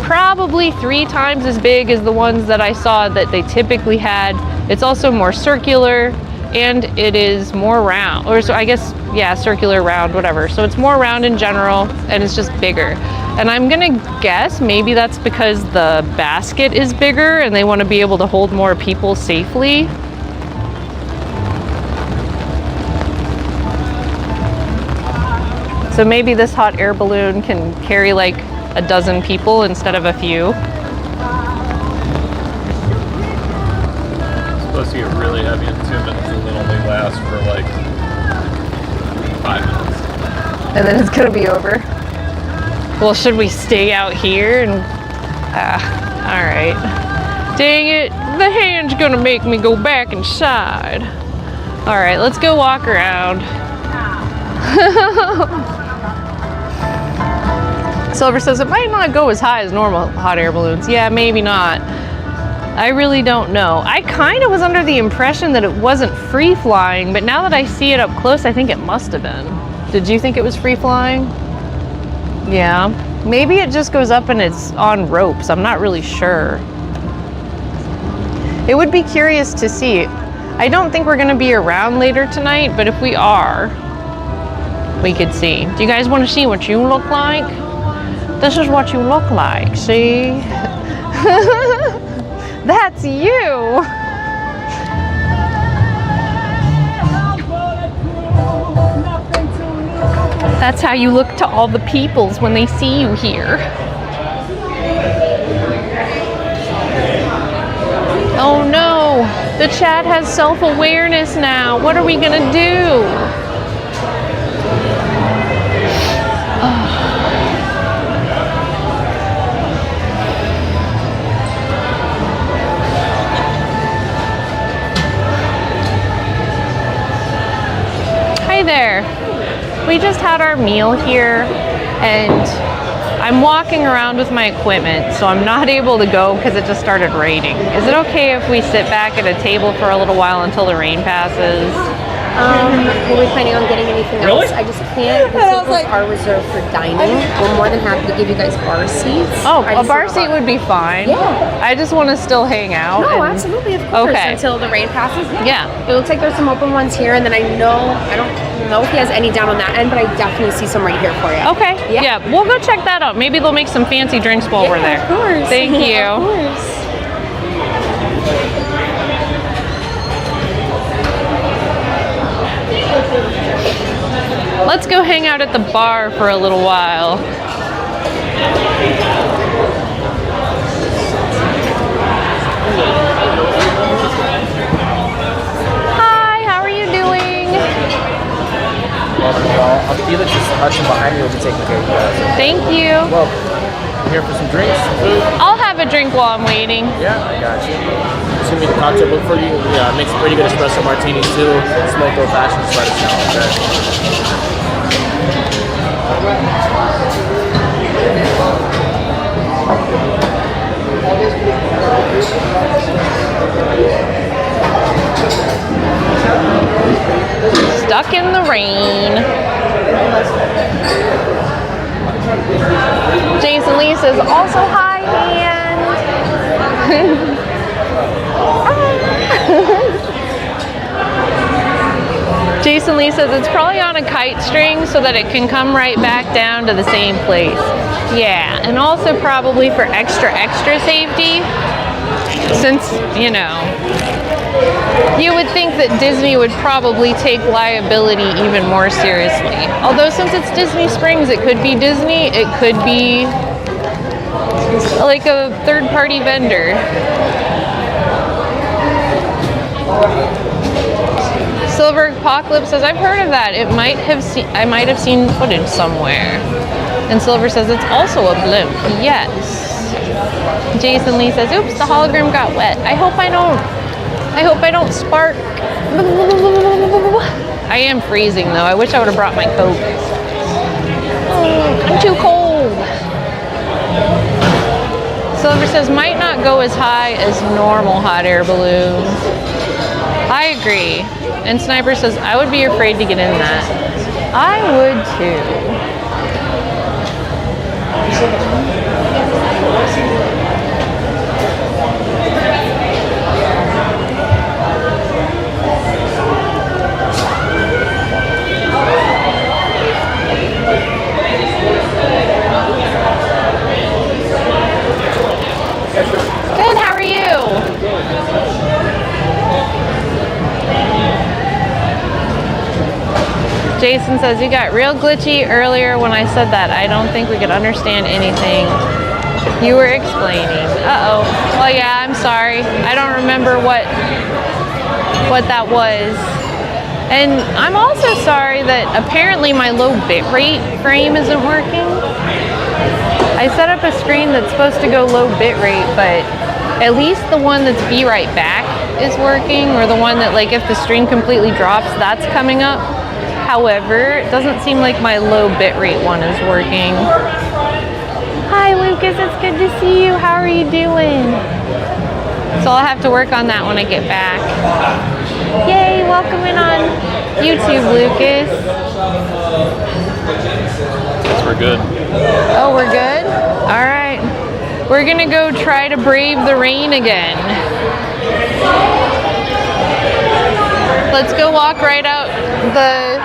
probably 3 times as big as the ones that I saw that they typically had. It's also more circular and it is more round, or so I guess, yeah, circular, round, whatever. So it's more round in general and it's just bigger. And I'm gonna guess maybe that's because the basket is bigger and they want to be able to hold more people safely. So maybe this hot air balloon can carry like a dozen people instead of a few. It's supposed to get really heavy in 2 minutes and then only last for like 5 minutes. And then it's gonna be over. Well, should we stay out here and, all right. Dang it, the hand's gonna make me go back inside. All right, let's go walk around. Silver says it might not go as high as normal hot air balloons. Yeah, maybe not. I really don't know. I kind of was under the impression that it wasn't free flying, but now that I see it up close, I think it must have been. Did you think it was free flying? Yeah. Maybe it just goes up and it's on ropes. I'm not really sure. It would be curious to see. I don't think we're gonna be around later tonight, but if we are, we could see. Do you guys want to see what you look like? This is what you look like, see? That's you! That's how you look to all the peoples when they see you here. Oh no! The chat has self-awareness now. What are we gonna do? Hi there. We just had our meal here and I'm walking around with my equipment, so I'm not able to go because it just started raining. Is it okay if we sit back at a table for a little while until the rain passes? Were we planning on getting anything else? I just can't. The tables are reserved for dining. We're more than happy to give you guys bar seats. Oh, a bar seat would be fine. Yeah. I just want to still hang out. No, and... absolutely, of course. Okay. Until the rain passes. Yeah. It looks like there's some open ones here, and then I don't know if he has any down on that end, but I definitely see some right here for you. Okay. Yeah. We'll go check that out. Maybe they'll make some fancy drinks while we're there. Of course. Thank you. Of course. Let's go hang out at the bar for a little while. Hi, how are you doing? I'll feel it just touching behind you will be taking care of you guys. Thank you. Well, you here for some drinks, some food? I'll have a drink while I'm waiting. Yeah, I got you. Send me the cocktail book for you. Yeah, it makes pretty good espresso martinis too. Smoked old fashioned, just let us know. Okay. Stuck in the rain. Jason Lee says, also hi, hand. Jason Lee says it's probably on a kite string so that it can come right back down to the same place. Yeah, and also probably for extra safety, since, you know, you would think that Disney would probably take liability even more seriously. Although since it's Disney Springs, it could be Disney, it could be like a third-party vendor. Silver Apocalypse says, I've heard of that. I might have seen footage somewhere. And Silver says it's also a blimp. Yes. Jason Lee says, oops, the hologram got wet. I hope I don't spark. I am freezing though. I wish I would have brought my coat. Oh, I'm too cold. Silver says, might not go as high as normal hot air balloons. I agree. And Sniper says, I would be afraid to get in that. I would too. Good, how are you? Jason says, you got real glitchy earlier when I said that. I don't think we could understand anything you were explaining. Uh-oh. Well, yeah, I'm sorry. I don't remember what that was. And I'm also sorry that apparently my low bitrate frame isn't working. I set up a screen that's supposed to go low bitrate, but at least the one that's be right back is working, or the one that, like, if the stream completely drops, that's coming up. However, it doesn't seem like my low bitrate one is working. Hi Lucas, it's good to see you. How are you doing? So I'll have to work on that when I get back. Yay, welcome in on YouTube, Lucas. We're good. Oh, we're good? All right. We're gonna go try to brave the rain again. Let's go walk right out the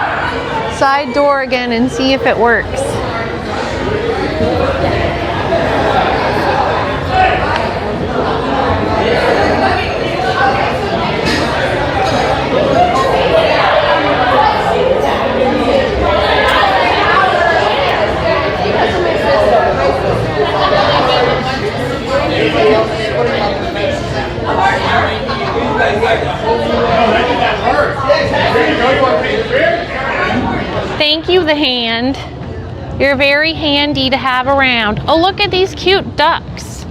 side door again and see if it works. Thank you, the hand. You're very handy to have around. Oh, look at these cute ducks.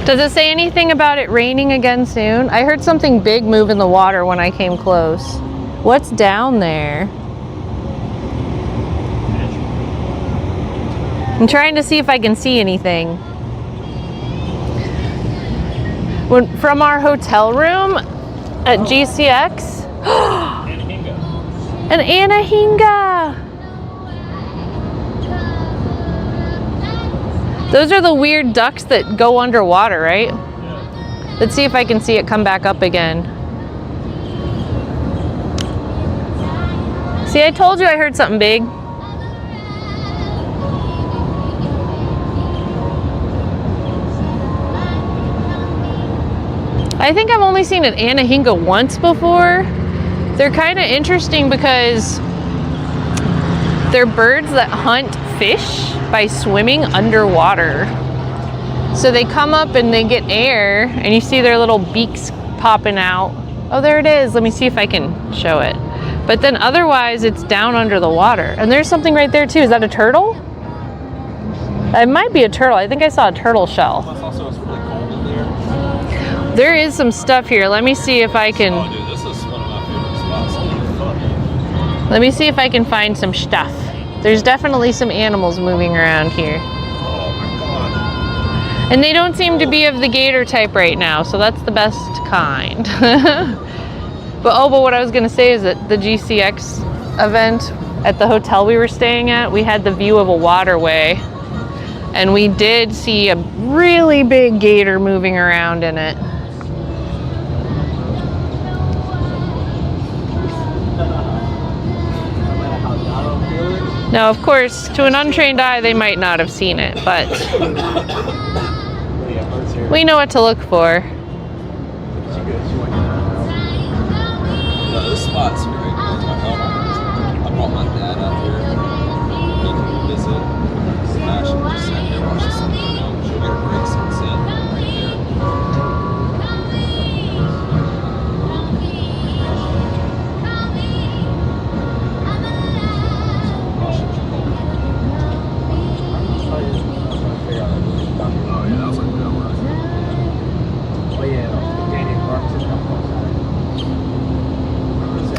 Does it say anything about it raining again soon? I heard something big move in the water when I came close. What's down there? I'm trying to see if I can see anything. From our hotel room at GCX. An anahinga. Those are the weird ducks that go underwater, right? Yeah. Let's see if I can see it come back up again. See, I told you I heard something big. I think I've only seen an anahinga once before. They're kind of interesting because they're birds that hunt fish by swimming underwater. So they come up and they get air and you see their little beaks popping out. Oh, there it is. Let me see if I can show it. But then otherwise it's down under the water. And there's something right there too. Is that a turtle? It might be a turtle. I think I saw a turtle shell. There is some stuff here. Let me see if I can. Oh, dude, this is one of my favorite spots. Holy fuck. Let me see if I can find some stuff. There's definitely some animals moving around here. Oh my god. And they don't seem to be of the gator type right now, so that's the best kind. But what I was gonna say is that the GCX event at the hotel we were staying at, we had the view of a waterway. And we did see a really big gator moving around in it. Now, of course, to an untrained eye, they might not have seen it, but we know what to look for. No, this spot's great. I brought my dad out here. He can visit, smash and just sit here, watch the sun go down. She'll get a great sunset right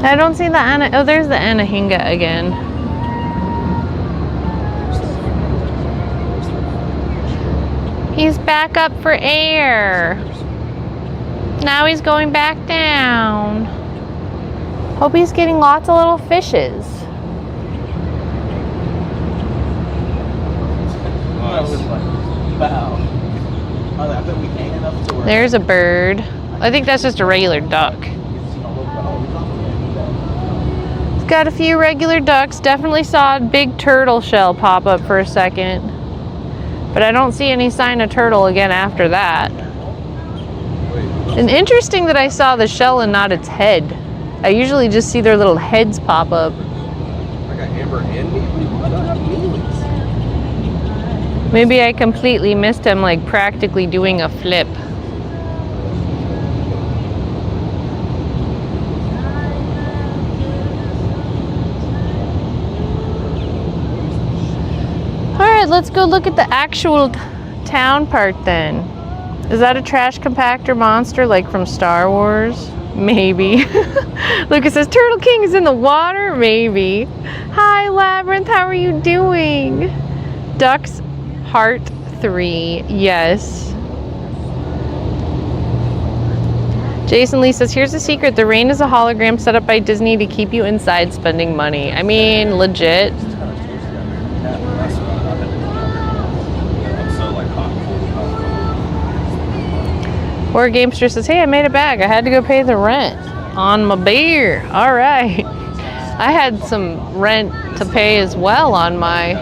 I don't see the oh, there's the Anahinga again. He's back up for air. Now he's going back down. Hope he's getting lots of little fishes. There's a bird. I think that's just a regular duck. Got a few regular ducks. Definitely saw a big turtle shell pop up for a second. But I don't see any sign of turtle again after that. And interesting that I saw the shell and not its head. I usually just see their little heads pop up. Maybe I completely missed him, like practically doing a flip. Alright, let's go look at the actual town part then. Is that a trash compactor monster like from Star Wars? Maybe. Lucas says, Turtle King is in the water? Maybe. Hi, Labyrinth, how are you doing? Ducks Heart 3, yes. Jason Lee says, here's a secret. The rain is a hologram set up by Disney to keep you inside spending money. I mean, legit. Or Gamester says, hey, I made it back. I had to go pay the rent on my beer. All right. I had some rent to pay as well on my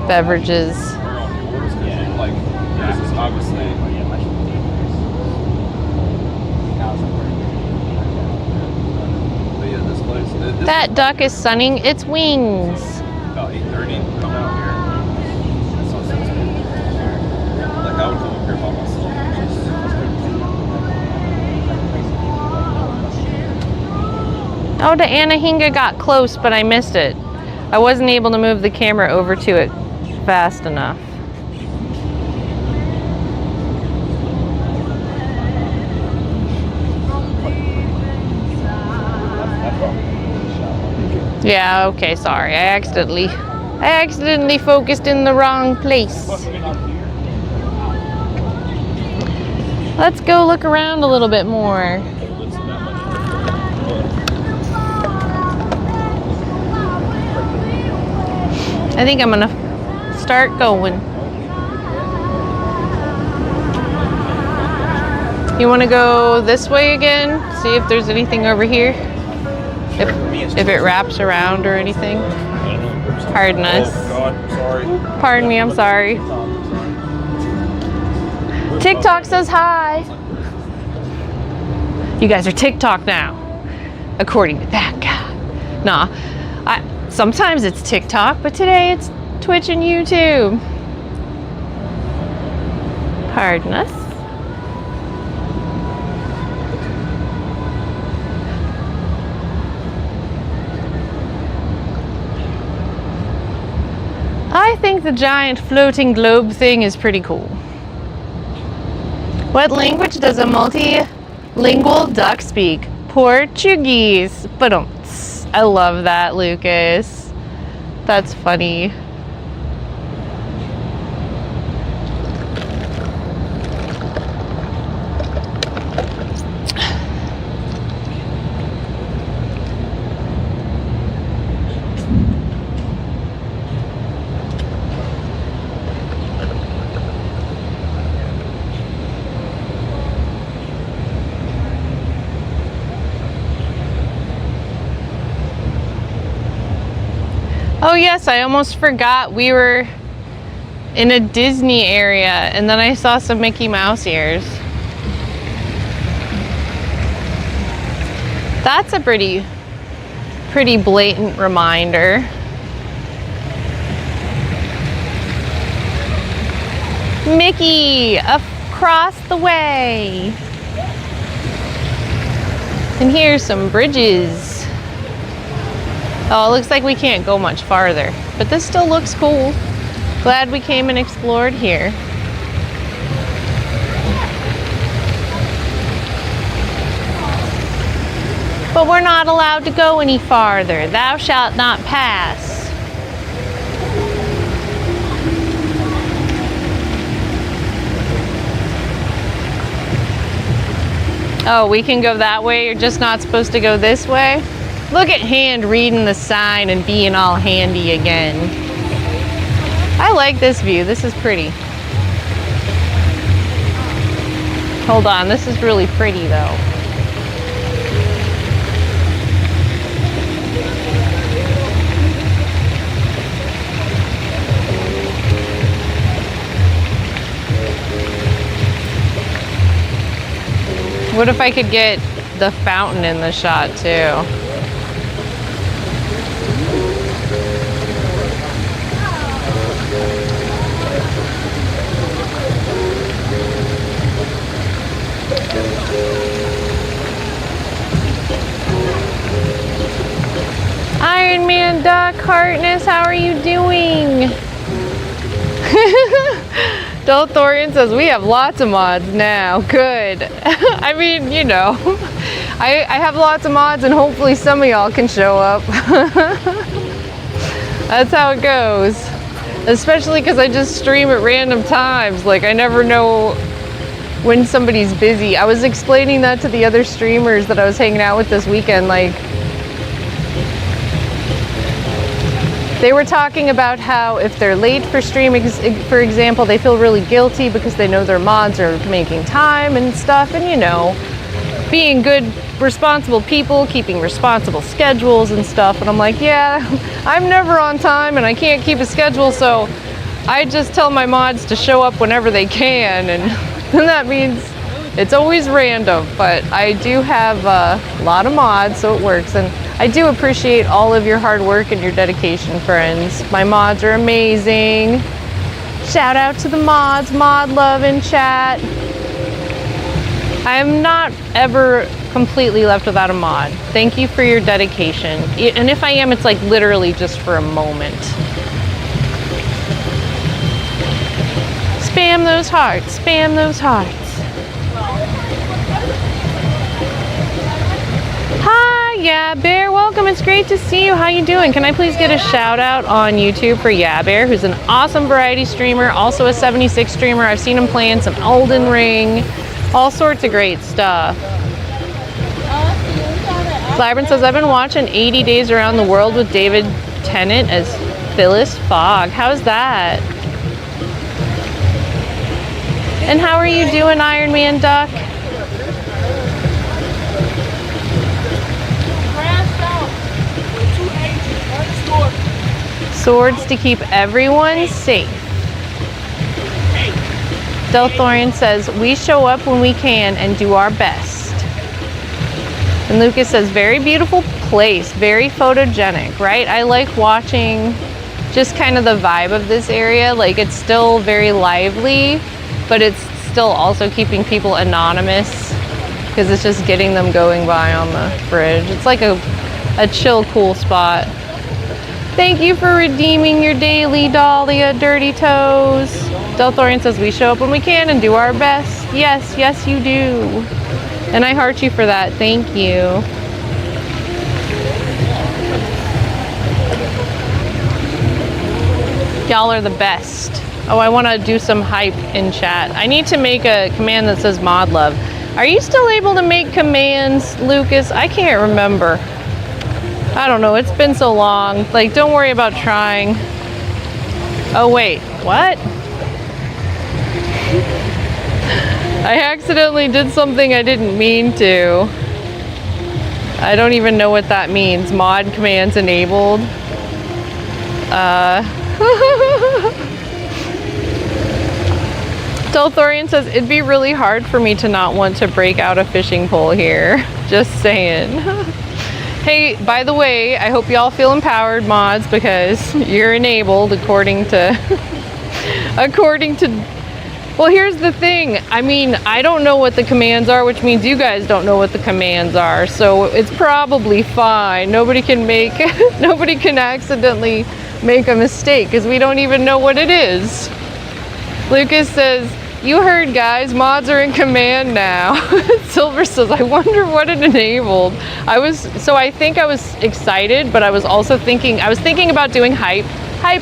beverages. That duck is sunning its wings. About 8:30, come out here. So like I would come up here by myself. Oh, the Anahinga got close, but I missed it. I wasn't able to move the camera over to it fast enough. Yeah, okay, sorry. I accidentally focused in the wrong place. Let's go look around a little bit more. I think I'm gonna start going. You wanna go this way again? See if there's anything over here? If it wraps around or anything. Pardon us. Oh God, sorry. Pardon me, I'm sorry. TikTok says hi. You guys are TikTok now, according to that guy. Nah, sometimes it's TikTok, but today it's Twitch and YouTube. Pardon us. I think the giant floating globe thing is pretty cool. What language does a multilingual duck speak? Portuguese. Ba-dum-ts. I love that, Lucas. That's funny. Oh yes, I almost forgot we were in a Disney area and then I saw some Mickey Mouse ears. That's a pretty blatant reminder. Mickey, across the way. And here's some bridges. Oh, it looks like we can't go much farther, but this still looks cool. Glad we came and explored here. But we're not allowed to go any farther. Thou shalt not pass. Oh, we can go that way. You're just not supposed to go this way? Look at Hand reading the sign and being all handy again. I like this view. This is pretty. Hold on, this is really pretty though. What if I could get the fountain in the shot too? Iron Man Duck, Heartness, how are you doing? Thorian says, we have lots of mods now. Good. I mean, you know, I have lots of mods and hopefully some of y'all can show up. That's how it goes. Especially because I just stream at random times. Like, I never know when somebody's busy. I was explaining that to the other streamers that I was hanging out with this weekend. Like, they were talking about how if they're late for streaming, for example, they feel really guilty because they know their mods are making time and stuff, and you know, being good, responsible people, keeping responsible schedules and stuff. And I'm like, yeah, I'm never on time and I can't keep a schedule, so I just tell my mods to show up whenever they can, and that means it's always random, but I do have a lot of mods, so it works. And I do appreciate all of your hard work and your dedication, friends. My mods are amazing. Shout out to the mods, mod love in chat. I am not ever completely left without a mod. Thank you for your dedication. And if I am, it's like literally just for a moment. Spam those hearts, spam those hearts. Hi, Yeah Bear, welcome. It's great to see you. How you doing? Can I please get a shout out on YouTube for Yeah Bear, who's an awesome variety streamer, also a 76 streamer. I've seen him playing some Elden Ring, all sorts of great stuff. Labyrinth says, I've been watching 80 Days Around the World with David Tennant as Phyllis Fogg. How's that? And how are you doing, Iron Man Duck? Swords to keep everyone safe. Delthorian says, we show up when we can and do our best. And Lucas says, very beautiful place, very photogenic, right? I like watching just kind of the vibe of this area. Like, it's still very lively, but it's still also keeping people anonymous because it's just getting them going by on the bridge. It's like a chill, cool spot. Thank you for redeeming your daily, Dahlia, Dirty Toes. Delthorian says, we show up when we can and do our best. Yes, yes you do. And I heart you for that. Thank you. Y'all are the best. Oh, I want to do some hype in chat. I need to make a command that says mod love. Are you still able to make commands, Lucas? I can't remember. I don't know, it's been so long. Like, don't worry about trying. Oh wait, what? I accidentally did something I didn't mean to. I don't even know what that means. Mod commands enabled. Delthorian says, it'd be really hard for me to not want to break out a fishing pole here. Just saying. Hey, by the way, I hope y'all feel empowered, mods, because you're enabled according to... Well, here's the thing. I mean, I don't know what the commands are, which means you guys don't know what the commands are. So it's probably fine. Nobody can accidentally make a mistake because we don't even know what it is. Lucas says, you heard, guys, mods are in command now. Silver says, I wonder what it enabled. I think I was excited, but I was also thinking about doing hype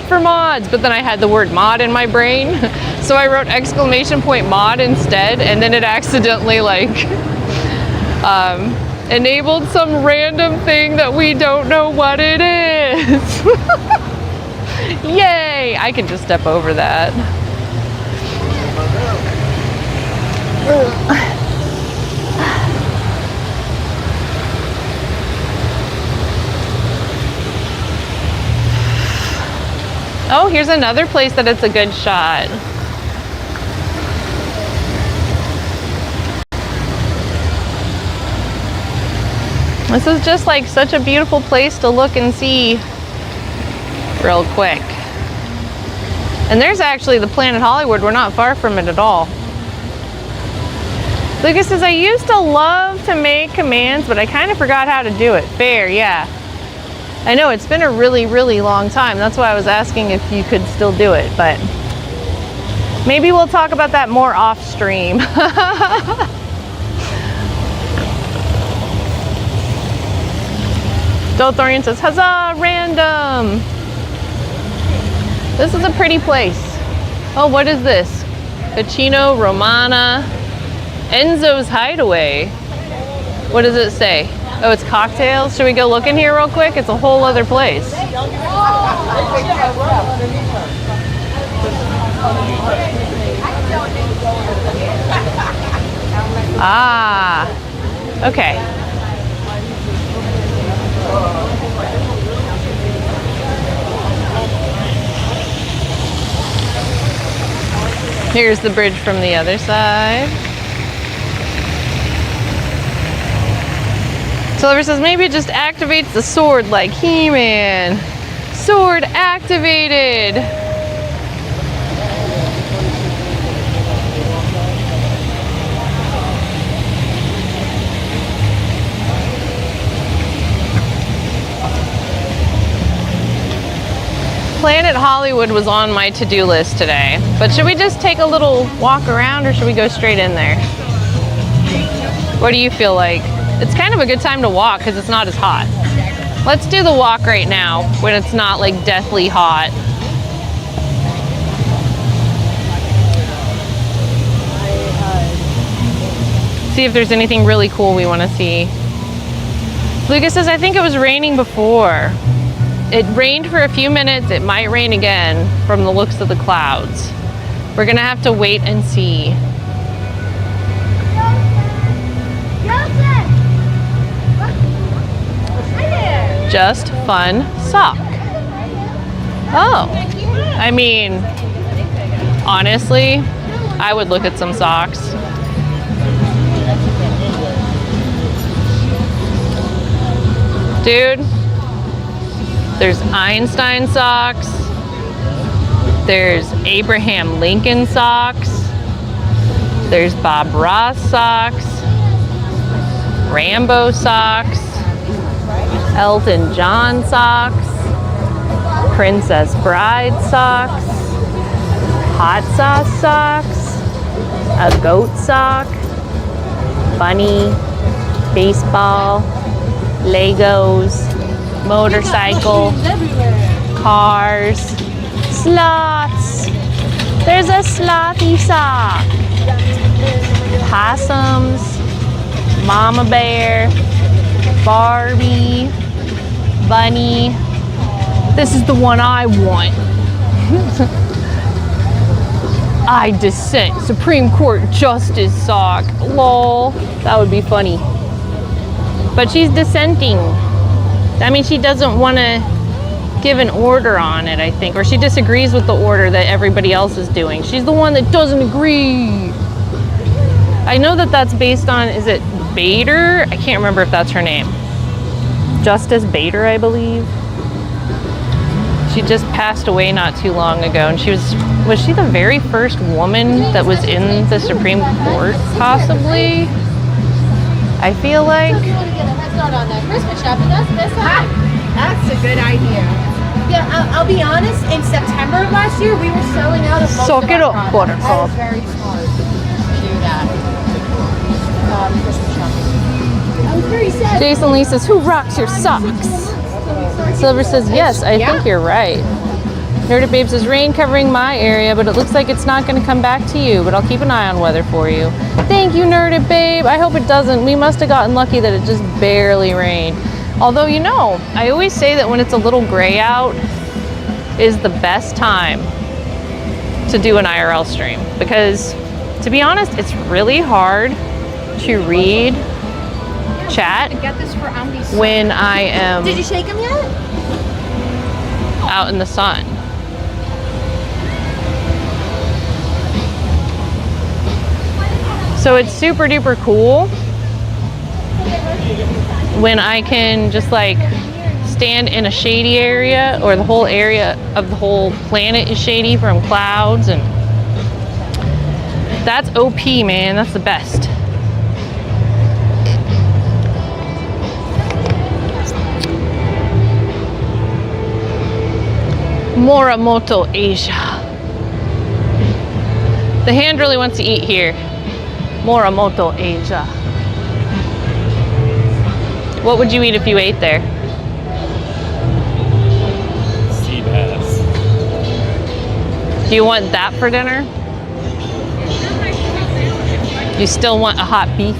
for mods, but then I had the word mod in my brain. So I wrote exclamation point mod instead, and then it accidentally enabled some random thing that we don't know what it is. Yay! I can just step over that. Oh, here's another place that it's a good shot. This is just like such a beautiful place to look and see real quick. And there's actually the Planet Hollywood. We're not far from it at all. Lucas says, I used to love to make commands, but I kind of forgot how to do it. Fair, yeah. I know, it's been a really, really long time. That's why I was asking if you could still do it, but maybe we'll talk about that more off stream. Dolthorian says, huzzah, random. This is a pretty place. Oh, what is this? Cucino Romana. Enzo's Hideaway. What does it say? Oh, it's cocktails. Should we go look in here real quick? It's a whole other place. Ah, okay. Here's the bridge from the other side. Silver says maybe it just activates the sword like He-Man. Sword activated. Planet Hollywood was on my to-do list today, but should we just take a little walk around or should we go straight in there? What do you feel like? It's kind of a good time to walk because it's not as hot. Let's do the walk right now when it's not like deathly hot. See if there's anything really cool we want to see. Lucas says, I think it was raining before. It rained for a few minutes. It might rain again from the looks of the clouds. We're gonna have to wait and see. Just fun sock. Oh, I mean, honestly, I would look at some socks. Dude, there's Einstein socks. There's Abraham Lincoln socks. There's Bob Ross socks. Rambo socks. Elton John socks, Princess Bride socks, hot sauce socks, a goat sock, bunny, baseball, Legos, motorcycle, cars, sloths. There's a slothy sock, possums, mama bear, Barbie, bunny. This is the one I want. I dissent. Supreme Court Justice sock. Lol. That would be funny. But she's dissenting. That means she doesn't want to give an order on it, I think, or she disagrees with the order that everybody else is doing. She's the one that doesn't agree. I know that that's based on, is it Bader? I can't remember if that's her name. Justice Bader, I believe. She just passed away not too long ago, and was she the very first woman that was in the Supreme Court, possibly? I feel like. That's a good idea. Yeah, I'll be honest, in September of last year, we were selling out of most Soak of it our up, products. That buttercup. was very smart to do that. Christmas shopping. I was very sad. Jason Lee says, who rocks your socks? Silver says, yes, I think you're right. Nerded Babe says, rain covering my area, but it looks like it's not going to come back to you, but I'll keep an eye on weather for you. Thank you, Nerded Babe. I hope it doesn't. We must have gotten lucky that it just barely rained. Although, you know, I always say that when it's a little gray out is the best time to do an IRL stream, because to be honest, it's really hard to read chat Get this for Andy's. when I am Did you shake him yet? out in the sun. So it's super duper cool when I can just like stand in a shady area, or the whole area of the whole planet is shady from clouds, and that's OP, man. That's the best. Moramoto, Asia. The hand really wants to eat here. Moramoto, Asia. What would you eat if you ate there? Sea bass. Do you want that for dinner? You still want a hot beef?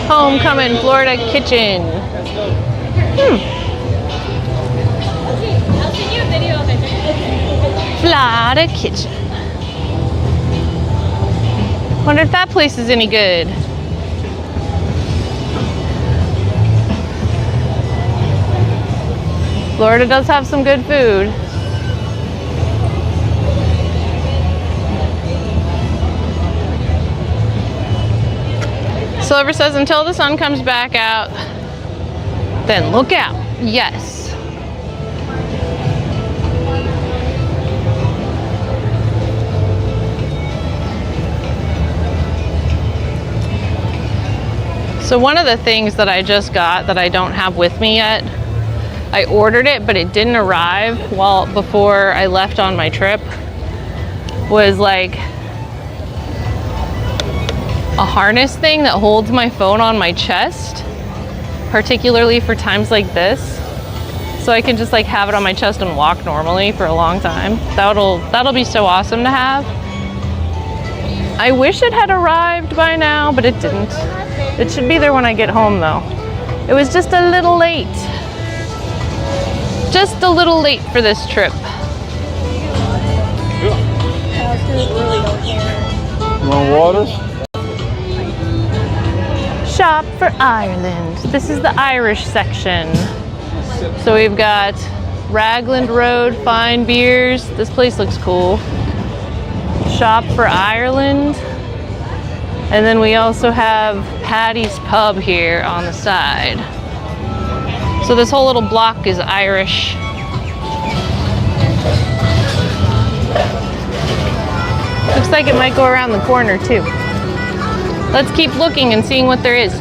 Homecoming Florida kitchen. I'll send you a video of it. Florida kitchen. Wonder if that place is any good. Florida does have some good food. Silver says, until the sun comes back out, then look out. Yes. So one of the things that I just got that I don't have with me yet, I ordered it, but it didn't arrive before I left on my trip, was like a harness thing that holds my phone on my chest, particularly for times like this. So I can just like have it on my chest and walk normally for a long time. That'll be so awesome to have. I wish it had arrived by now, but it didn't. It should be there when I get home though. It was just a little late. Just a little late for this trip. You want water? Shop for Ireland. This is the Irish section. So we've got Ragland Road Fine Beers. This place looks cool. Shop for Ireland. And then we also have Paddy's Pub here on the side. So this whole little block is Irish. Looks like it might go around the corner too. Let's keep looking and seeing what there is.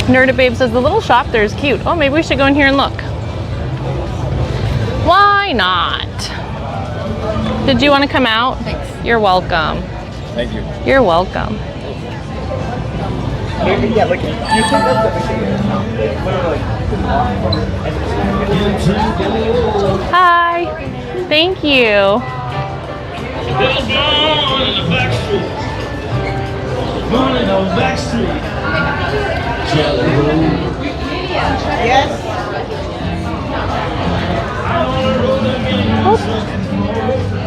Nerded Babe says the little shop there is cute. Oh, maybe we should go in here and look. Why not? Did you want to come out? Thanks. You're welcome. Thank you. You're welcome. Yeah, like, do you think that's Hi. Thank you.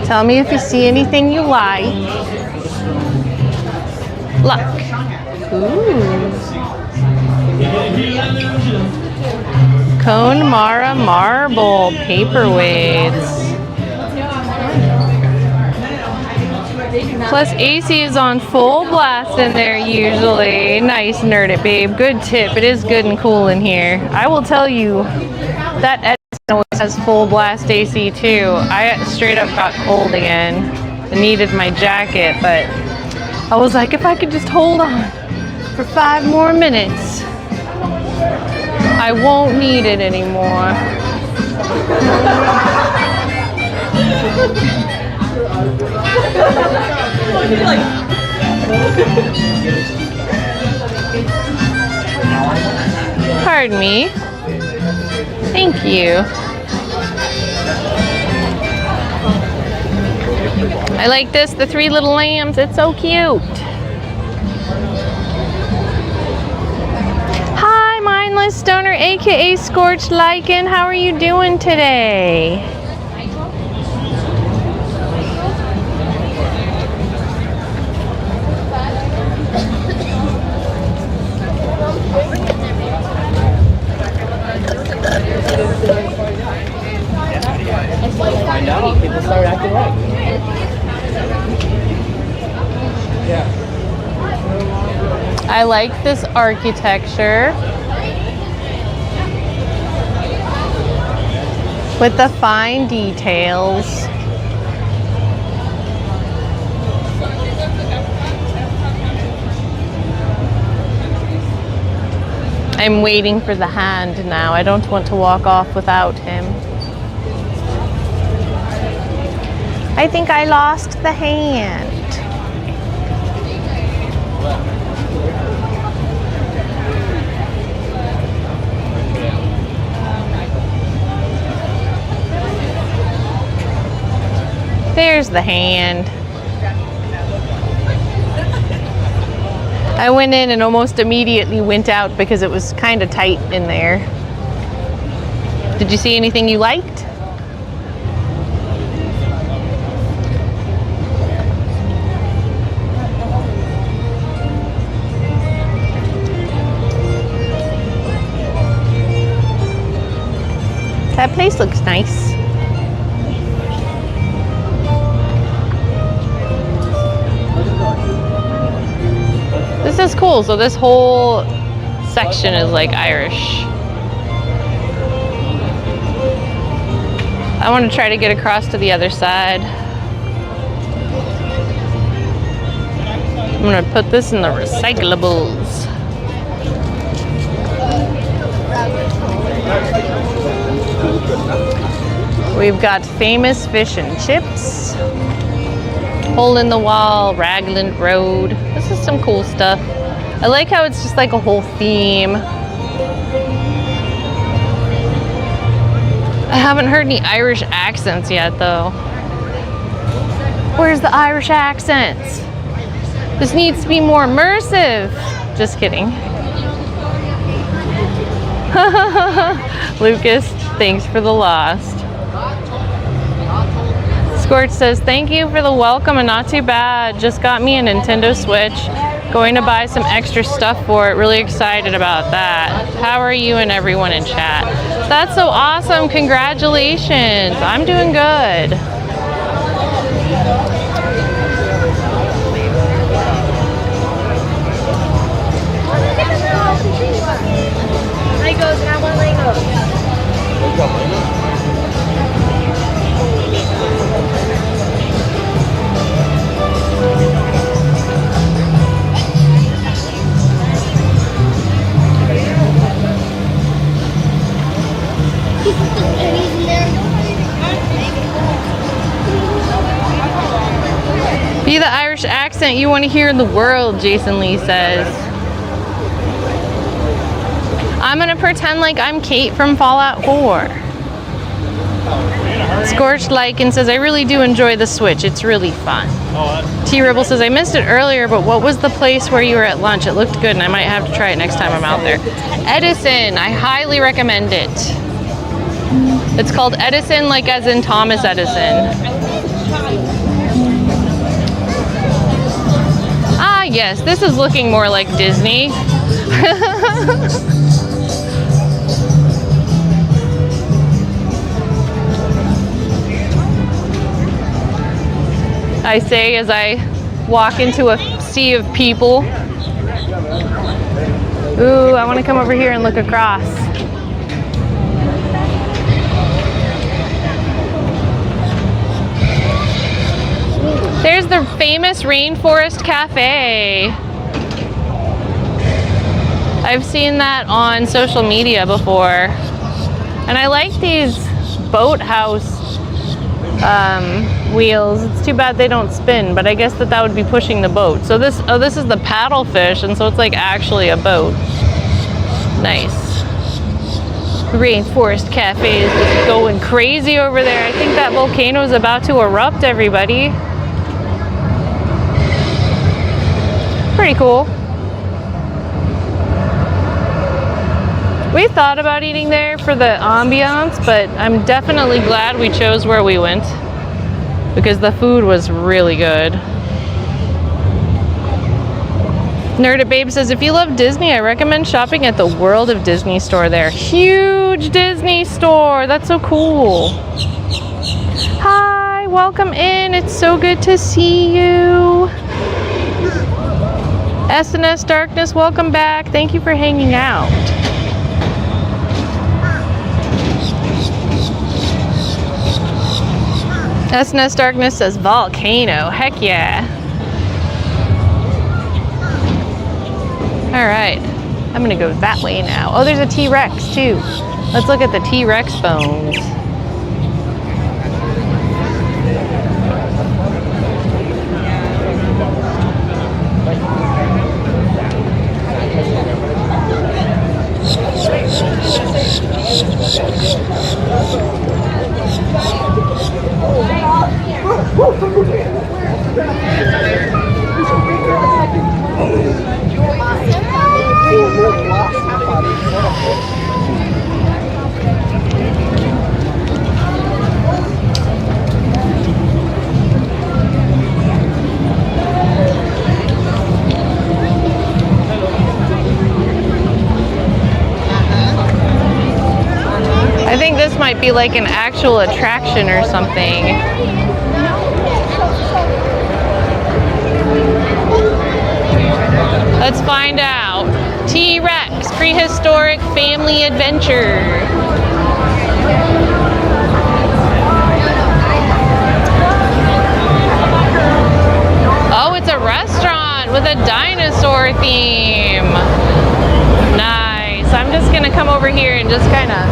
Tell me if you see anything you like. Luck. Ooh. Connemara marble paperweights. Plus AC is on full blast in there usually. Nice, nerd it, babe. Good tip. It is good and cool in here. I will tell you, that Edison always has full blast AC too. I straight up got cold again. I needed my jacket, but I was like, if I could just hold on for 5 more minutes, I won't need it anymore. Pardon me. Thank you. I like this, the 3 little lambs. It's so cute. Hi, Mindless Stoner, aka Scorched Lichen. How are you doing today? Find out, people start acting right. I like this architecture with the fine details. I'm waiting for the hand now. I don't want to walk off without him. I think I lost the hand. There's the hand. I went in and almost immediately went out because it was kind of tight in there. Did you see anything you liked? That place looks nice. This is cool. So this whole section is like Irish. I want to try to get across to the other side. I'm going to put this in the recyclables. We've got Famous Fish and Chips, Hole in the Wall, Ragland Road. This is some cool stuff. I like how it's just like a whole theme. I haven't heard any Irish accents yet though. Where's the Irish accents? This needs to be more immersive. Just kidding. Lucas, thanks for the lost. Scorch says, thank you for the welcome and not too bad. Just got me a Nintendo Switch. Going to buy some extra stuff for it. Really excited about that. How are you and everyone in chat? That's so awesome. Congratulations. I'm doing good. Legos, I want Legos. Be the Irish accent you want to hear in the world, Jason Lee says. I'm going to pretend like I'm Kate from Fallout 4. Scorched Lichen says, I really do enjoy the Switch. It's really fun. T-Ribble says, I missed it earlier, but what was the place where you were at lunch? It looked good and I might have to try it next time I'm out there. Edison, I highly recommend it. It's called Edison, like as in Thomas Edison. Ah, Yes, this is looking more like Disney. I say as I walk into a sea of people. Ooh, I want to come over here and look across. There's the famous Rainforest Cafe. I've seen that on social media before. And I like these boathouse wheels. It's too bad they don't spin, but I guess that would be pushing the boat. So this is the paddlefish, and so it's like actually a boat. Nice. Rainforest Cafe is just going crazy over there. I think that volcano is about to erupt, everybody. Pretty cool. We thought about eating there for the ambiance, but I'm definitely glad we chose where we went because the food was really good. Nerd at Babe says, if you love Disney, I recommend shopping at the World of Disney store there. Huge Disney store. That's so cool. Hi, welcome in. It's so good to see you. SNS Darkness, welcome back. Thank you for hanging out. SNS Darkness says volcano. Heck yeah. Alright. I'm gonna go that way now. Oh, there's a T-Rex too. Let's look at the T-Rex bones. I think this might be like an actual attraction or something. Let's find out. T-Rex, prehistoric family adventure. Oh, it's a restaurant with a dinosaur theme. Nice. I'm just gonna come over here and just kind of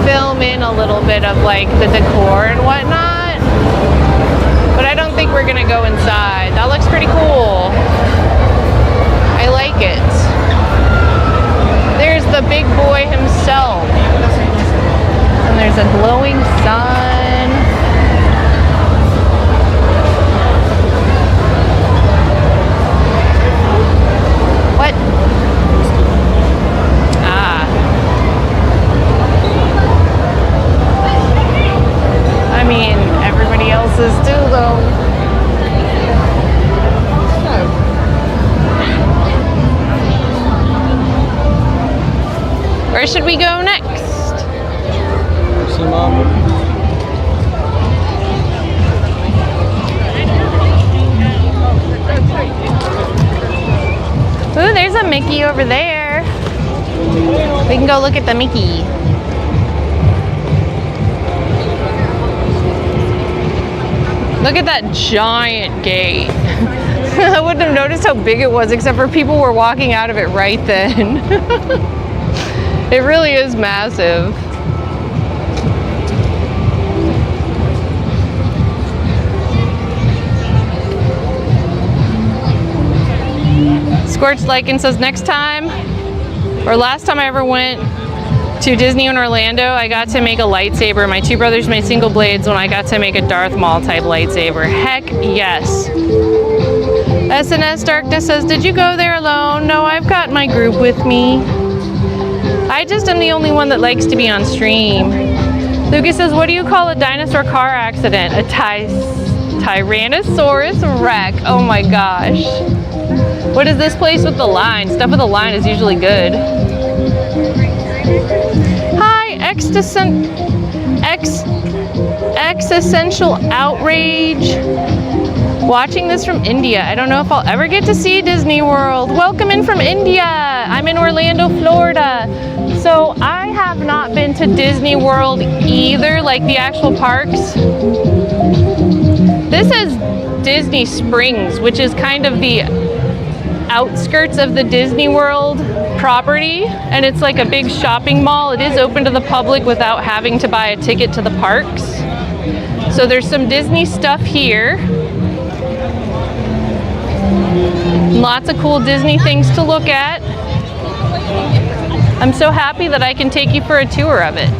film in a little bit of like the decor and whatnot. But I don't think we're gonna go inside. That looks pretty cool. I like it. There's the big boy himself. And there's a glowing sun. What? Ah. I mean, everybody else is too, though. Where should we go next? See, Mom? Ooh, there's a Mickey over there. We can go look at the Mickey. Look at that giant gate. I wouldn't have noticed how big it was except for people were walking out of it right then. It really is massive. Scorched Lycan says next time, or last time I ever went to Disney in Orlando, I got to make a lightsaber. My two brothers made single blades when I got to make a Darth Maul type lightsaber. Heck yes. SNS Darkness says, did you go there alone? No, I've got my group with me. I just am the only one that likes to be on stream. Lucas says, what do you call a dinosaur car accident? A Tyrannosaurus wreck. Oh my gosh. What is this place with the line? Stuff with the line is usually good. Hi, existential outrage. Watching this from India. I don't know if I'll ever get to see Disney World. Welcome in from India. I'm in Orlando, Florida. So I have not been to Disney World either, like the actual parks. This is Disney Springs, which is kind of the outskirts of the Disney World property, and it's like a big shopping mall. It is open to the public without having to buy a ticket to the parks. So there's some Disney stuff here. Lots of cool Disney things to look at. I'm so happy that I can take you for a tour of it.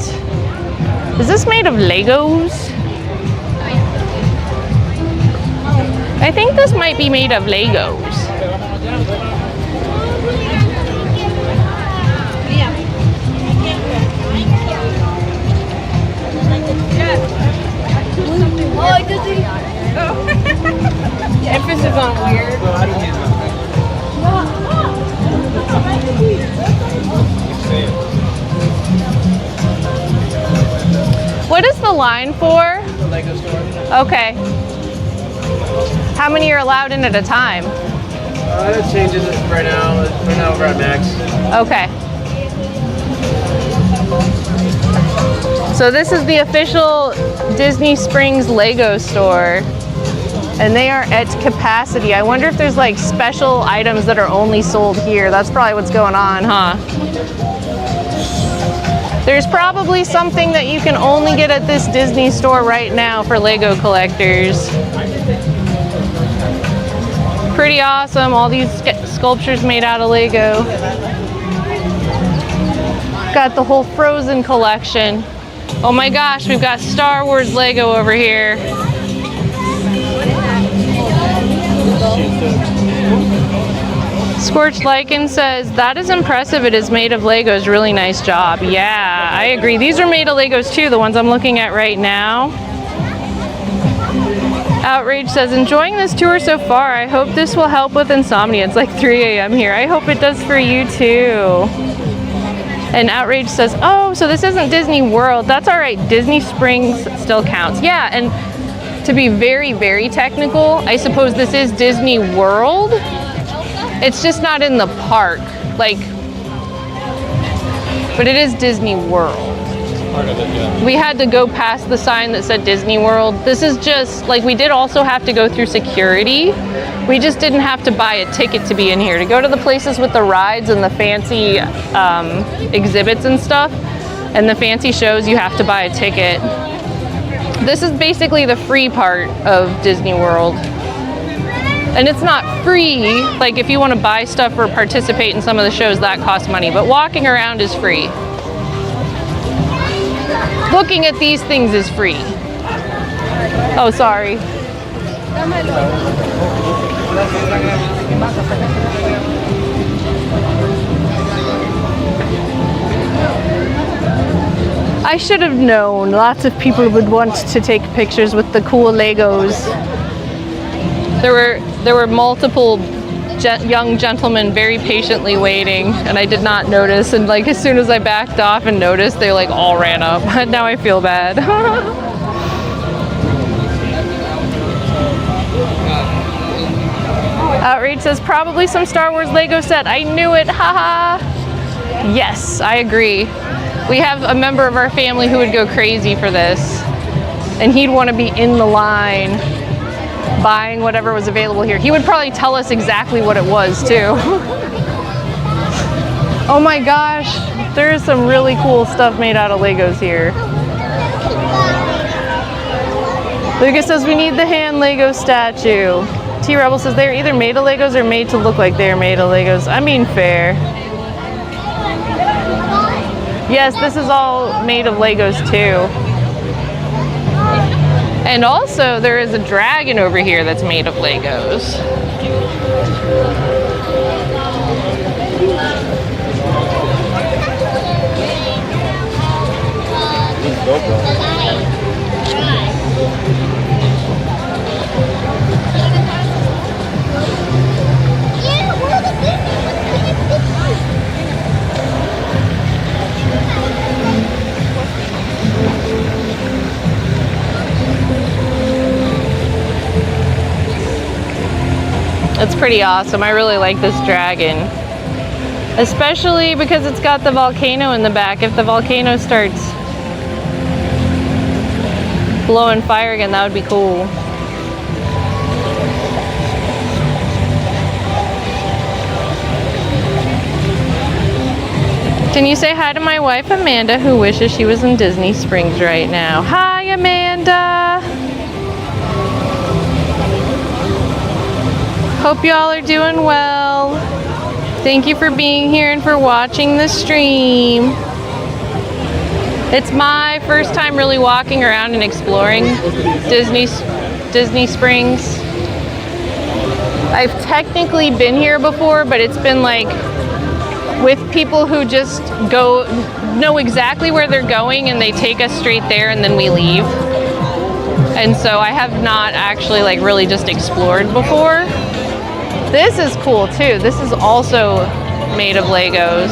Is this made of Legos? I think this might be made of Legos. Emphasis on weird. What is the line for? The Lego store. Okay. How many are allowed in at a time? It changes right now. Right now we're at max. Okay. So this is the official Disney Springs Lego store. And they are at capacity. I wonder if there's like special items that are only sold here. That's probably what's going on, huh? There's probably something that you can only get at this Disney store right now for Lego collectors. Pretty awesome. All these sculptures made out of Lego. Got the whole Frozen collection. Oh my gosh, we've got Star Wars Lego over here. Scorched Lichen says, that is impressive. It is made of Legos. Really nice job. Yeah, I agree. These are made of Legos too, the ones I'm looking at right now. Outrage says, enjoying this tour so far. I hope this will help with insomnia. It's like 3 a.m. here. I hope it does for you too. And Outrage says, oh, so this isn't Disney World. That's all right. Disney Springs still counts. Yeah, and to be very, very technical, I suppose this is Disney World. It's just not in the park, like, but it is Disney World. Part of it, yeah. We had to go past the sign that said Disney World. This is just, like, we did also have to go through security. We just didn't have to buy a ticket to be in here. To go to the places with the rides and the fancy exhibits and stuff, and the fancy shows, you have to buy a ticket. This is basically the free part of Disney World. And it's not free, like if you want to buy stuff or participate in some of the shows, that costs money, but walking around is free. Looking at these things is free. Oh, sorry. I should have known. Lots of people would want to take pictures with the cool Legos. There were multiple young gentlemen very patiently waiting, and I did not notice. And like as soon as I backed off and noticed, they like all ran up. Now I feel bad. Outrage says probably some Star Wars Lego set. I knew it. Haha. Yes, I agree. We have a member of our family who would go crazy for this, and he'd want to be in the line buying whatever was available here. He would probably tell us exactly what it was too. Oh my gosh, there is some really cool stuff made out of Legos here. Lucas says we need the hand Lego statue. T-Rebel says they're either made of Legos or made to look like they're made of Legos. I mean, fair. Yes, this is all made of Legos too. And also there is a dragon over here that's made of Legos. It's pretty awesome. I really like this dragon. Especially because it's got the volcano in the back. If the volcano starts blowing fire again, that would be cool. Can you say hi to my wife Amanda, who wishes she was in Disney Springs right now? Hi Amanda! Hope y'all are doing well. Thank you for being here and for watching the stream. It's my first time really walking around and exploring Disney Springs. I've technically been here before, but it's been like with people who just know exactly where they're going and they take us straight there and then we leave. And so I have not actually like really just explored before. This is cool too. This is also made of Legos.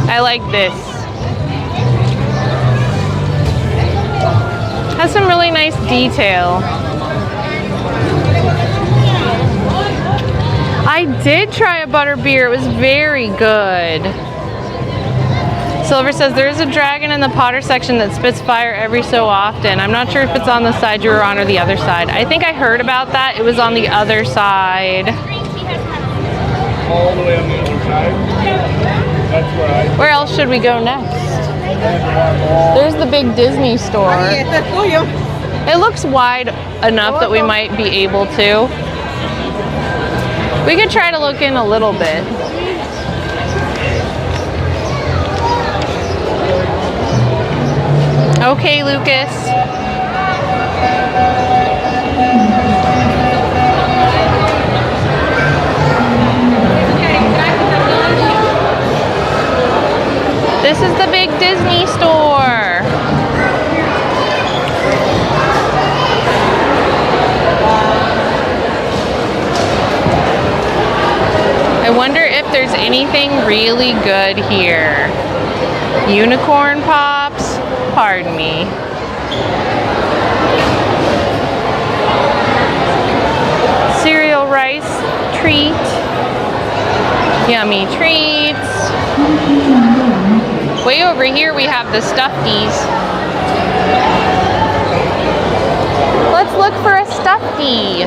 I like this. Has some really nice detail. I did try a butter beer. It was very good. Silver says there is a dragon in the Potter section that spits fire every so often. I'm not sure if it's on the side you were on or the other side. I think I heard about that. It was on the other side. All the way on the other side. That's where Where else should we go next? There's the big Disney store. It looks wide enough that we might be able to. We could try to look in a little bit. Okay, Lucas. This is the big Disney store. I wonder if there's anything really good here. Unicorn Pops? Pardon me. Cereal rice treat. Yummy treats. Way over here we have the Stuffies. Let's look for a Stuffy.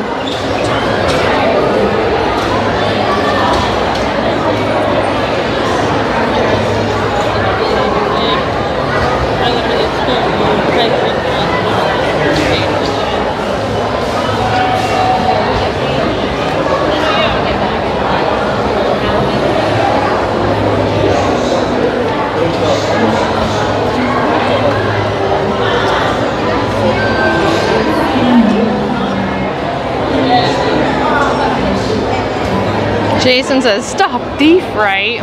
Jason says, stop thief, right?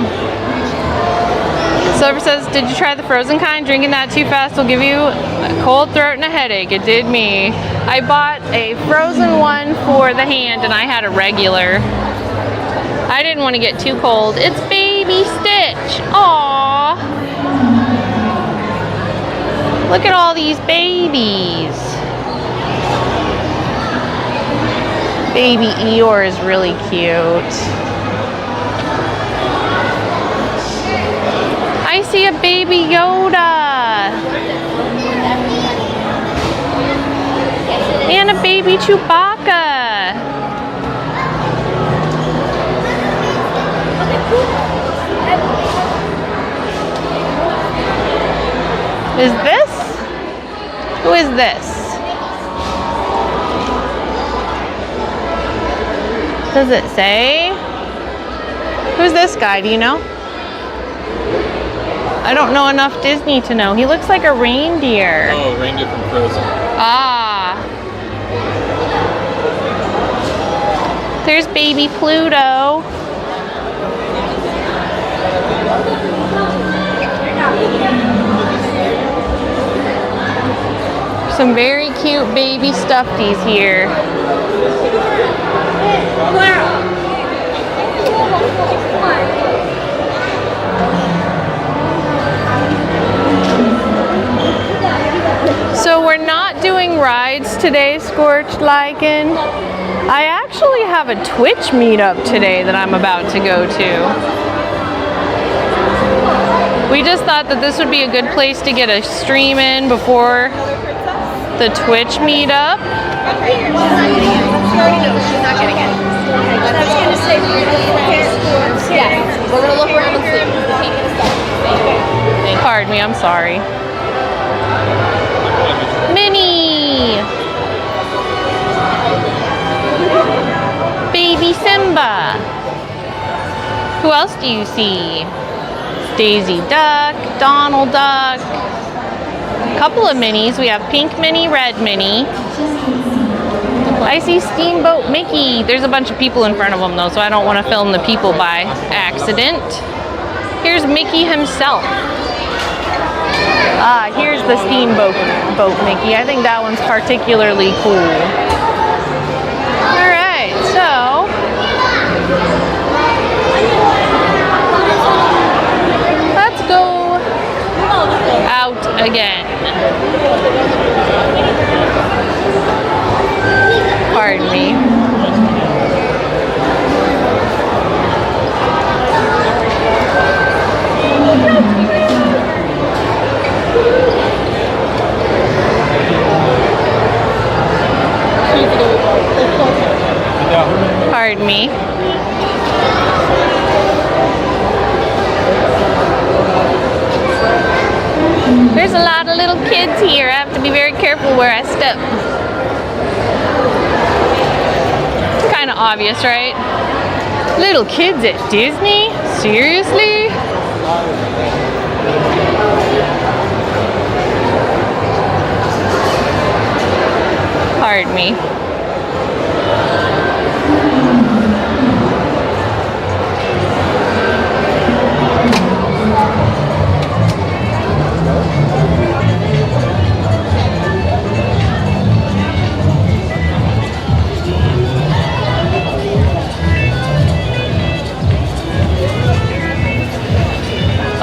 Silver says, did you try the frozen kind? Drinking that too fast will give you a cold throat and a headache. It did me. I bought a frozen one for the hand and I had a regular. I didn't want to get too cold. It's baby Stitch. Aww. Look at all these babies. Baby Eeyore is really cute. I see a baby Yoda. And a baby Chewbacca. Is this? Who is this? Does it say? Who's this guy? Do you know? I don't know enough Disney to know. He looks like a reindeer. Oh, reindeer from Frozen. Ah. There's baby Pluto. Some very cute baby stuffies here. So we're not doing rides today, Scorched Lichen. I actually have a Twitch meetup today that I'm about to go to. We just thought that this would be a good place to get a stream in before the Twitch meetup. She already knows she's not getting it. But I was going to say, yeah, we're going to look around and see. Pardon me, I'm sorry. Minnie! Baby Simba! Who else do you see? Daisy Duck, Donald Duck. A couple of minis. We have pink Minnie, red Minnie. I see Steamboat Mickey. There's a bunch of people in front of them though, so I don't want to film the people by accident. Here's Mickey himself. Ah, here's the Steamboat Mickey. I think that one's particularly cool. Alright, so let's go out again. Pardon me. Pardon me. There's a lot of little kids here. I have to be very careful where I step. Kind of obvious, right? Little kids at Disney? Seriously? Pardon me.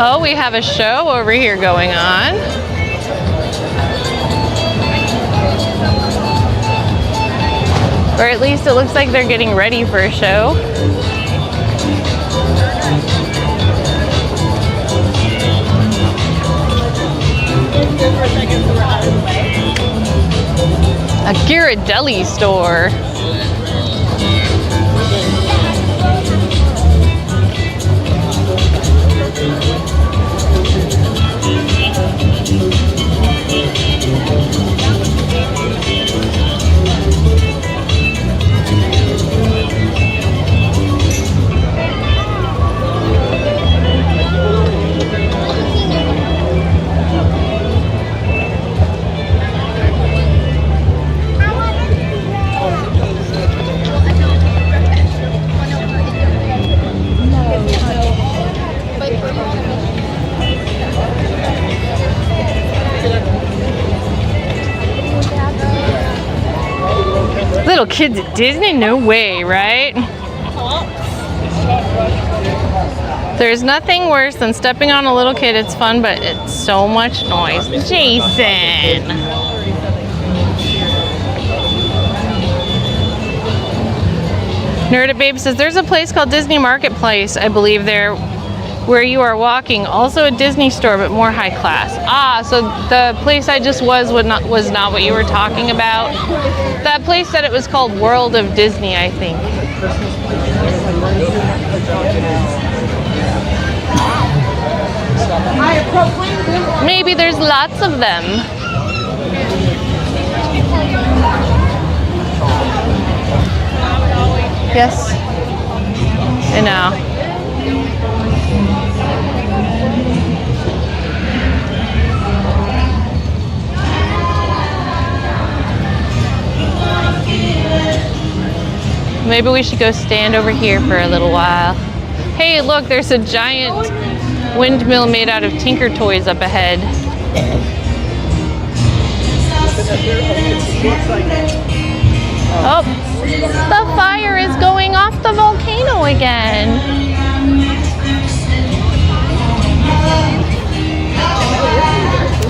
Oh, we have a show over here going on. Or at least it looks like they're getting ready for a show. A Ghirardelli store. Little kids at Disney? No way, right? There's nothing worse than stepping on a little kid. It's fun, but it's so much noise. Jason! Nerd Babe says, there's a place called Disney Marketplace, I believe there, where you are walking. Also a Disney store, but more high class. Ah, so the place I just was not what you were talking about. That place said it was called World of Disney, I think. Maybe there's lots of them. Yes, I know. Maybe we should go stand over here for a little while. Hey, look, there's a giant windmill made out of Tinker Toys up ahead. Oh, the fire is going off the volcano again.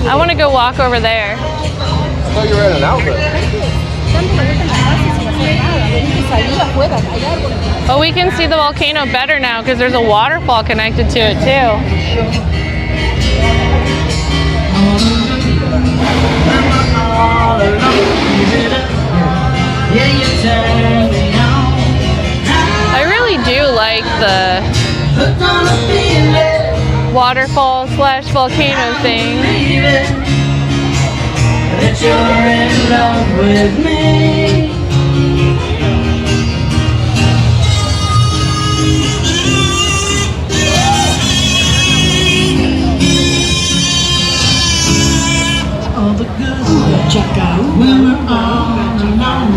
I want to go walk over there. I thought you were at an outlet. Oh, we can see the volcano better now because there's a waterfall connected to it too. I really do like the waterfall slash volcano thing. That you're in love with me. All the good check out when we're all alone.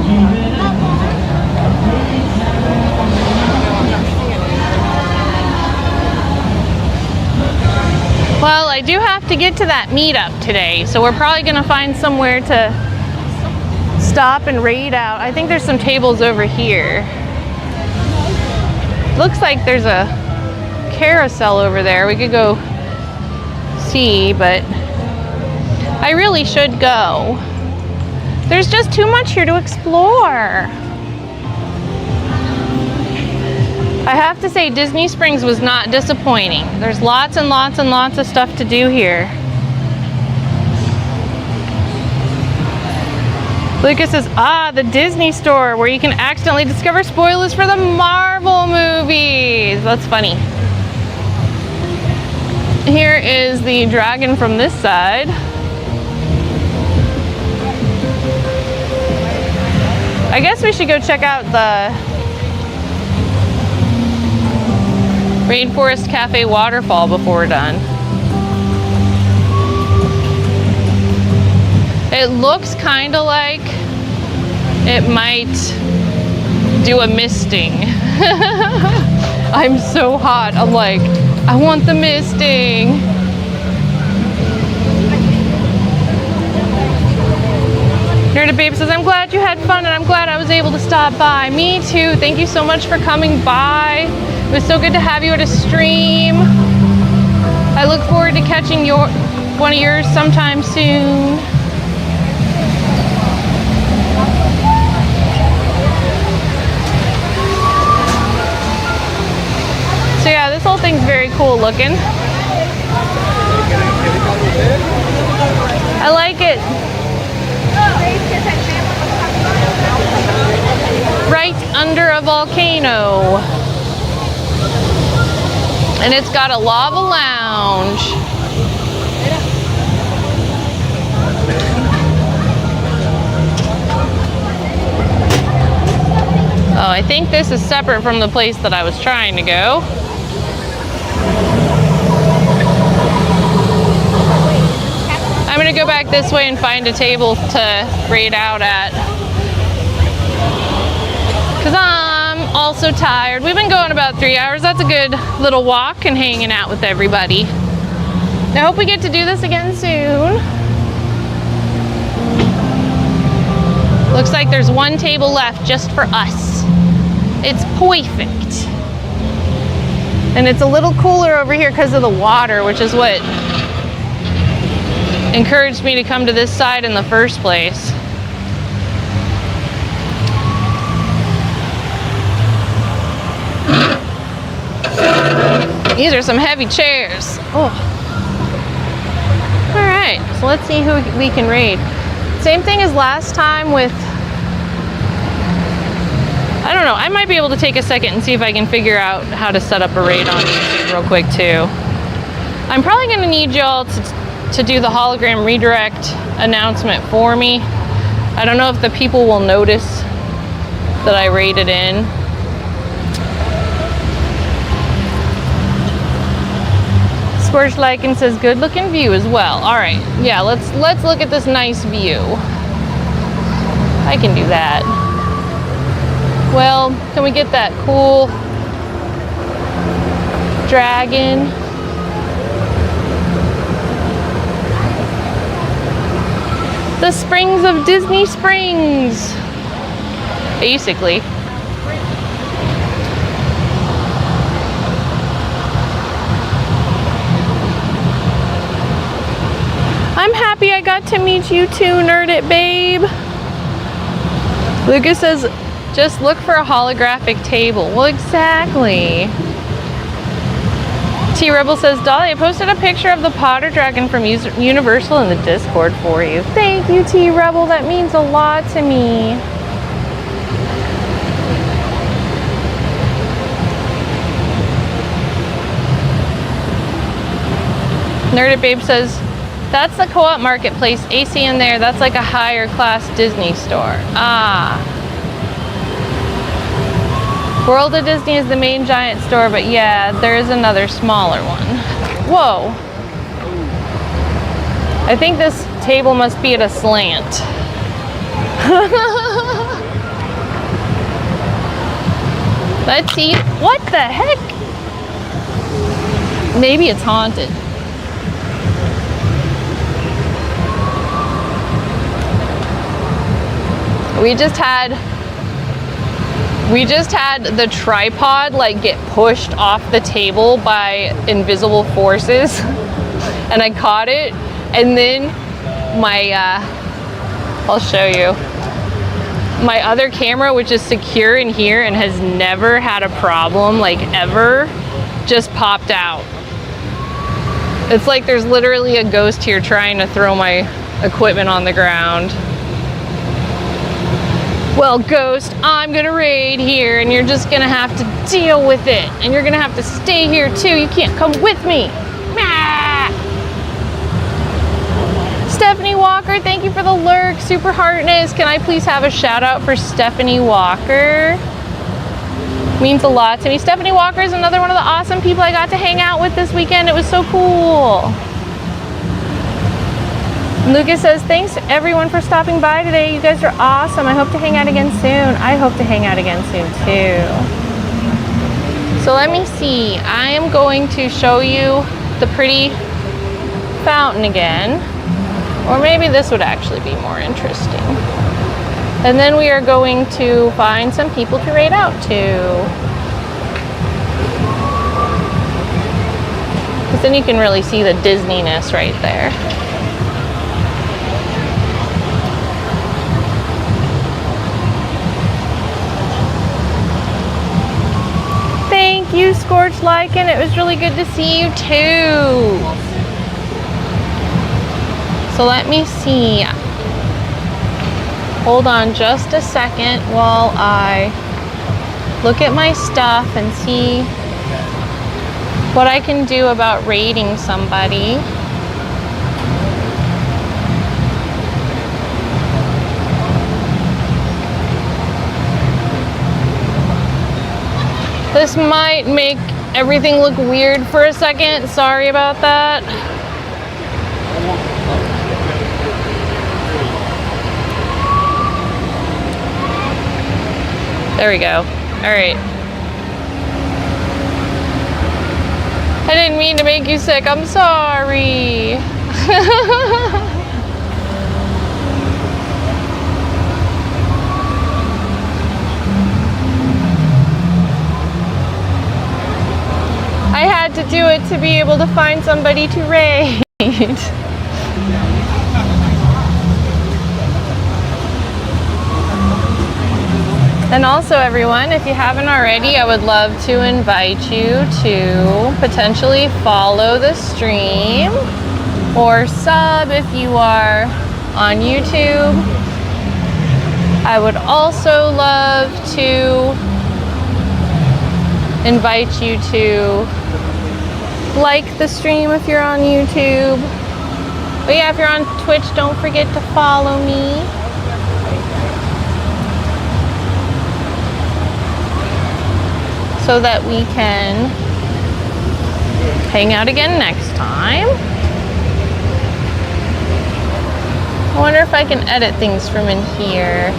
Well, I do have to get to that meetup today, so we're probably going to find somewhere to stop and raid out. I think there's some tables over here. Looks like there's a carousel over there. We could go see, but I really should go. There's just too much here to explore. I have to say, Disney Springs was not disappointing. There's lots and lots and lots of stuff to do here. Lucas says, the Disney store where you can accidentally discover spoilers for the Marvel movies. That's funny. Here is the dragon from this side. I guess we should go check out the Rainforest Cafe waterfall before we're done. It looks kind of like it might do a misting. I'm so hot. I'm like, I want the misting. Nerded Babe says, I'm glad you had fun and I'm glad I was able to stop by. Me too. Thank you so much for coming by. It was so good to have you at a stream. I look forward to catching one of yours sometime soon. So yeah, this whole thing's very cool looking. I like it. Right under a volcano. And it's got a lava lounge. Oh, I think this is separate from the place that I was trying to go. I'm gonna go back this way and find a table to raid out at. Cause I'm also tired. We've been going about 3 hours. That's a good little walk and hanging out with everybody. I hope we get to do this again soon. Looks like there's one table left just for us. It's perfect. And it's a little cooler over here because of the water, which is what encouraged me to come to this side in the first place. These are some heavy chairs. Oh. All right, so let's see who we can raid. Same thing as last time with, I don't know, I might be able to take a second and see if I can figure out how to set up a raid on YouTube real quick too. I'm probably gonna need y'all to do the hologram redirect announcement for me. I don't know if the people will notice that I raided in. Scorch Lycan says good looking view as well. All right, yeah, let's look at this nice view. I can do that. Well, well, can we get that cool dragon? The Springs of Disney Springs, basically. I'm happy I got to meet you too, Nerd It Babe. Lucas says, just look for a holographic table. Well, exactly. T-Rebel says, Dolly, I posted a picture of the Potter Dragon from Universal in the Discord for you. Thank you, T-Rebel. That means a lot to me. Nerded Babe says, that's the Co-op Marketplace. AC in there. That's like a higher class Disney store. Ah. World of Disney is the main giant store, but yeah, there is another smaller one. Whoa. I think this table must be at a slant. Let's see. What the heck? Maybe it's haunted. We just had the tripod like get pushed off the table by invisible forces and I caught it, and then my I'll show you, my other camera, which is secure in here and has never had a problem like ever, just popped out. It's like there's literally a ghost here trying to throw my equipment on the ground. Well, Ghost, I'm gonna raid here and you're just gonna have to deal with it. And you're gonna have to stay here too. You can't come with me. Ah! Stephanie Walker, thank you for the lurk. Super Heartness. Can I please have a shout out for Stephanie Walker? Means a lot to me. Stephanie Walker is another one of the awesome people I got to hang out with this weekend. It was so cool. Lucas says, thanks everyone for stopping by today. You guys are awesome. I hope to hang out again soon. I hope to hang out again soon too. So let me see. I am going to show you the pretty fountain again. Or maybe this would actually be more interesting. And then we are going to find some people to raid out to. Because then you can really see the Disney-ness right there. Thank you, Scorched Lycan. It was really good to see you too. So let me see. Hold on just a second while I look at my stuff and see what I can do about raiding somebody. This might make everything look weird for a second. Sorry about that. There we go. All right. I didn't mean to make you sick. I'm sorry. I had to do it to be able to find somebody to raid. And also everyone, if you haven't already, I would love to invite you to potentially follow the stream or sub if you are on YouTube. I would also love to invite you to like the stream if you're on YouTube. But yeah, if you're on Twitch, don't forget to follow me. So that we can hang out again next time. I wonder if I can edit things from in here.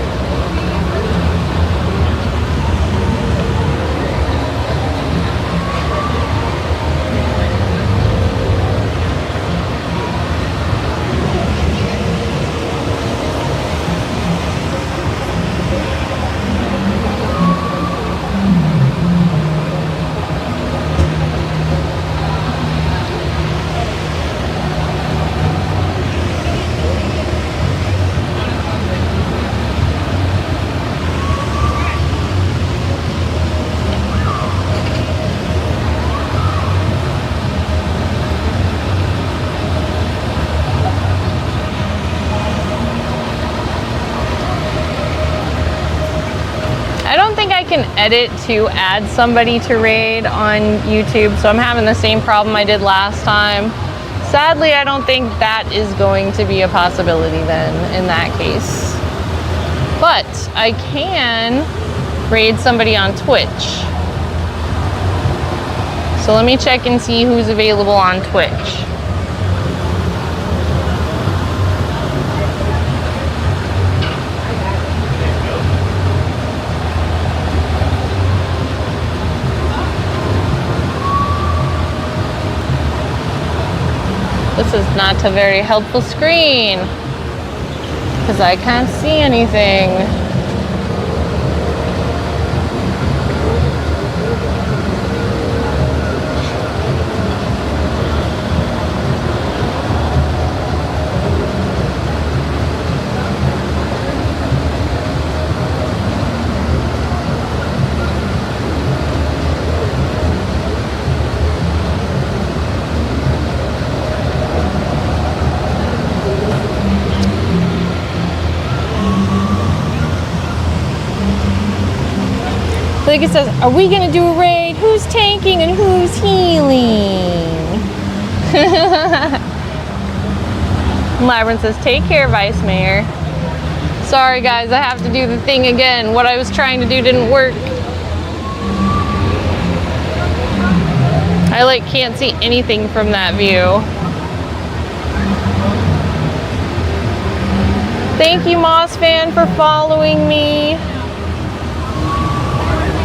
I don't think I can edit to add somebody to raid on YouTube, so I'm having the same problem I did last time. Sadly, I don't think that is going to be a possibility then in that case. But I can raid somebody on Twitch. So let me check and see who's available on Twitch. This is not a very helpful screen because I can't see anything. Like it says, are we gonna do a raid? Who's tanking and who's healing? Labyrinth says, take care, Vice Mayor. Sorry guys, I have to do the thing again. What I was trying to do didn't work. I like can't see anything from that view. Thank you, Moss Fan, for following me.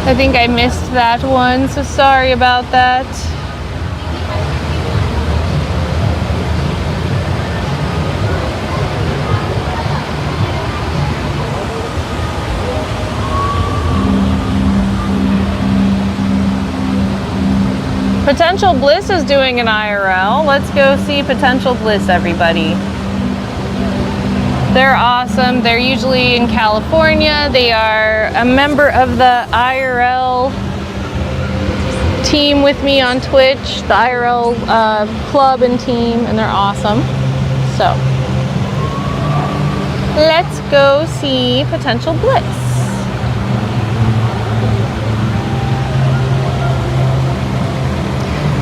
I think I missed that one, so sorry about that. Potential Bliss is doing an IRL. Let's go see Potential Bliss, everybody. They're awesome. They're usually in California. They are a member of the IRL team with me on Twitch, the IRL club and team, and they're awesome. So, let's go see Potential Bliss.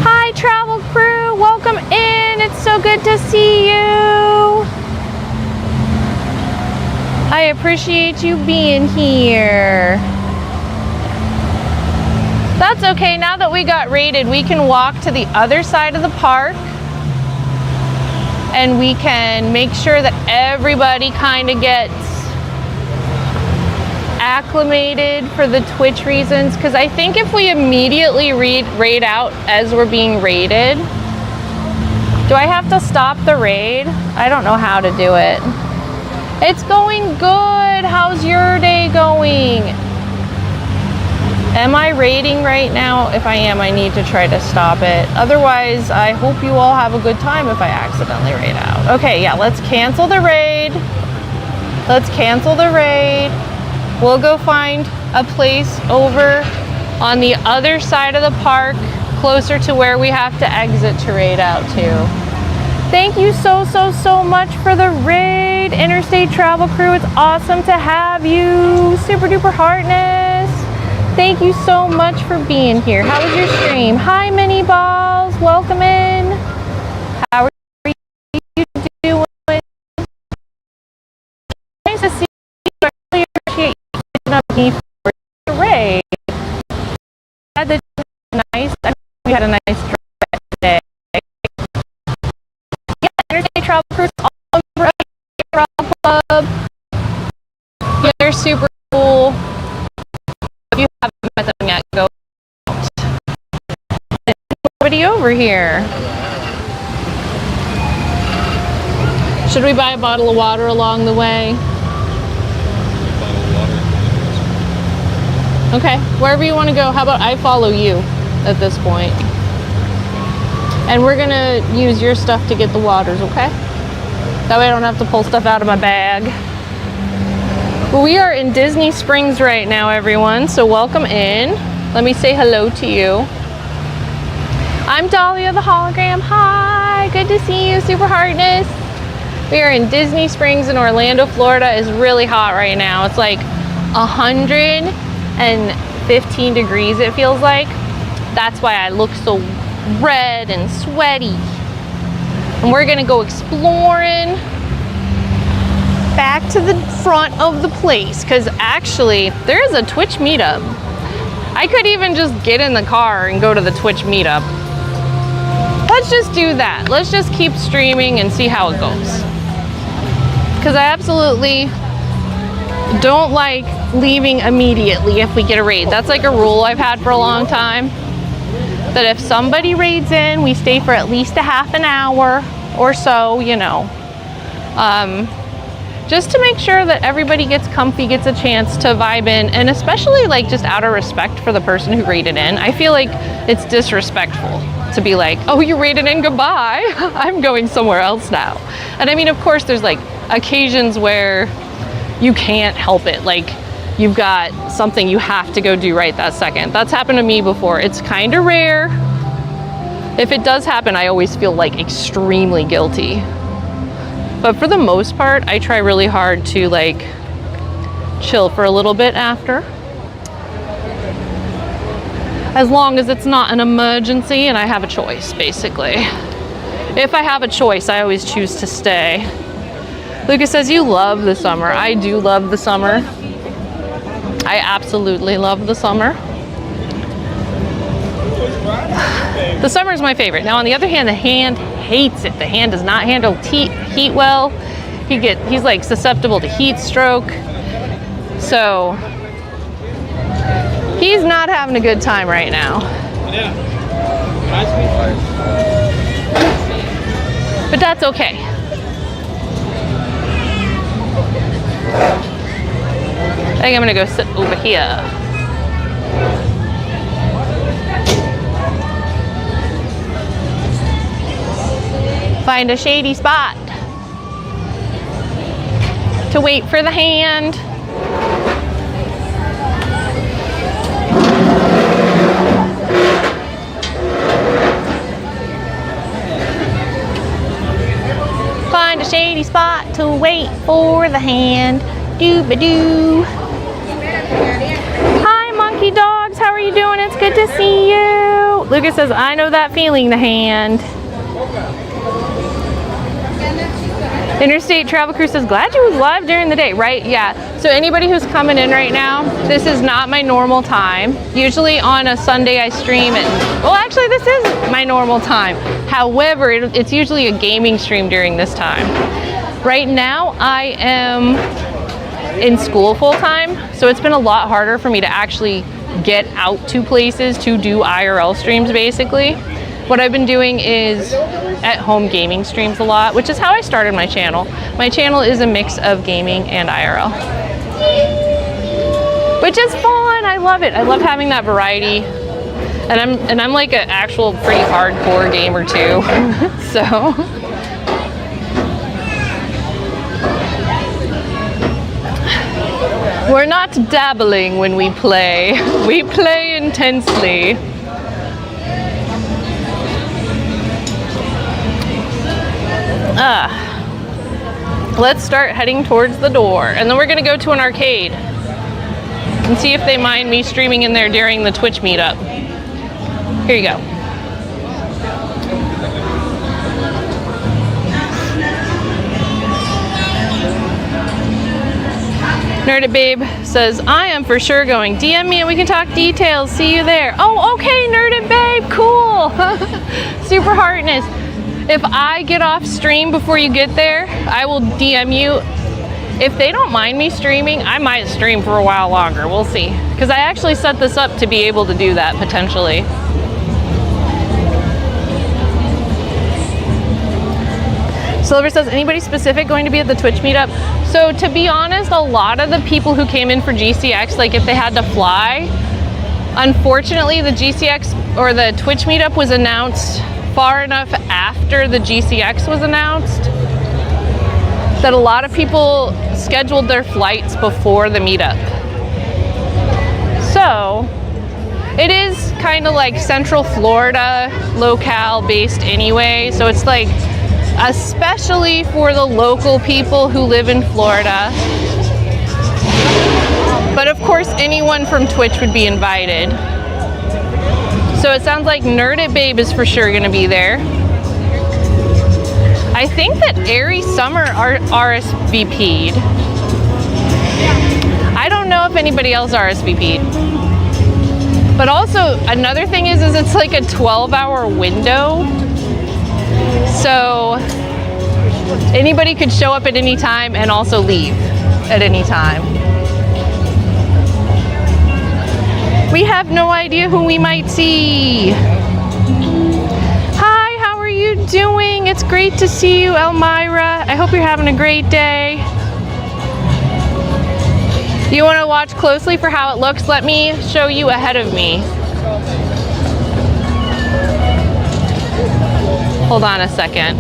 Hi, travel crew. Welcome in. It's so good to see you. I appreciate you being here. That's okay, now that we got raided, we can walk to the other side of the park and we can make sure that everybody kind of gets acclimated for the Twitch reasons, because I think if we immediately raid out as we're being raided, do I have to stop the raid? I don't know how to do it. It's going good. How's your day going? Am I raiding right now? If I am, I need to try to stop it. Otherwise, I hope you all have a good time if I accidentally raid out. Okay, yeah, let's cancel the raid. Let's cancel the raid. We'll go find a place over on the other side of the park, closer to where we have to exit to raid out to. Thank you so much for the raid, Interstate Travel Crew. It's awesome to have you. Super duper heartness. Thank you so much for being here. How was your stream? Hi, Mini Balls. Welcome in. How are you doing? Nice to see you. I really appreciate you sitting up me for the raid. Had the nice. I think we had a nice trip today. Interstate Travel Cruise, all over Travel Club. Yeah, they're super cool. If you haven't met them yet, go out. There's nobody over here. Should we buy a bottle of water along the way? Okay, wherever you want to go. How about I follow you at this point? And we're gonna use your stuff to get the waters, okay? That way I don't have to pull stuff out of my bag. Well, we are in Disney Springs right now, everyone, so welcome in. Let me say hello to you. I'm Dahlia the Hologram. Hi, good to see you, Super Heartness. We are in Disney Springs in Orlando, Florida. It's really hot right now. It's like 100 115 degrees, it feels like. That's why I look so red and sweaty. And we're gonna go exploring back to the front of the place, because actually there is a Twitch meetup. I could even just get in the car and go to the Twitch meetup. Let's just do that. Let's just keep streaming and see how it goes. Because I absolutely don't like leaving immediately if we get a raid. That's like a rule I've had for a long time. That if somebody raids in, we stay for at least a half an hour or so, you know. Just to make sure that everybody gets comfy, gets a chance to vibe in, and especially like just out of respect for the person who raided in. I feel like it's disrespectful to be like, oh, you raided in, goodbye. I'm going somewhere else now. And I mean, of course, there's like occasions where you can't help it. Like you've got something you have to go do right that second. That's happened to me before. It's kind of rare. If it does happen, I always feel like extremely guilty. But for the most part, I try really hard to like chill for a little bit after. As long as it's not an emergency and I have a choice, basically. If I have a choice, I always choose to stay. Lucas says you love the summer. I do love the summer. I absolutely love the summer. The summer is my favorite. Now, on the other hand, the hand hates it. The hand does not handle heat well. He's like susceptible to heat stroke. So he's not having a good time right now. But that's okay. I think I'm gonna go sit over here. Find a shady spot to wait for the hand. Find a shady spot to wait for the hand. Doo-ba-doo. Hi, monkey dogs. How are you doing? It's good to see you. Lucas says, I know that feeling, the hand. Interstate Travel Crew says, glad you was live during the day, right? Yeah. So anybody who's coming in right now, this is not my normal time. Usually on a Sunday I stream it. Well, actually this is my normal time. However, it's usually a gaming stream during this time. Right now I am in school full time, so it's been a lot harder for me to actually get out to places to do IRL streams basically. What I've been doing is at-home gaming streams a lot, which is how I started my channel. My channel is a mix of gaming and IRL, which is fun. I love it. I love having that variety, and I'm like an actual pretty hardcore gamer too. So we're not dabbling when we play. We play intensely. Let's start heading towards the door, and then we're gonna go to an arcade and see if they mind me streaming in there during the Twitch meetup. Here you go. Nerd It Babe says, I am for sure going. DM me and we can talk details. See you there. Oh, okay, Nerd It Babe, cool. Super heartness. If I get off stream before you get there, I will DM you. If they don't mind me streaming, I might stream for a while longer. We'll see. Because I actually set this up to be able to do that potentially. Silver says, anybody specific going to be at the Twitch meetup? So to be honest, a lot of the people who came in for GCX, like if they had to fly, unfortunately the GCX or the Twitch meetup was announced far enough after the GCX was announced that a lot of people scheduled their flights before the meetup. So it is kind of like Central Florida locale based anyway. So it's like, especially for the local people who live in Florida, But of course, anyone from Twitch would be invited. So it sounds like Nerd It Babe is for sure gonna be there. I think that Airy Summer RSVP'd. I don't know if anybody else RSVP'd. But also, another thing is it's like a 12-hour window. So anybody could show up at any time and also leave at any time. We have no idea who we might see. Hi, how are you doing? It's great to see you, Elmira. I hope you're having a great day. You want to watch closely for how it looks? Let me show you ahead of me. Hold on a second.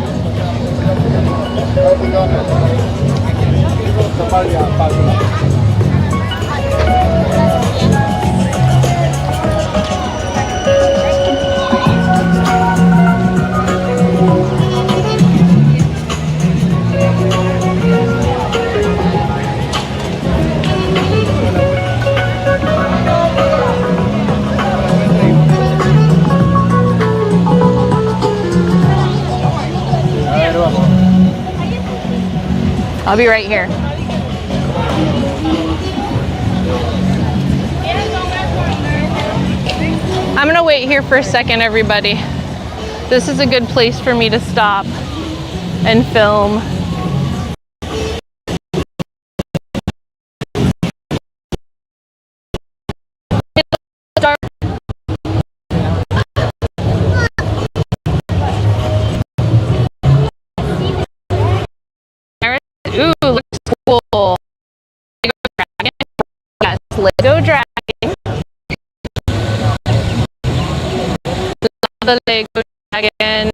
I'll be right here. I'm gonna wait here for a second, everybody. This is a good place for me to stop and film. Ooh, looks cool. Yes, Lego Dragon. The Lego Dragon.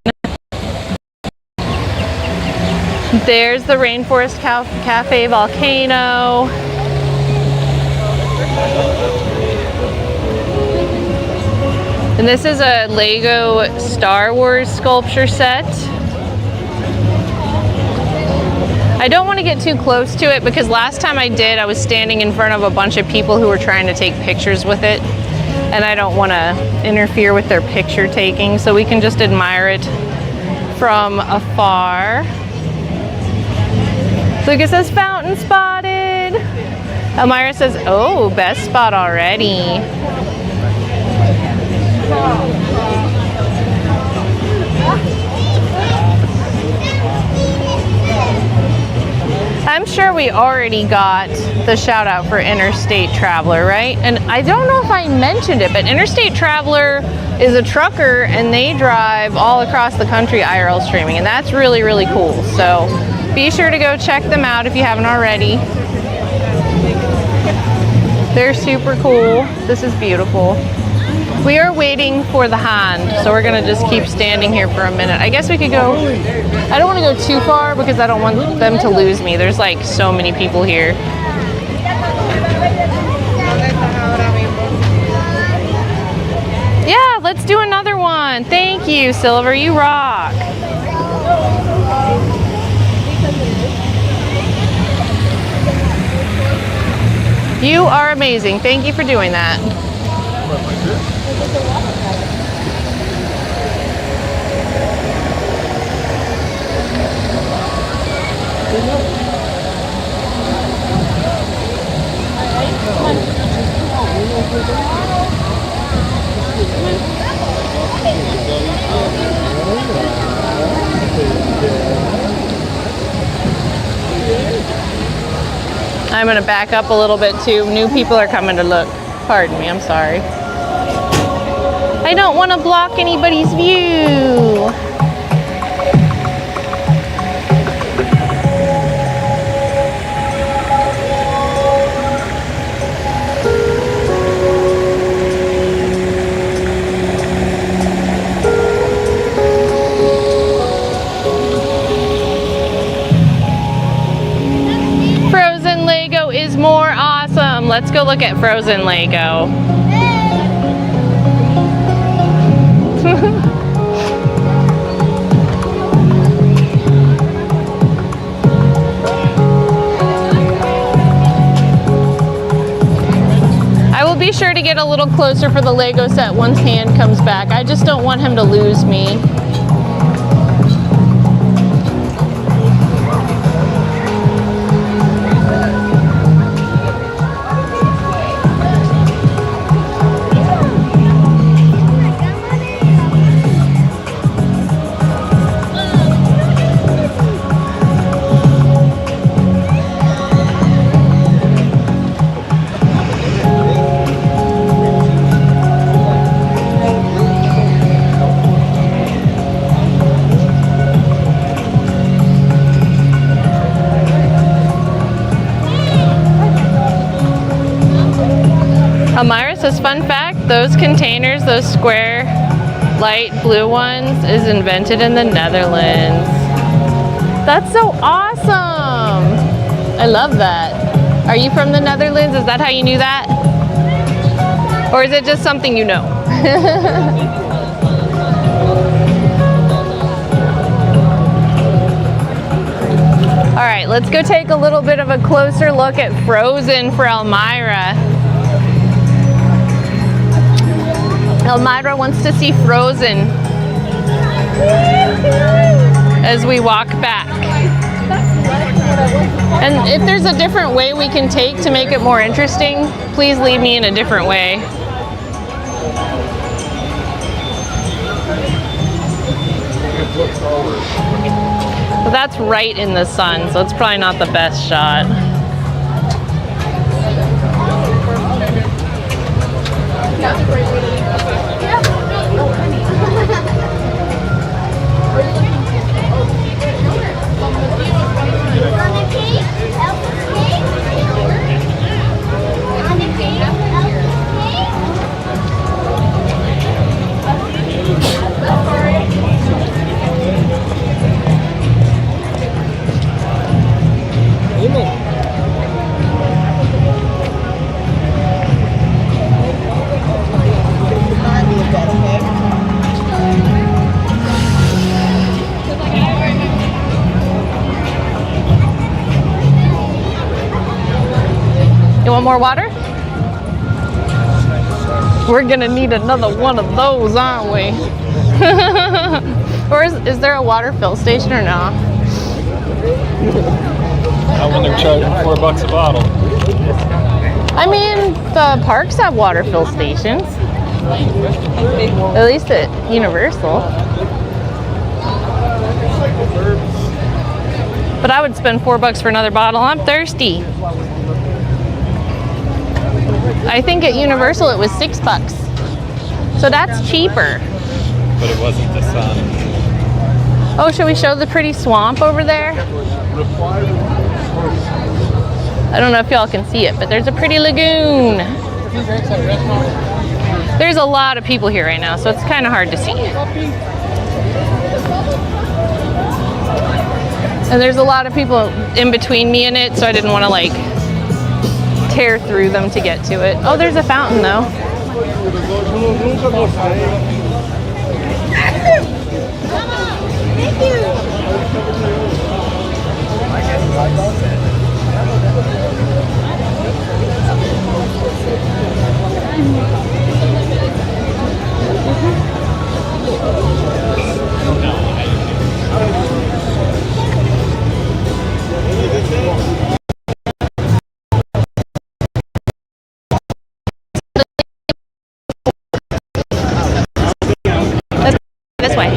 There's the Rainforest Cafe Volcano. And this is a Lego Star Wars sculpture set. I don't want to get too close to it because last time I did, I was standing in front of a bunch of people who were trying to take pictures with it. And I don't want to interfere with their picture taking, so we can just admire it from afar. Lucas says fountain spotted. Elmira says, oh, best spot already. I'm sure we already got the shout out for Interstate Traveler, right? And I don't know if I mentioned it, but Interstate Traveler is a trucker and they drive all across the country IRL streaming, and that's really, really cool. So be sure to go check them out if you haven't already. They're super cool. This is beautiful. We are waiting for the hand, so we're gonna just keep standing here for a minute. I guess we could go, I don't wanna go too far because I don't want them to lose me. There's like so many people here. Yeah, let's do another one. Thank you, Silver, you rock. You are amazing. Thank you for doing that. I'm gonna back up a little bit too. New people are coming to look. Pardon me, I'm sorry. I don't want to block anybody's view. Frozen Lego is more awesome. Let's go look at Frozen Lego. to get a little closer for the Lego set once hand comes back. I just don't want him to lose me. Amira says, fun fact, those containers, those square light blue ones, is invented in the Netherlands. That's so awesome. I love that. Are you from the Netherlands? Is that how you knew that? Or is it just something you know? All right, let's go take a little bit of a closer look at Frozen for Elmira. Elmira wants to see Frozen as we walk back. And if there's a different way we can take to make it more interesting, please lead me in a different way. Well, that's right in the sun, so it's probably not the best shot. You want more water? We're gonna need another one of those, aren't we? Or is there a water fill station or not? Not when they're charging $4 a bottle. I mean, the parks have water fill stations. At least at Universal. But I would spend $4 for another bottle. I'm thirsty. I think at Universal it was $6. So that's cheaper. But it wasn't the sun. Oh, should we show the pretty swamp over there? I don't know if y'all can see it, but there's a pretty lagoon. There's a lot of people here right now, so it's kind of hard to see. And there's a lot of people in between me and it, so I didn't want to like tear through them to get to it. Oh, there's a fountain though. Thank you. This way.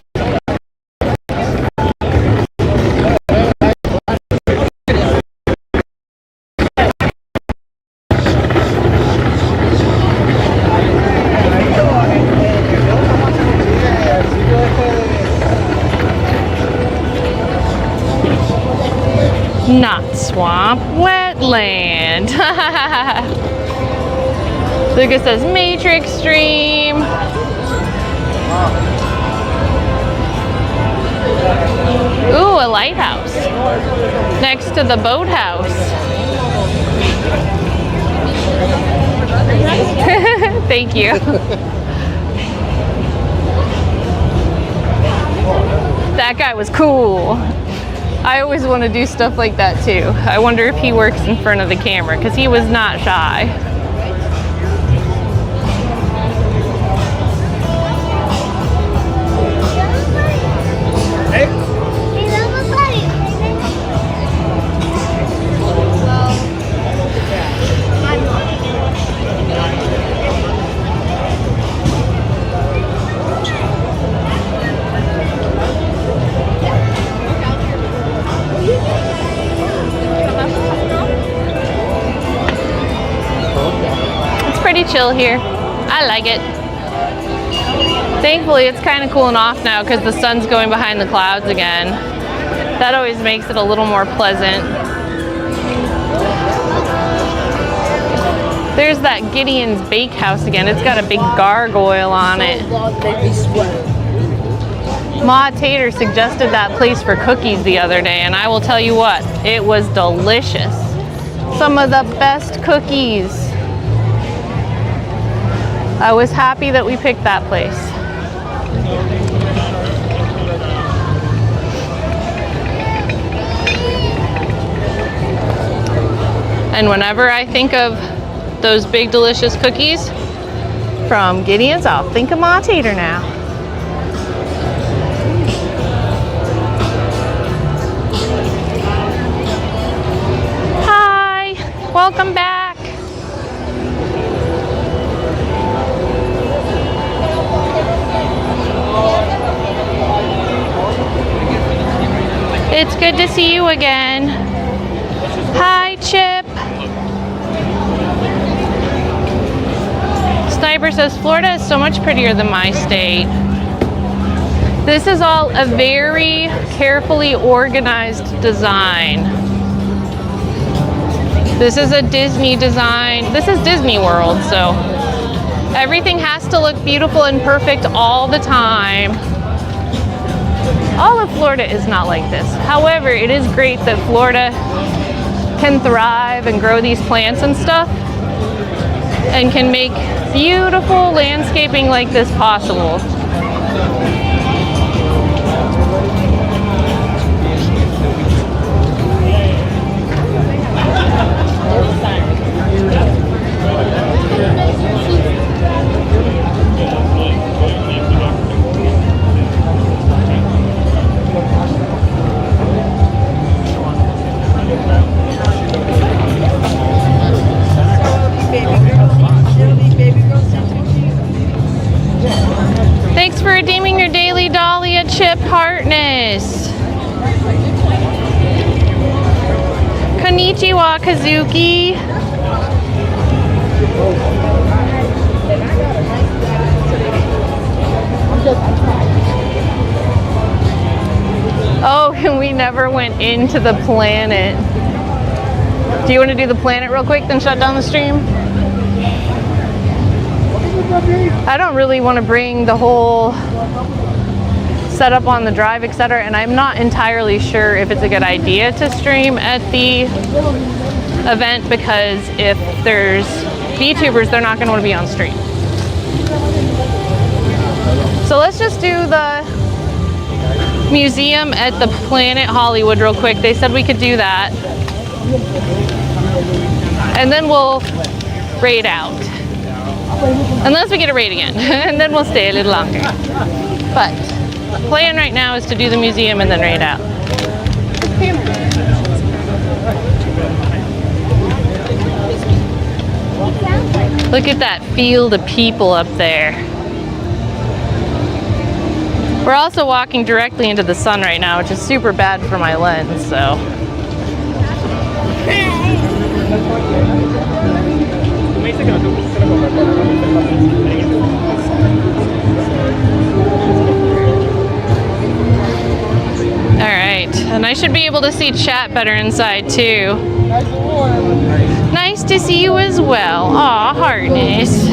Not swamp, wetland. Lucas says Matrix Stream. Ooh, a lighthouse next to the boathouse. Thank you. That guy was cool. I always want to do stuff like that too. I wonder if he works in front of the camera because he was not shy. chill here. I like it. Thankfully, it's kind of cooling off now because the sun's going behind the clouds again. That always makes it a little more pleasant. There's that Gideon's Bakehouse again. It's got a big gargoyle on it. Ma Tater suggested that place for cookies the other day, and I will tell you what, it was delicious. Some of the best cookies. I was happy that we picked that place. And whenever I think of those big delicious cookies from Gideon's, I'll think of Ma Tater now. Hi, welcome back. It's good to see you again. Hi, Chip. Sniper says, Florida is so much prettier than my state. This is all a very carefully organized design. This is a Disney design. This is Disney World, so everything has to look beautiful and perfect all the time. All of Florida is not like this. However, it is great that Florida can thrive and grow these plants and stuff and can make beautiful landscaping like this possible. Thanks for redeeming your daily Dahlia chip, Heartness. Konnichiwa, Kazuki. Oh, and we never went into the planet. Do you want to do the planet real quick, then shut down the stream? I don't really want to bring the whole setup on the drive, etc. And I'm not entirely sure if it's a good idea to stream at the event, because if there's VTubers, they're not going to want to be on stream. So let's just do the museum at the Planet Hollywood real quick. They said we could do that. And then we'll raid out. Unless we get a raid again. And then we'll stay a little longer. But the plan right now is to do the museum and then raid out. Look at that field of people up there. We're also walking directly into the sun right now, which is super bad for my lens, so. Alright, and I should be able to see chat better inside too. Nice to see you as well. Aw, Heartness.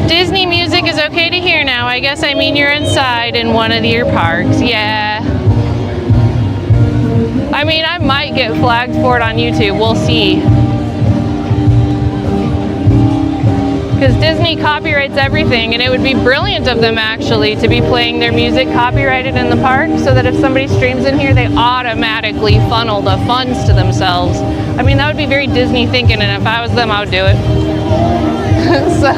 Disney music is okay to hear now. I guess I mean you're inside in one of your parks. Yeah. I mean, I might get flagged for it on YouTube. We'll see. Because Disney copyrights everything, and it would be brilliant of them actually to be playing their music copyrighted in the park, so that if somebody streams in here, they automatically funnel the funds to themselves. I mean, that would be very Disney thinking, and if I was them, I would do it. So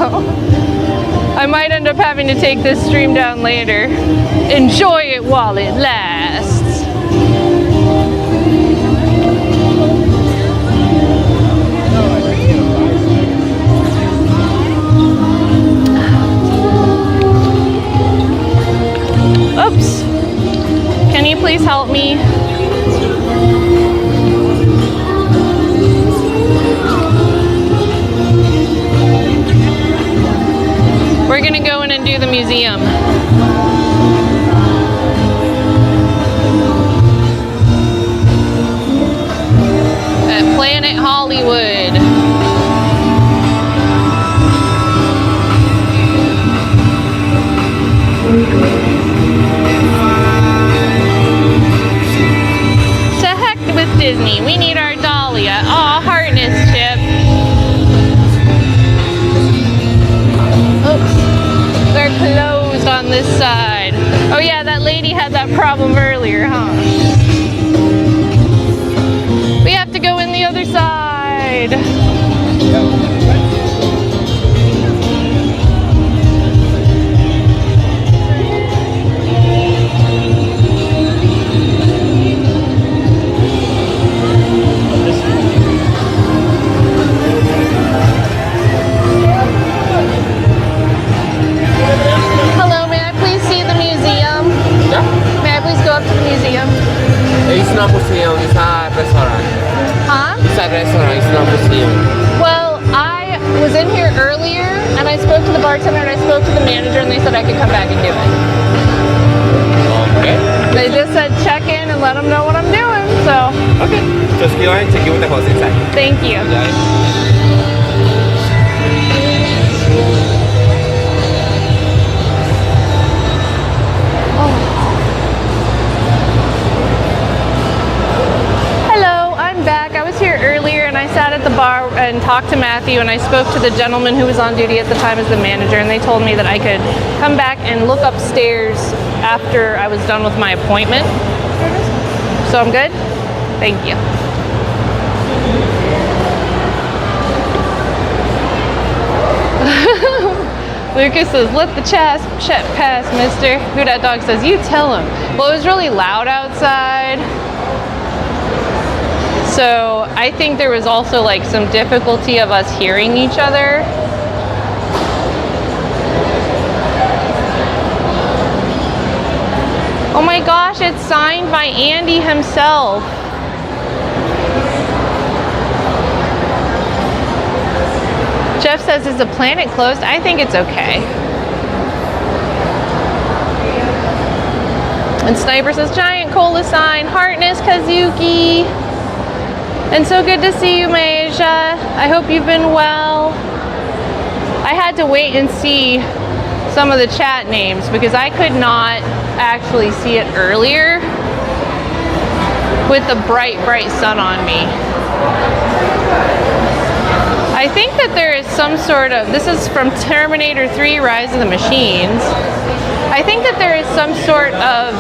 I might end up having to take this stream down later. Enjoy it while it lasts. Oops. Can you please help me? the museum. At Planet Hollywood. To heck with Disney. We need our Dahlia. Aw, heartness, Chip. Oops. They're closed on this side. Oh yeah, that lady had that problem earlier, huh? We have to go in the other side. Hello, may I please see the museum? Yeah. May I please go up to the museum? It's not museum, it's a restaurant. Huh? It's a restaurant, it's not museum. Well, I was in here earlier and I spoke to the bartender and I spoke to the manager and they said I could come back and do it. Okay. They just said check in and let them know what I'm doing, so. Okay. Just go ahead and check in with the host inside. Thank you. Hello, I'm back. I was here earlier and I sat at the bar and talked to Matthew and I spoke to the gentleman who was on duty at the time as the manager and they told me that I could come back and look upstairs after I was done with my appointment. So I'm good? Thank you. Lucas says, let the chat pass, mister. Who that dog says, you tell him. Well, it was really loud outside. So I think there was also like some difficulty of us hearing each other. Oh my gosh, it's signed by Andy himself. Jeff says, is the planet closed? I think it's okay. And Sniper says, giant cola sign, heartness, Kazuki. And so good to see you, Maisha. I hope you've been well. I had to wait and see some of the chat names because I could not actually see it earlier with the bright, bright sun on me. I think that there is some sort of, this is from Terminator 3, Rise of the Machines. I think that there is some sort of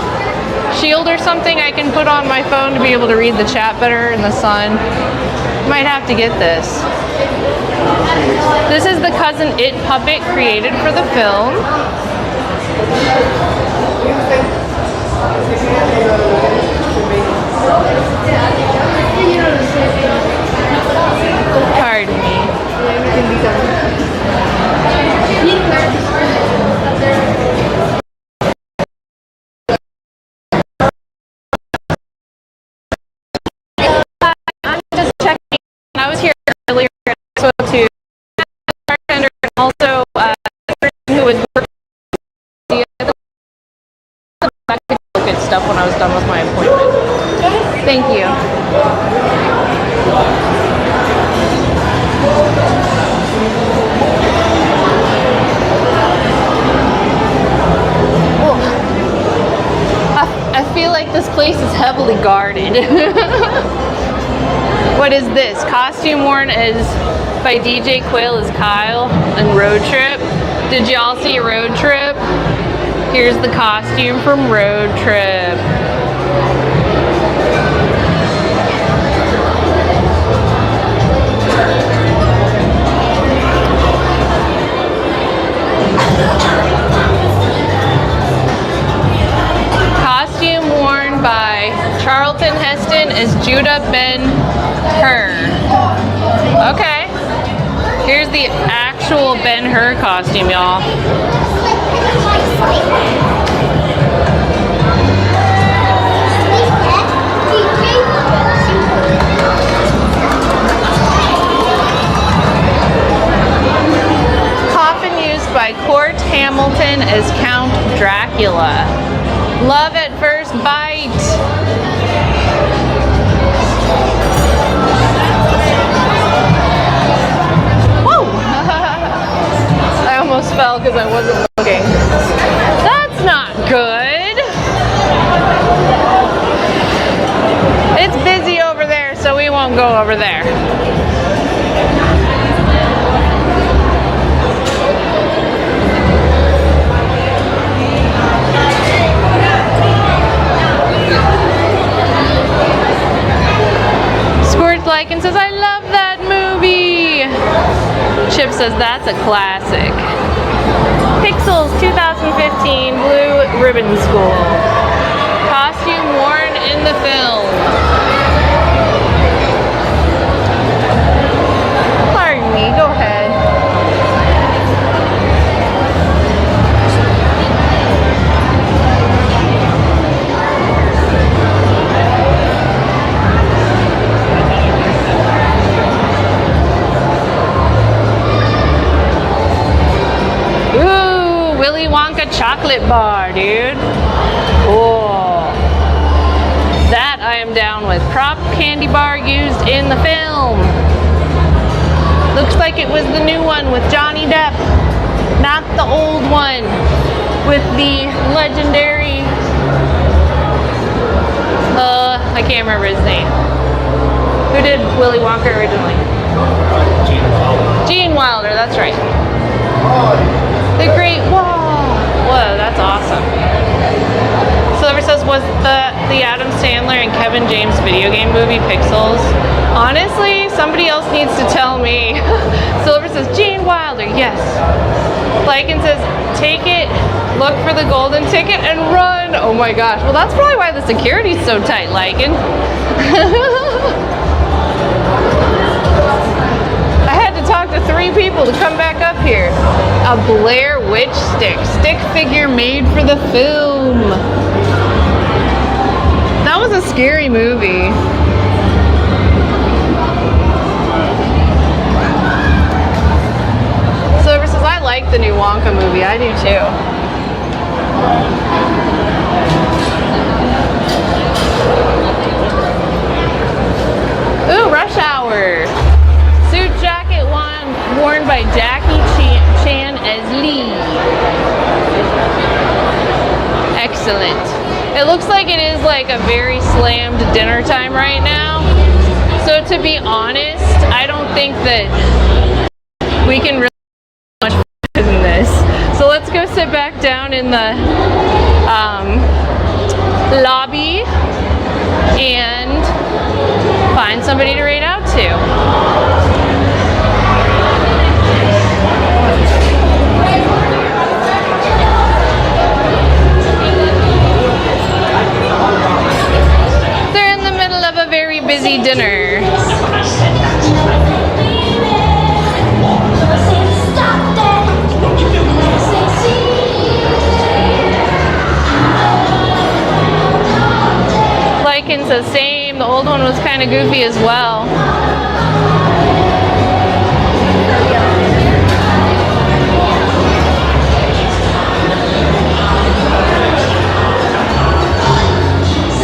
shield or something I can put on my phone to be able to read the chat better in the sun. Might have to get this. This is the Cousin It puppet created for the film. Pardon me. I'm just checking. I was here earlier and I spoke to the bartender and also the person who was working I could look at stuff when I was done with my appointment. Thank you. I feel like this place is heavily guarded. What is this? Costume Worn is by DJ Quail as Kyle and Road Trip. Did y'all see Road Trip? Here's the costume from Road Trip. Costume worn by Charlton Heston as Judah Ben-Hur. Okay. Here's the actual Ben-Hur costume, y'all. Coffin used by Court Hamilton as Dracula. Love at first bite. Whoa! I almost fell because I wasn't looking. That's not good. It's busy over there, so we won't go over there. And says, I love that movie. Chip says, that's a classic. Pixels 2015 Blue Ribbon School. Costume worn in the film. Pardon me, go ahead. Chocolate bar, dude. Oh, that I am down with. Prop candy bar used in the film. Looks like it was the new one with Johnny Depp, not the old one with the legendary, I can't remember his name. Who did Willy Wonka originally? Gene Wilder, that's right. The Great Wall. Whoa, that's awesome. Silver says, was the Adam Sandler and Kevin James video game movie Pixels? Honestly, somebody else needs to tell me. Silver says, Gene Wilder, yes. Lycan says, take it, look for the golden ticket, and run. Oh my gosh. Well, that's probably why the security's so tight, Lycan. I had to talk to 3 people to come back up here. A Blair Witch stick figure made for the film. That was a scary movie. Silver says, I like the new Wonka movie. I do too. Ooh, Rush Hour. Suit jacket worn by Jackie Chan as Lee. Excellent. It looks like it is like a very slammed dinner time right now. So to be honest, I don't think that we can really do much in this. So let's go sit back down in the lobby and find somebody to raid out to. They're in the middle of a very busy dinner. Lycan says same, the old one was kind of goofy as well.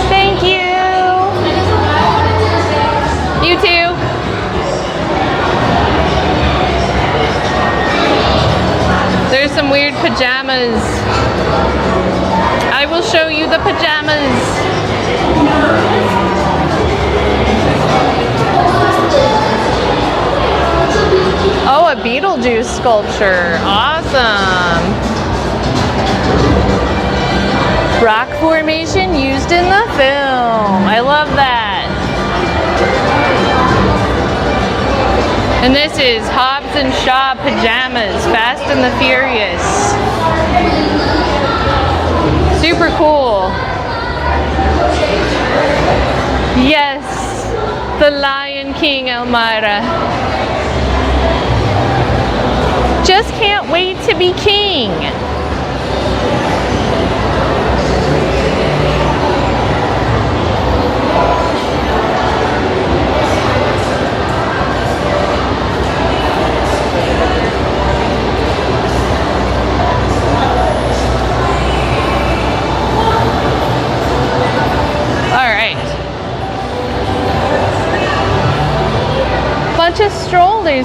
Thank you. You too. There's some weird pajamas. I will show you the pajamas. Oh, a Beetlejuice sculpture. Awesome. Rock formation used in the film. I love that. And this is Hobbs and Shaw pajamas, Fast and the Furious. Super cool. Yes, the Lion King, Elmira. Just can't wait to be king.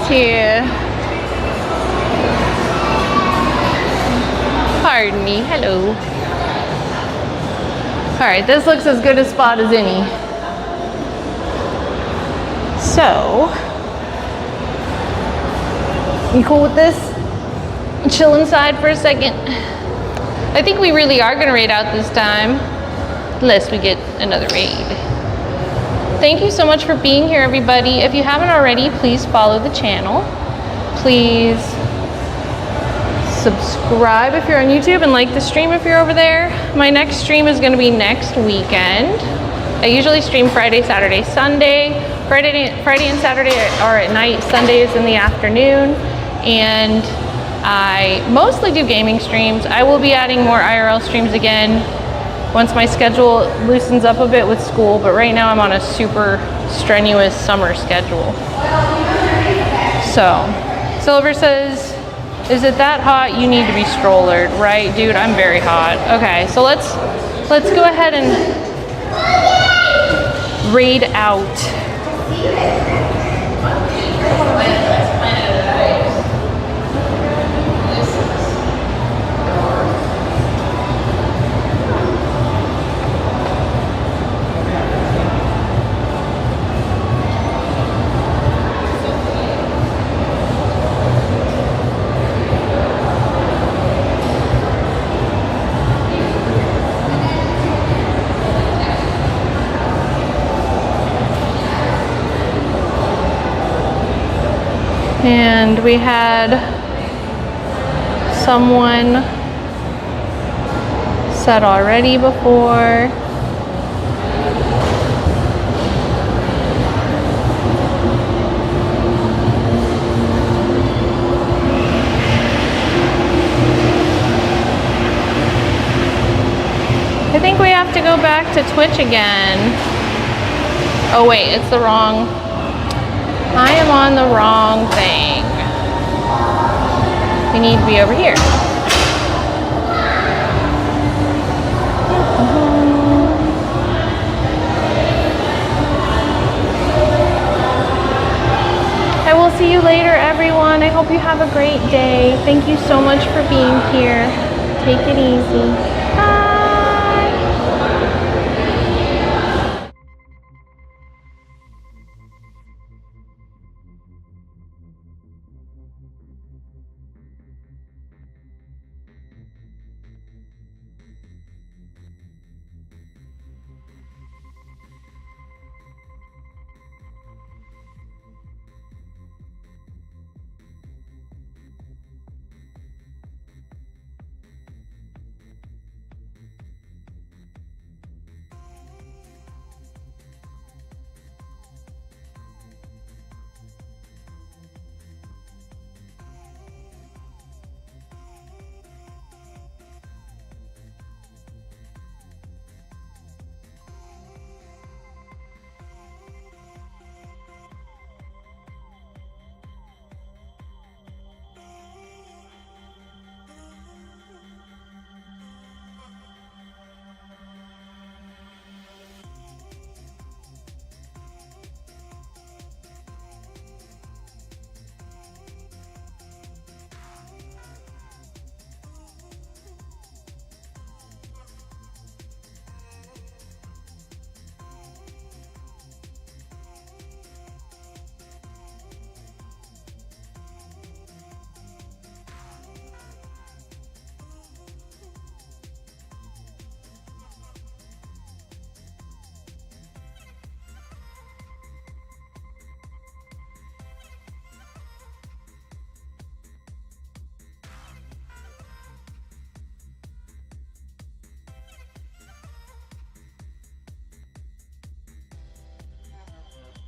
here. Pardon me. Hello. Alright, this looks as good a spot as any. So, you cool with this? Chill inside for a second. I think we really are gonna raid out this time, unless we get another raid. Thank you so much for being here, everybody. If you haven't already, please follow the channel. Please subscribe if you're on YouTube and like the stream if you're over there. My next stream is gonna be next weekend. I usually stream Friday, Saturday, Sunday. Friday and Saturday are at night, Sunday is in the afternoon. And I mostly do gaming streams. I will be adding more IRL streams again once my schedule loosens up a bit with school, but right now I'm on a super strenuous summer schedule. So, Silver says, is it that hot? You need to be strollered, right? Dude, I'm very hot. Okay, so let's go ahead and raid out. And we had someone set already before. I think we have to go back to Twitch again. Oh wait, it's the wrong. I am on the wrong thing. We need to be over here. I will see you later, everyone. I hope you have a great day. Thank you so much for being here. Take it easy.